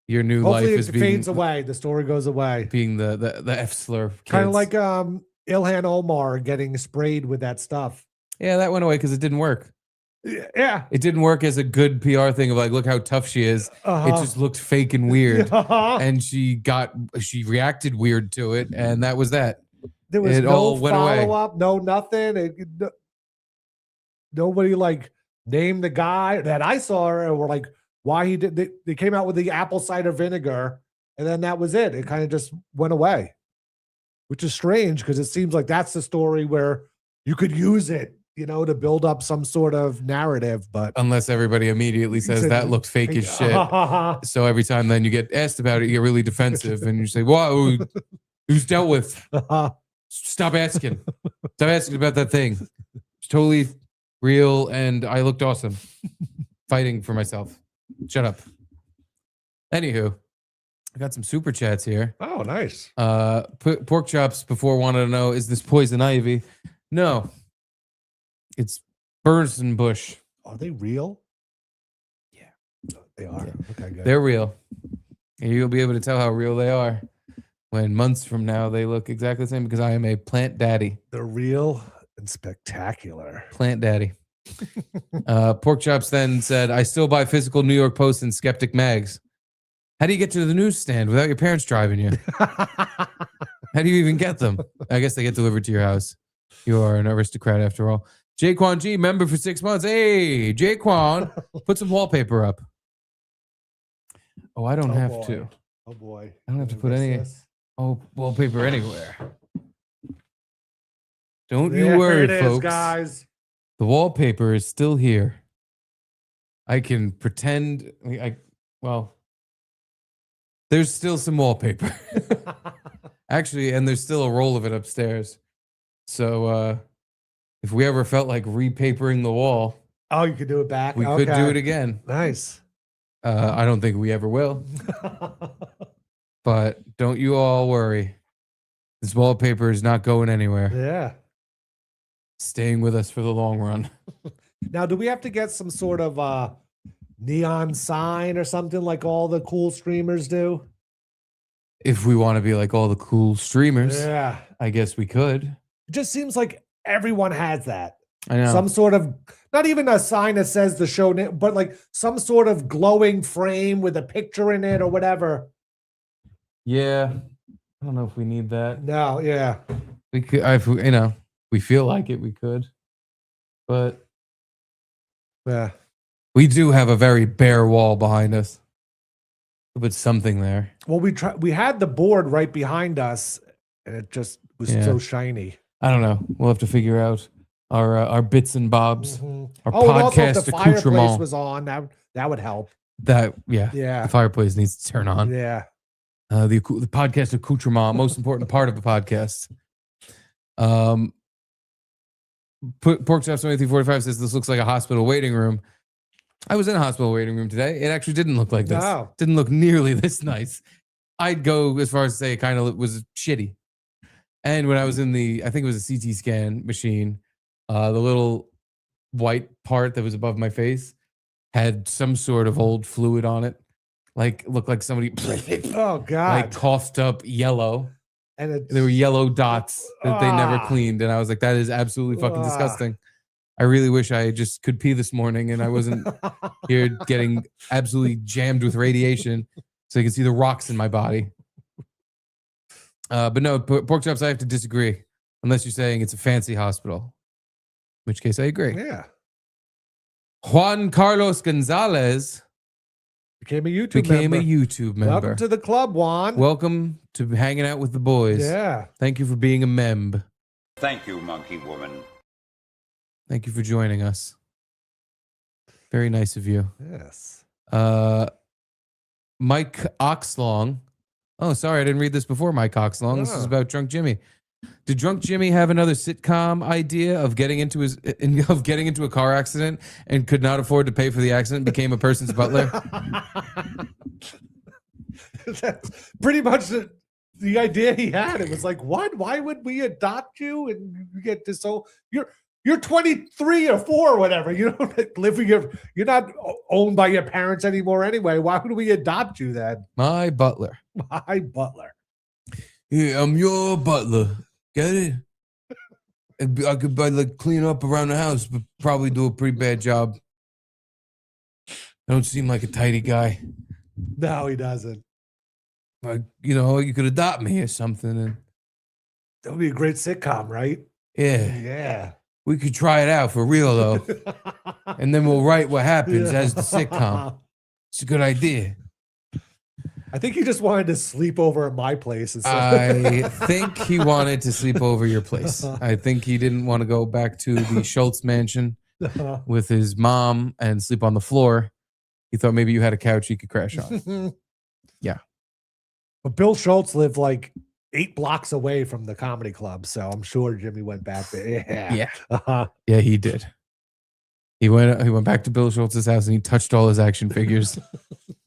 your new life. Hopefully it fades away. The story goes away. Being the F slur. Kind of like Ilhan Omar getting sprayed with that stuff. Yeah, that went away because it didn't work. Yeah. It didn't work as a good PR thing of like, look how tough she is. It just looked fake and weird. And she reacted weird to it. And that was that. There was no follow-up, no nothing. Nobody like named the guy that I saw or were like, why he did. They came out with the apple cider vinegar and then that was it. It kind of just went away, which is strange because it seems like that's the story where you could use it, to build up some sort of narrative. But unless everybody immediately says that looked fake as shit. So every time then you get asked about it, you get really defensive and you say, whoa, who's dealt with? Stop asking. Stop asking about that thing. It's totally real and I looked awesome. Fighting for myself. Shut up. Anywho, I got some super chats here. Oh, nice. Pork chops before wanted to know, is this poison ivy? No. It's Burson bush. Are they real? Yeah. They are. Yeah. Okay, good. They're real. And you'll be able to tell how real they are when months from now they look exactly the same because I am a plant daddy. They're real and spectacular. Plant daddy. Pork chops then said, I still buy physical New York Post and Skeptic mags. How do you get to the newsstand without your parents driving you? How do you even get them? I guess they get delivered to your house. You are an aristocrat after all. Jaquan G, member for 6 months. Hey, Jaquan, put some wallpaper up. Oh, I don't have to. Oh boy. I don't have to put any wallpaper anywhere. Don't you worry, folks. Guys. The wallpaper is still here. I can pretend. There's still some wallpaper. Actually, and there's still a roll of it upstairs. So if we ever felt like repapering the wall. Oh, you could do it back? We could do it again. Nice. I don't think we ever will. But don't you all worry. This wallpaper is not going anywhere. Yeah. Staying with us for the long run. Now, do we have to get some sort of neon sign or something like all the cool streamers do? If we want to be like all the cool streamers, yeah, I guess we could. It just seems like everyone has that. I know. Some sort of, not even a sign that says the show name, but like some sort of glowing frame with a picture in it or whatever. Yeah. I don't know if we need that. No, yeah. We could, we feel like it, we could. But yeah, we do have a very bare wall behind us. But something there. Well, we had the board right behind us and it just was so shiny. I don't know. We'll have to figure out our bits and bobs. Mm-hmm. Our podcast podcast also if the fireplace accoutrement was on, that would help. Yeah. Yeah. The fireplace needs to turn on. Yeah. The podcast accoutrement, most important part of the podcast. Pork Chop 2345 says this looks like a hospital waiting room. I was in a hospital waiting room today. It actually didn't look like this. No. Didn't look nearly this nice. I'd go as far as to say it kind of was shitty. And when I was in I think it was a CT scan machine, the little white part that was above my face had some sort of old fluid on it. Like, looked like somebody Oh God. like coughed up yellow. And There were yellow dots that they never Ah. cleaned. And I was like, that is absolutely fucking disgusting. I really wish I just could pee this morning and I wasn't here getting absolutely jammed with radiation so you can see the rocks in my body. But no, Pork Chops, I have to disagree. Unless you're saying it's a fancy hospital. In which case I agree. Yeah. Juan Carlos Gonzalez Became a YouTube became member. a YouTube member. Welcome to the club, Juan. Welcome to hanging out with the boys. Yeah. Thank you for being a memb. Thank you, Monkey Woman. Thank you for joining us. Very nice of you. Yes. Mike Oxlong. Oh, sorry, I didn't read this before, Mike Oxlong. This is Oh. about Drunk Jimmy. Did Drunk Jimmy have another sitcom idea of getting into a car accident and could not afford to pay for the accident, became a person's butler? That's pretty much the idea he had. It was like, what? Why would we adopt you and you get this? So you're 23 or 4 or whatever. You don't live with you're not owned by your parents anymore anyway. Why would we adopt you then? My butler. My butler. Yeah, I'm your butler. Get it? I could like clean up around the house, but probably do a pretty bad job. I don't seem like a tidy guy. No, he doesn't. Like, you could adopt me or something. And That would be a great sitcom, right? yeah, Yeah. we could try it out for real though, and then we'll write what happens as the sitcom. It's a good idea. I think he just wanted to sleep over at my place. I think he wanted to sleep over your place. I think he didn't want to go back to the Schultz mansion with his mom and sleep on the floor. He thought maybe you had a couch he could crash on. Yeah. But Bill Schultz lived like 8 blocks away from the comedy club, so I'm sure Jimmy went back there. Yeah. Yeah. Uh-huh. Yeah, he did. He went back to Bill Schultz's house and he touched all his action figures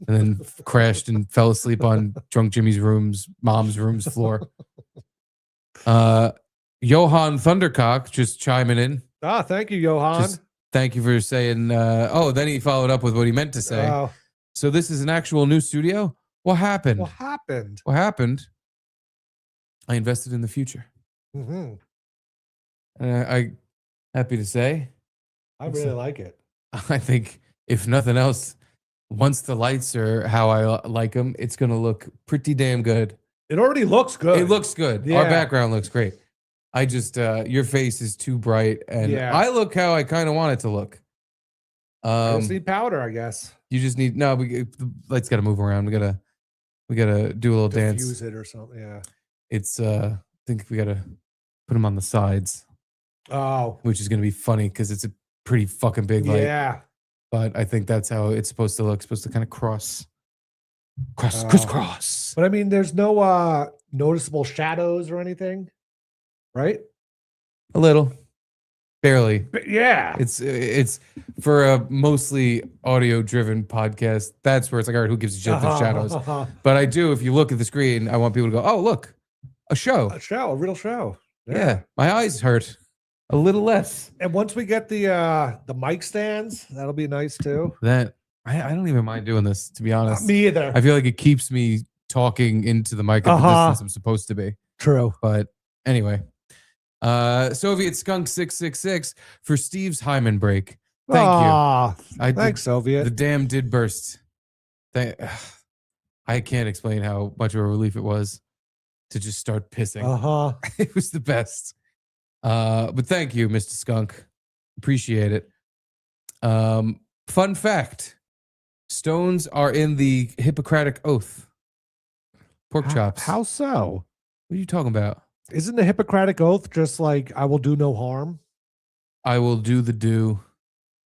and then crashed and fell asleep on Drunk Jimmy's mom's room's floor. Johan Thundercock just chiming in. Ah, thank you, Johan. Just thank you for saying, then he followed up with what he meant to say. Oh, So this is an actual new studio? What happened? what happened? What happened? I invested in the future. Hmm. I happy to say, I really like it. I think if nothing else, once the lights are how I like them, it's going to look pretty damn good. It already looks good. It looks good. Yeah. Our background looks great. I just, your face is too bright and Yeah. I look how I kind of want it to look. I just need powder, I guess. You just need, the lights got to move around. We gotta do a little dance. Diffuse it or something. Yeah. It's, I think we got to put them on the sides, Oh, which is going to be funny because it's a pretty fucking big light. yeah. But I think that's how it's supposed to look. It's supposed to kind of Oh. crisscross. But I mean, there's no noticeable shadows or anything, right? A little, barely. But yeah. It's for a mostly audio driven podcast. That's where it's like, all right, who gives a shit if there's shadows? But I do. If you look at the screen, I want people to go, oh, look, a show. A real show. Yeah, my eyes hurt a little less. And once we get the mic stands, that'll be nice too. That I don't even mind doing this, to be honest. Me either. I feel like it keeps me talking into the mic at the distance I'm supposed to be. True. But anyway, Soviet Skunk 666 for Steve's Hyman break. Thank you. Thanks, Soviet. The dam did burst. I can't explain how much of a relief it was to just start pissing. It was the best. But thank you, Mr. Skunk. Appreciate it. Fun fact. Stones are in the Hippocratic Oath. Pork chops. How so? What are you talking about? Isn't the Hippocratic Oath just like I will do no harm? I will do the do.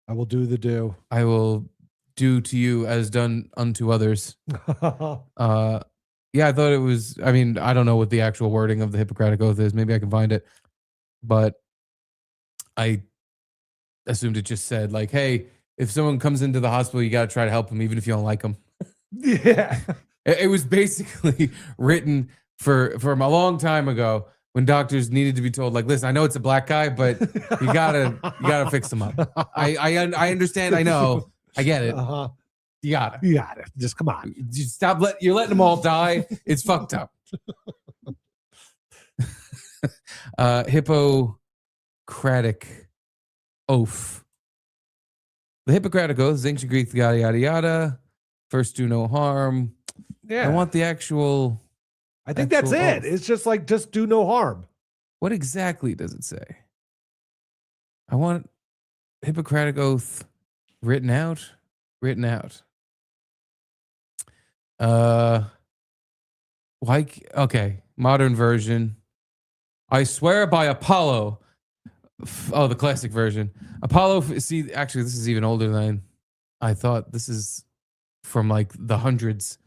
I will do the do. I will do to you as done unto others. Yeah, I thought it was. I mean, I don't know what the actual wording of the Hippocratic Oath is. Maybe I can find it, but I assumed it just said like, "Hey, if someone comes into the hospital, you got to try to help them, even if you don't like them." Yeah. It was basically written from a long time ago when doctors needed to be told, like, "Listen, I know it's a black guy, but you gotta fix him up." I understand. I know. I get it. Uh-huh. You gotta. You got it. Just come on. Just stop. You're letting them all die. It's fucked up. Hippocratic Oath. The Hippocratic Oath is ancient Greek, yada yada yada. First, do no harm. Yeah. I want the actual. I think that's actual it. oath. It's just like, just do no harm. What exactly does it say? I want Hippocratic Oath written out. Written out. Like, okay, modern version. I swear by Apollo. Oh, the classic version. Apollo. See, actually, this is even older than I thought. This is from like the hundreds.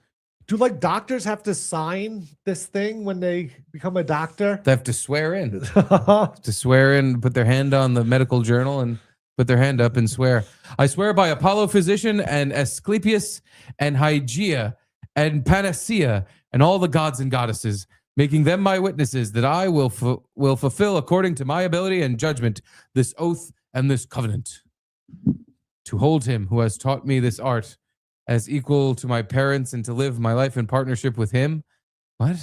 Do like doctors have to sign this thing when they become a doctor? They have to swear in. To swear in, put their hand on the medical journal and put their hand up and swear. I swear by Apollo physician and Asclepius and Hygeia and Panacea and all the gods and goddesses, making them my witnesses that I will fulfill according to my ability and judgment this oath and this covenant. To hold him who has taught me this art as equal to my parents and to live my life in partnership with him. What?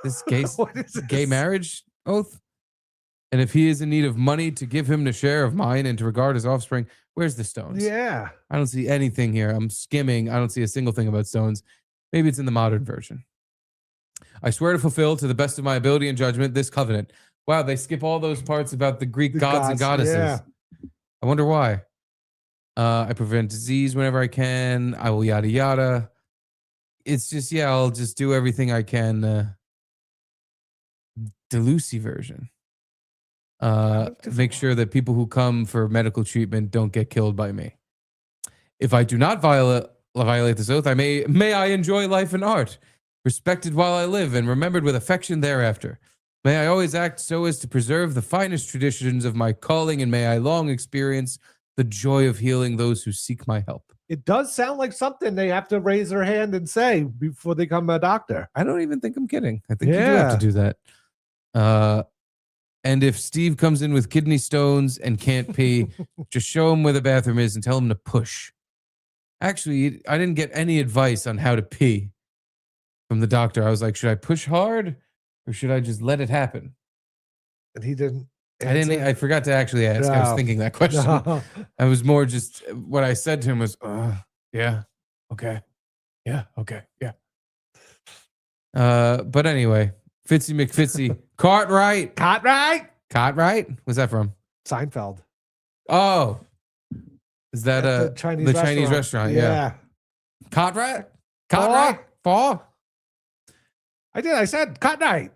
This What is this? gay marriage oath? And if he is in need of money, to give him the share of mine and to regard his offspring. Where's the stones? Yeah. I don't see anything here. I'm skimming. I don't see a single thing about stones. Maybe it's in the modern version. I swear to fulfill to the best of my ability and judgment this covenant. Wow, they skip all those parts about the Greek The gods and gods, goddesses. yeah. I wonder why. I prevent disease whenever I can. I will yada yada. It's just, yeah, I'll just do everything I can. The Lucy version. Make sure that people who come for medical treatment don't get killed by me. If I do not violate this oath, may I enjoy life and art, respected while I live and remembered with affection thereafter. May I always act so as to preserve the finest traditions of my calling, and may I long experience the joy of healing those who seek my help. It does sound like something they have to raise their hand and say before they become a doctor. I don't even think I'm kidding. I think you do have to do that. And if Steve comes in with kidney stones and can't pee, just show him where the bathroom is and tell him to push. Actually, I didn't get any advice on how to pee from the doctor. I was like, should I push hard or should I just let it happen? And he didn't. I forgot to actually ask. I was No. thinking that question. No. I was more just, what I said to him was, yeah, okay. Yeah, okay, yeah. But anyway, Fitzy McFitzy, Cartwright. Cartwright? What's that from? Seinfeld. Oh, is that At the Chinese restaurant? Yeah. Cartwright? Paul? I said Cartwright.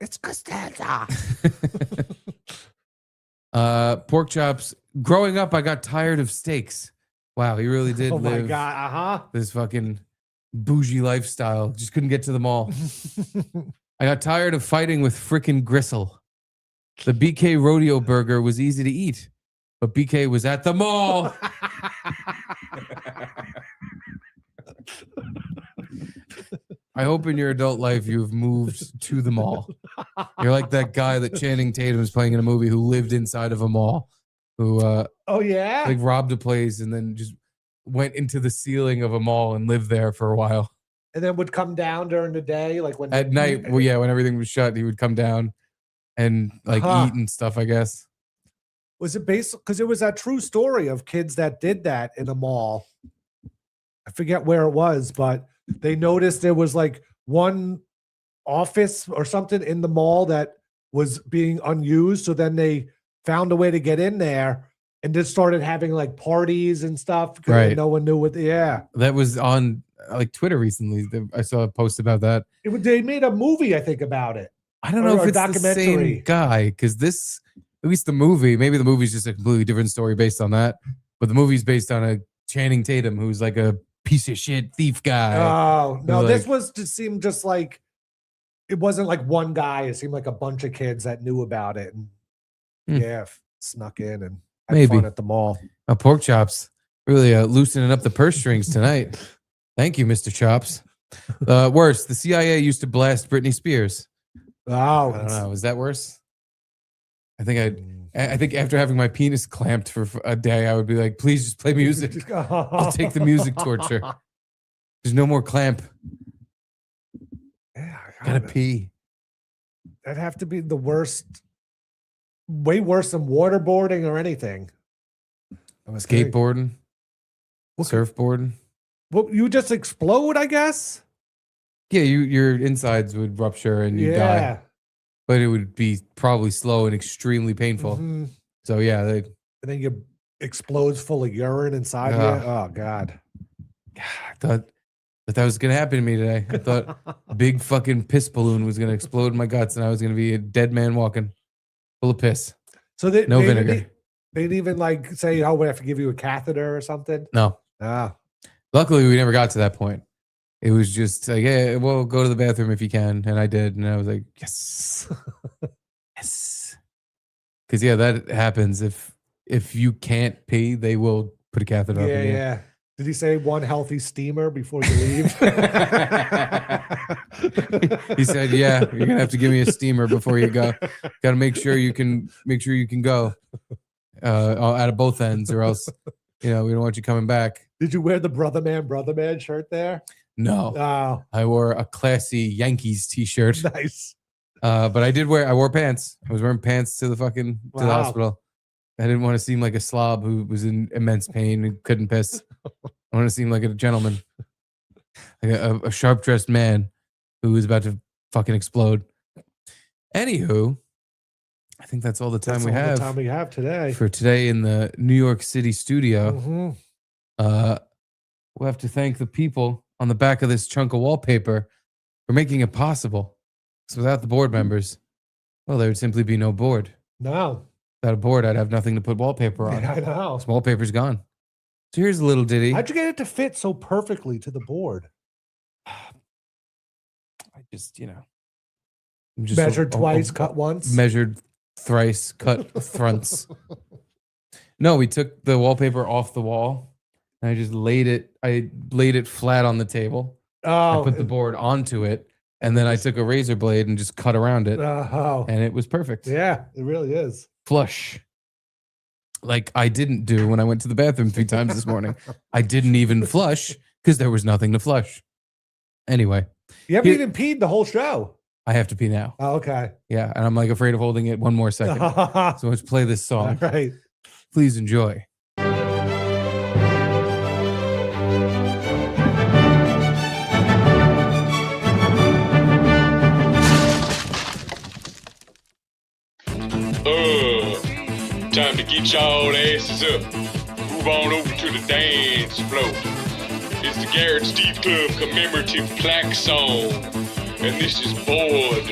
It's Costanza. Pork chops. Growing up, I got tired of steaks. Wow, he really did Oh live my God. this fucking bougie lifestyle. Just couldn't get to the mall. I got tired of fighting with frickin' gristle. The BK rodeo burger was easy to eat, but BK was at the mall. I hope in your adult life you've moved to the mall. You're like that guy that Channing Tatum is playing in a movie who lived inside of a mall, who Oh yeah. like robbed a place and then just went into the ceiling of a mall and lived there for a while. And then would come down during the day, like when At night, well, yeah, when everything was shut, he would come down and like eat and stuff, I guess. Was it based because it was that true story of kids that did that in a mall? I forget where it was, but they noticed there was like one office or something in the mall that was being unused. So then they found a way to get in there and just started having like parties and stuff because Right. no one knew what. Yeah, That was on like Twitter recently. I saw a post about that. they made a movie, I think, about it. I don't know Or if a it's the documentary. same guy because this, at least the movie, maybe the movie's just a completely different story based on that. But the movie's based on a Channing Tatum who's like a piece of shit thief guy. Oh no, Like- this was to seem just like it wasn't like one guy. It seemed like a bunch of kids that knew about it and snuck in and had Maybe. fun at the mall. Pork chops really loosening up the purse strings tonight. Thank you, Mr. Chops. Worse, the CIA used to blast Britney Spears. Oh, I don't know. Is that worse? I think after having my penis clamped for a day, I would be like, please just play music. I'll take the music torture. There's no more clamp. Yeah, Gotta pee. That'd have to be the worst, way worse than waterboarding or anything. I was thinking. Skateboarding, surfboarding. Well, you just explode, I guess. Yeah, your insides would rupture and you die. But it would be probably slow and extremely painful. Mhm. So yeah, And then you explodes full of urine inside you. Oh God. I thought that was gonna happen to me today. I thought a big fucking piss balloon was gonna explode in my guts, and I was gonna be a dead man walking, full of piss. So they, No they vinegar. Didn't, they didn't even like say, "Oh, we have to give you a catheter or something." No. Ah, Luckily, we never got to that point. It was just like, yeah, well, go to the bathroom if you can, and I did, and I was like, yes, yes, because yeah, that happens if you can't pee, they will put a catheter up in you. yeah. Did he say one healthy steamer before you leave? He said, "Yeah, you're gonna have to give me a steamer before you go. Got to make sure you can go out of both ends, or else, we don't want you coming back." Did you wear the brother man shirt there? No, Oh, I wore a classy Yankees t-shirt, nice. but I wore pants. I was wearing pants to the the Wow. hospital. I didn't want to seem like a slob who was in immense pain and couldn't piss. I want to seem like a gentleman, like a sharp dressed man who was about to fucking explode. Anywho, I think that's all the time That's we all have the time we have today. for today in the New York City studio. Mhm. We'll have to thank the people on the back of this chunk of wallpaper for making it possible. Because without the board members, well, there would simply be no board. No, Without a board, I'd have nothing to put wallpaper on. I know. This wallpaper's gone. So here's a little ditty. How'd you get it to fit so perfectly to the board? I just, I'm just Measured twice, cut once. Measured thrice, cut fronts. No, we took the wallpaper off the wall. And I just laid it flat on the table. Oh, I put the board onto it, and then I took a razor blade and just cut around it, oh, and it was perfect. yeah, it really is. Flush. Like I didn't do when I went to the bathroom 3 times this morning. I didn't even flush because there was nothing to flush. Anyway, You haven't Here- even peed the whole show. I have to pee now. Oh, okay. Yeah, and I'm like afraid of holding it one more second. All So let's play this song. right. Please enjoy. Time to get y'all asses up. Move on over to the dance floor. It's the Garrett and Steve Club commemorative plaque song. And this is Bored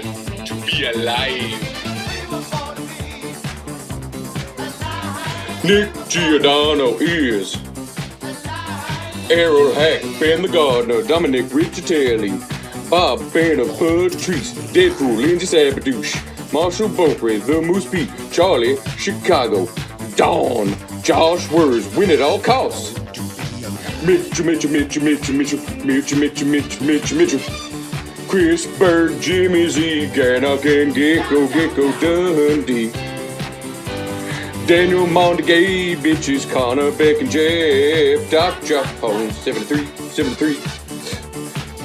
to Be Alive. Nick Giordano is Errol Hack, Ben the Gardener, Dominic Riccitelli, Bob Banner, Bud Treese, Deadpool, Lindsay Sabadouche, Marshall Beaupre, The Moose Pete, Charlie, Chicago, Dawn, Josh Words, Win at all costs. Mitchell, Chris Bird, Jimmy Z, Garnock and Gecko Dundee. Daniel Montague, bitches, Connor, Beck, and Jeff, Dr. Holmes, 73.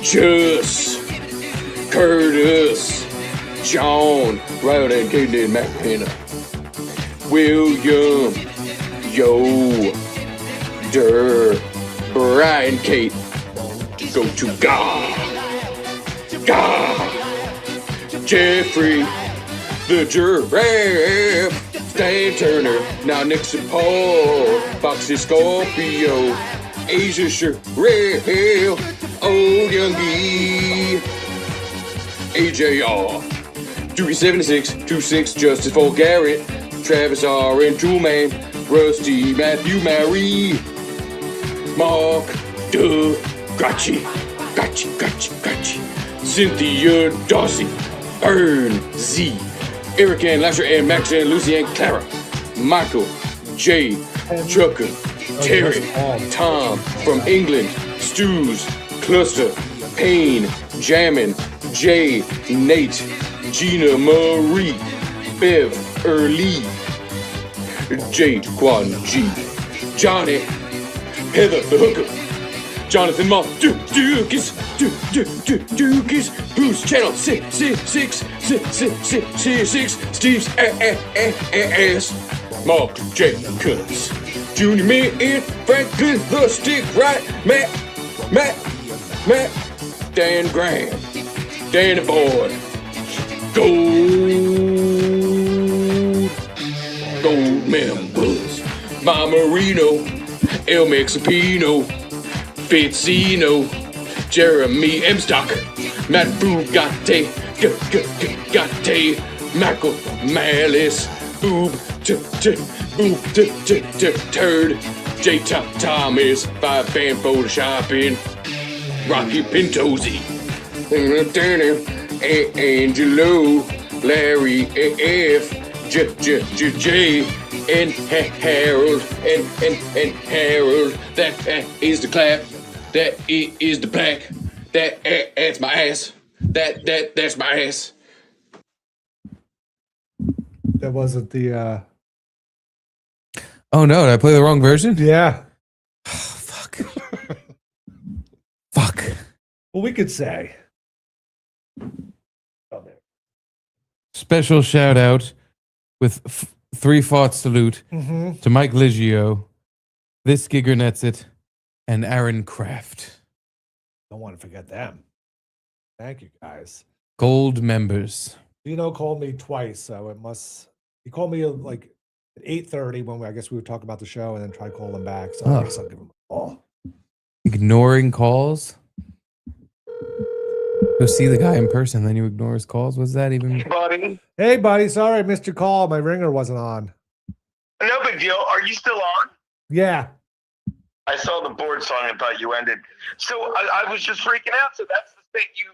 Just, Curtis, John, Ryan and Kaden McKenna, William, Yo, Durr, Brian, Kate, go to God, Jeffrey, the Giraffe, Stan Turner, now Nixon Paul, Foxy Scorpio, Asia Sherrill, Old Youngie, AJR, 276, 26, Justice for Garrett, Travis R. and Toolman, Rusty, Matthew, Mary, Mark, Doug Gotchi. Cynthia Darcy. Ern Z. Eric and Lasher and Max and Lucy and Clara. Michael J. Trucker. Terry. Tom from England. Stews. Cluster. Payne. Jammin. Jay. Nate. Gina Marie. Bev. Early. Jade Quan G. Johnny. Heather the Hooker. Jonathan Moss. Dukes. Who's channel 666. Steve's ass. Mark Jacobs. Junior Mint. Franklin the Stick Right. Matt. Dan Graham. Danny Boy. Gold members. Marino. El Mexipino. Fitzino. Jeremy M. Stock. Matt Bugatti. Michael Malice. Turd. J. Thomas. 5-fan photoshopping. Rocky Pintosi. Angelo. Larry F. J. And Harold. And Harold. That is the clap. That is the plaque. That's my ass. That's my ass. That wasn't the. Oh no! Did I play the wrong version? Yeah. Fuck. Fuck. Well, we could say. Oh, there. Special shout out with 3-fought salute to Mike Liggio, This Gigger Nets It, and Aaron Kraft. Don't want to forget them. Thank you, guys. Gold members. Dino called me twice, so it must. He called me like at 8:30 when I guess we were talking about the show, and then tried calling back. So I guess I'll give him a call. Ignoring calls. Go see the guy in person, then you ignore his calls. What's that even? Buddy. Hey, buddy. Sorry I missed your call. My ringer wasn't on. No big deal. Are you still on? Yeah. I saw the board song and thought you ended. So I was just freaking out. So that's the thing. You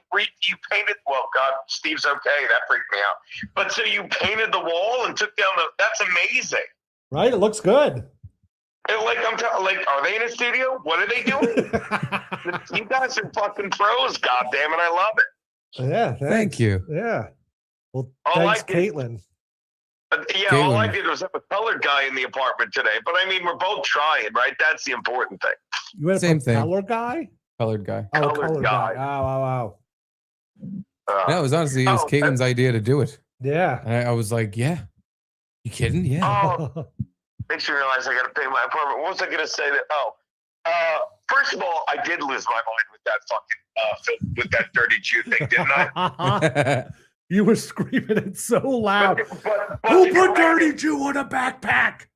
painted. Well, God, Steve's okay. That freaked me out. But so you painted the wall and took down the. That's amazing. Right. It looks good. And are they in a studio? What are they doing? You guys are fucking pros. God damn it, I love it. Yeah. Thank you. Yeah. Well, All thanks, I did- Caitlin. All I did was have a colored guy in the apartment today. But I mean, we're both trying, right? That's the important thing. You had Same a thing. color guy? Colored guy. Oh, Colored color guy. guy. Oh. No, it was honestly, it was Caitlin's idea to do it. Yeah. And I was like, yeah. You kidding? Yeah. Oh, makes me realize I got to pay my apartment. What was I going to say? First of all, I did lose my mind with that fucking with that dirty Jew thing, didn't I? You were screaming it so loud. But Who put dirty Jew on a backpack?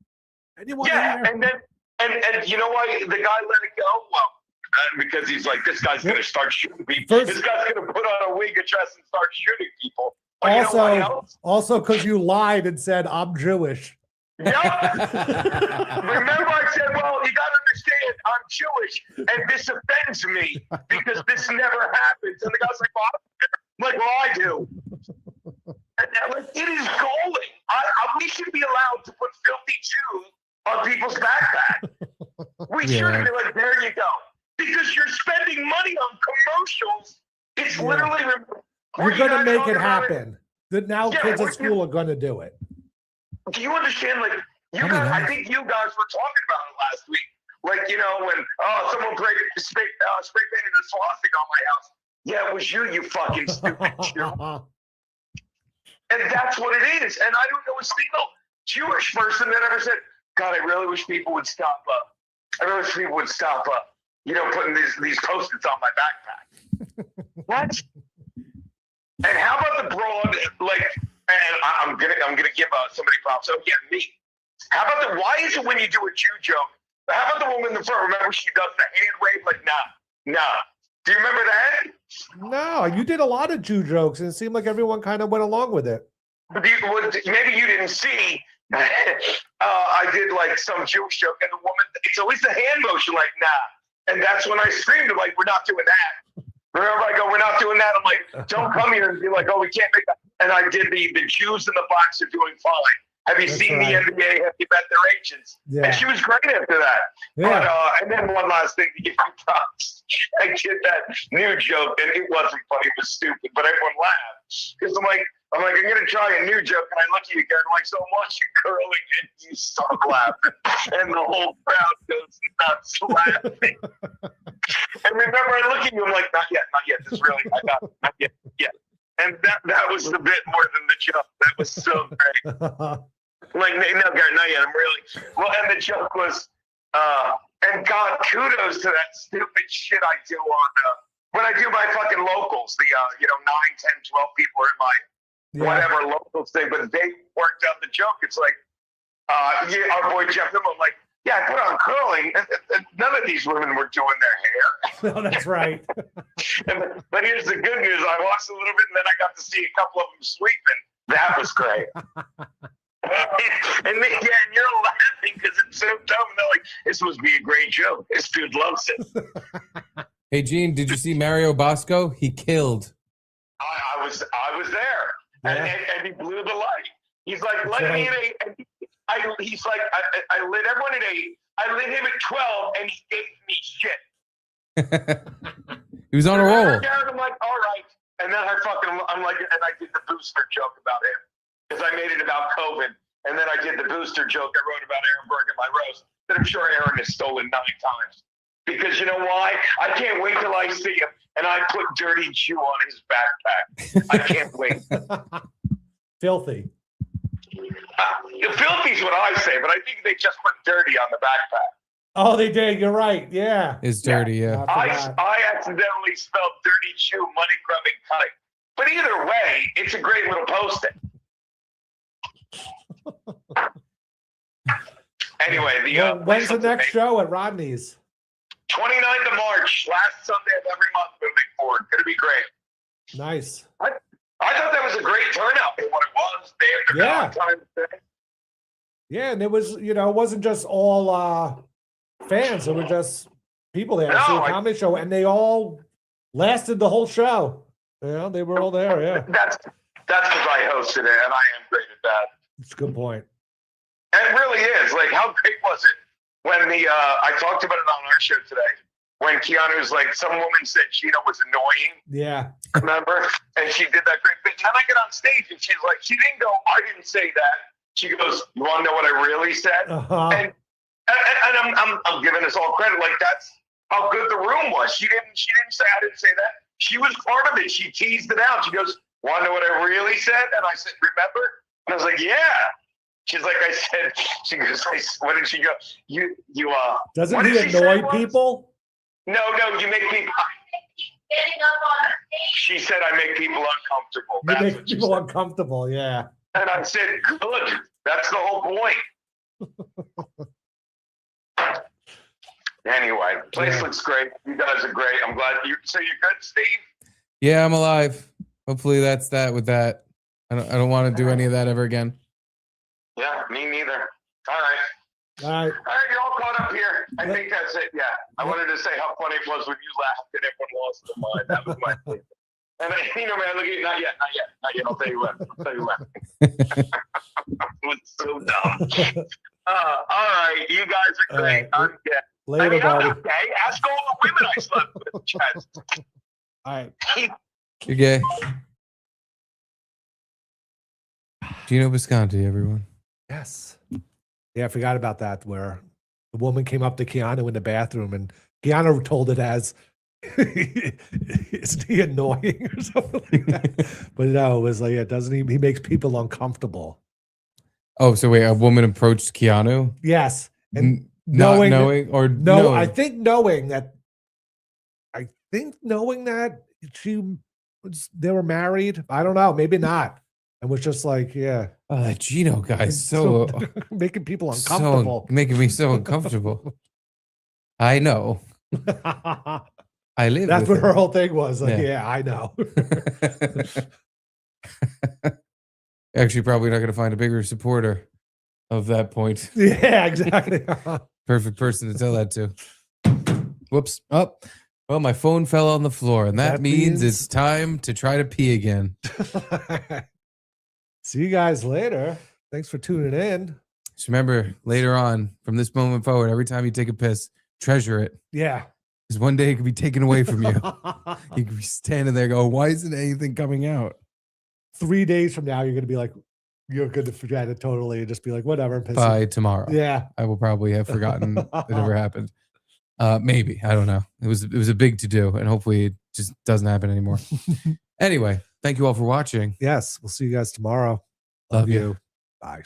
Anyone yeah, there? and then and you know why the guy let it go? Well, because he's like, this guy's going to start shooting people. This guy's going to put on a wig, a dress, and start shooting people. But Also, because you lied and said I'm Jewish. Yep. Remember, I said, well, you got to understand, I'm Jewish, and this offends me because this never happens. And the guy's like, well, I don't care. I'm like, well, I do. And it is galling. We should be allowed to put filthy Jews on people's backpack. We should be like, there you go. Because you're spending money on commercials. It's literally. You're going to make it happen. That now kids at school are going to do it. Do you understand? Like, you guys, I think you guys were talking about it last week. Like, you know, when someone spray painted a swastika on my house. Yeah, it was you, you fucking stupid Jew. And that's what it is. And I don't know a single Jewish person that ever said, God, I really wish people would stop putting these Post-its on my backpack. What? And how about the broad, and I'm gonna give somebody props. So yeah, me. How about why is it when you do a Jew joke? How about the woman in the front? Remember, she does the hand wave like nah. Do you remember that? No, you did a lot of Jew jokes, and it seemed like everyone kind of went along with it. Maybe you didn't see. I did like some Jewish joke, and the woman, it's at least a hand motion, like nah. And that's when I screamed, I'm like, we're not doing that. Remember, I go, we're not doing that. I'm like, don't come here and be like, oh, we can't make that. And I did the Jews in the box are doing fine. Have you seen the NBA? Have you met their agents? Yeah. And she was great after that. Yeah. But, and then one last thing to give you props. I did that new joke, and it wasn't funny. It was stupid, but everyone laughed. Because I'm like, I'm going to try a new joke, and I look at you, Garrett, I'm like, so much you curling, and you start laughing. And the whole crowd goes nuts laughing. And remember, I look at you, I'm like, not yet. This really, I got it. Not yet. And that was the bit more than the joke. That was so great. Like, no, Garrett, not yet. I'm really, well, and the joke was, and God, kudos to that stupid shit I do on, when I do my fucking locals, the, 9, 10, 12 people are in my whatever locals thing, but they worked out the joke. It's like, our boy Jeff, I'm like, yeah, I put on curling, and none of these women were doing their hair. No, that's right. But here's the good news. I watched a little bit, and then I got to see a couple of them sweeping. That was great. And you're laughing because it's so dumb. And they're like, this must be a great joke. This dude loves it. Hey, Gene, did you see Mario Bosco? He killed. I was there, and he blew the light. He's like, let me in 8. He's like, I lit everyone at 8. I lit him at 12, and he gave me shit. He was on a roll. I'm like, all right. And then I'm like, and I did the booster joke about him because I made it about COVID. And then I did the booster joke I wrote about Aaron Berg and my roast that I'm sure Aaron has stolen 9 times. Because you know why? I can't wait till I see him and I put Dirty Jew on his backpack. I can't wait. Filthy. Filthy is what I say, but I think they just put dirty on the backpack. Oh, they did. You're right. Yeah. It's dirty, yeah. I accidentally spelled Dirty Jew money grubbing cunt. But either way, it's a great little posting. Anyway, when's the next show at Rodney's? 29th of March, last Sunday of every month moving forward. Going to be great. Nice. I thought that was a great turnout for what it was. Yeah, and it was, it wasn't just all fans. It were just people there to see a comedy show, and they all lasted the whole show. They were all there, yeah. That's because I hosted it, and I am great at that. It's a good point. And it really is. Like, how great was it when I talked about it on our show today, when Keanu's like, some woman said Gino was annoying. Yeah. Remember? And she did that great bit. And then I get on stage, and she's like, she didn't go, I didn't say that. She goes, you want to know what I really said? Uh-huh. And I'm giving us all credit. Like, that's how good the room was. She didn't say, I didn't say that. She was part of it. She teased it out. She goes, want to know what I really said? And I said, remember? And I was like, yeah. She's like, I said, she goes, what did she go? You Doesn't he annoy people? No, you make people. Getting up on she said, I make people uncomfortable. You make people uncomfortable, yeah. And I said, good. That's the whole point. Anyway, place looks great. You guys are great. I'm glad so you're good, Steve? Yeah, I'm alive. Hopefully that's that with that. I don't want to do any of that ever again. Yeah, me neither. All right, you're all caught up here. I think that's it. Yeah, I wanted to say how funny it was when you laughed and everyone lost their mind. That was my thing. And man, I look at you. Not yet. I'll tell you when. It was so dumb. All right, you guys are great. I'm gay. Later, buddy. I'm gay. Ask all the women I slept with. Chaz. All right. You're gay. Gino Visconti, everyone. Yes. Yeah, I forgot about that, where the woman came up to Keanu in the bathroom and Keanu told it as, isn't he annoying or something like that? But no, it was like, doesn't he makes people uncomfortable. Oh, so wait, a woman approached Keanu? Yes. And knowing I think knowing that they were married. I don't know, maybe not. And was just like, yeah. Oh, that Gino guy is so making people uncomfortable. Making me so uncomfortable. I know. I live. That's what him. her whole thing was. Like, yeah I know. Actually, probably not going to find a bigger supporter of that point. Yeah, exactly. Perfect person to tell that to. Whoops. Up. Well, my phone fell on the floor, and that means means- it's time to try to pee again. See you guys later. Thanks for tuning in. Just remember, later on, from this moment forward, every time you take a piss, treasure it. Yeah. Because one day it could be taken away from you. You could be standing there going, why isn't anything coming out? 3 days from now, you're going to be like, you're going to forget it totally and just be like, whatever. I'm pissing. By tomorrow. Yeah. I will probably have forgotten it ever happened. Maybe. I don't know. It was a big to do, and hopefully it just doesn't happen anymore. Anyway, thank you all for watching. Yes. We'll see you guys tomorrow. Love you. Bye.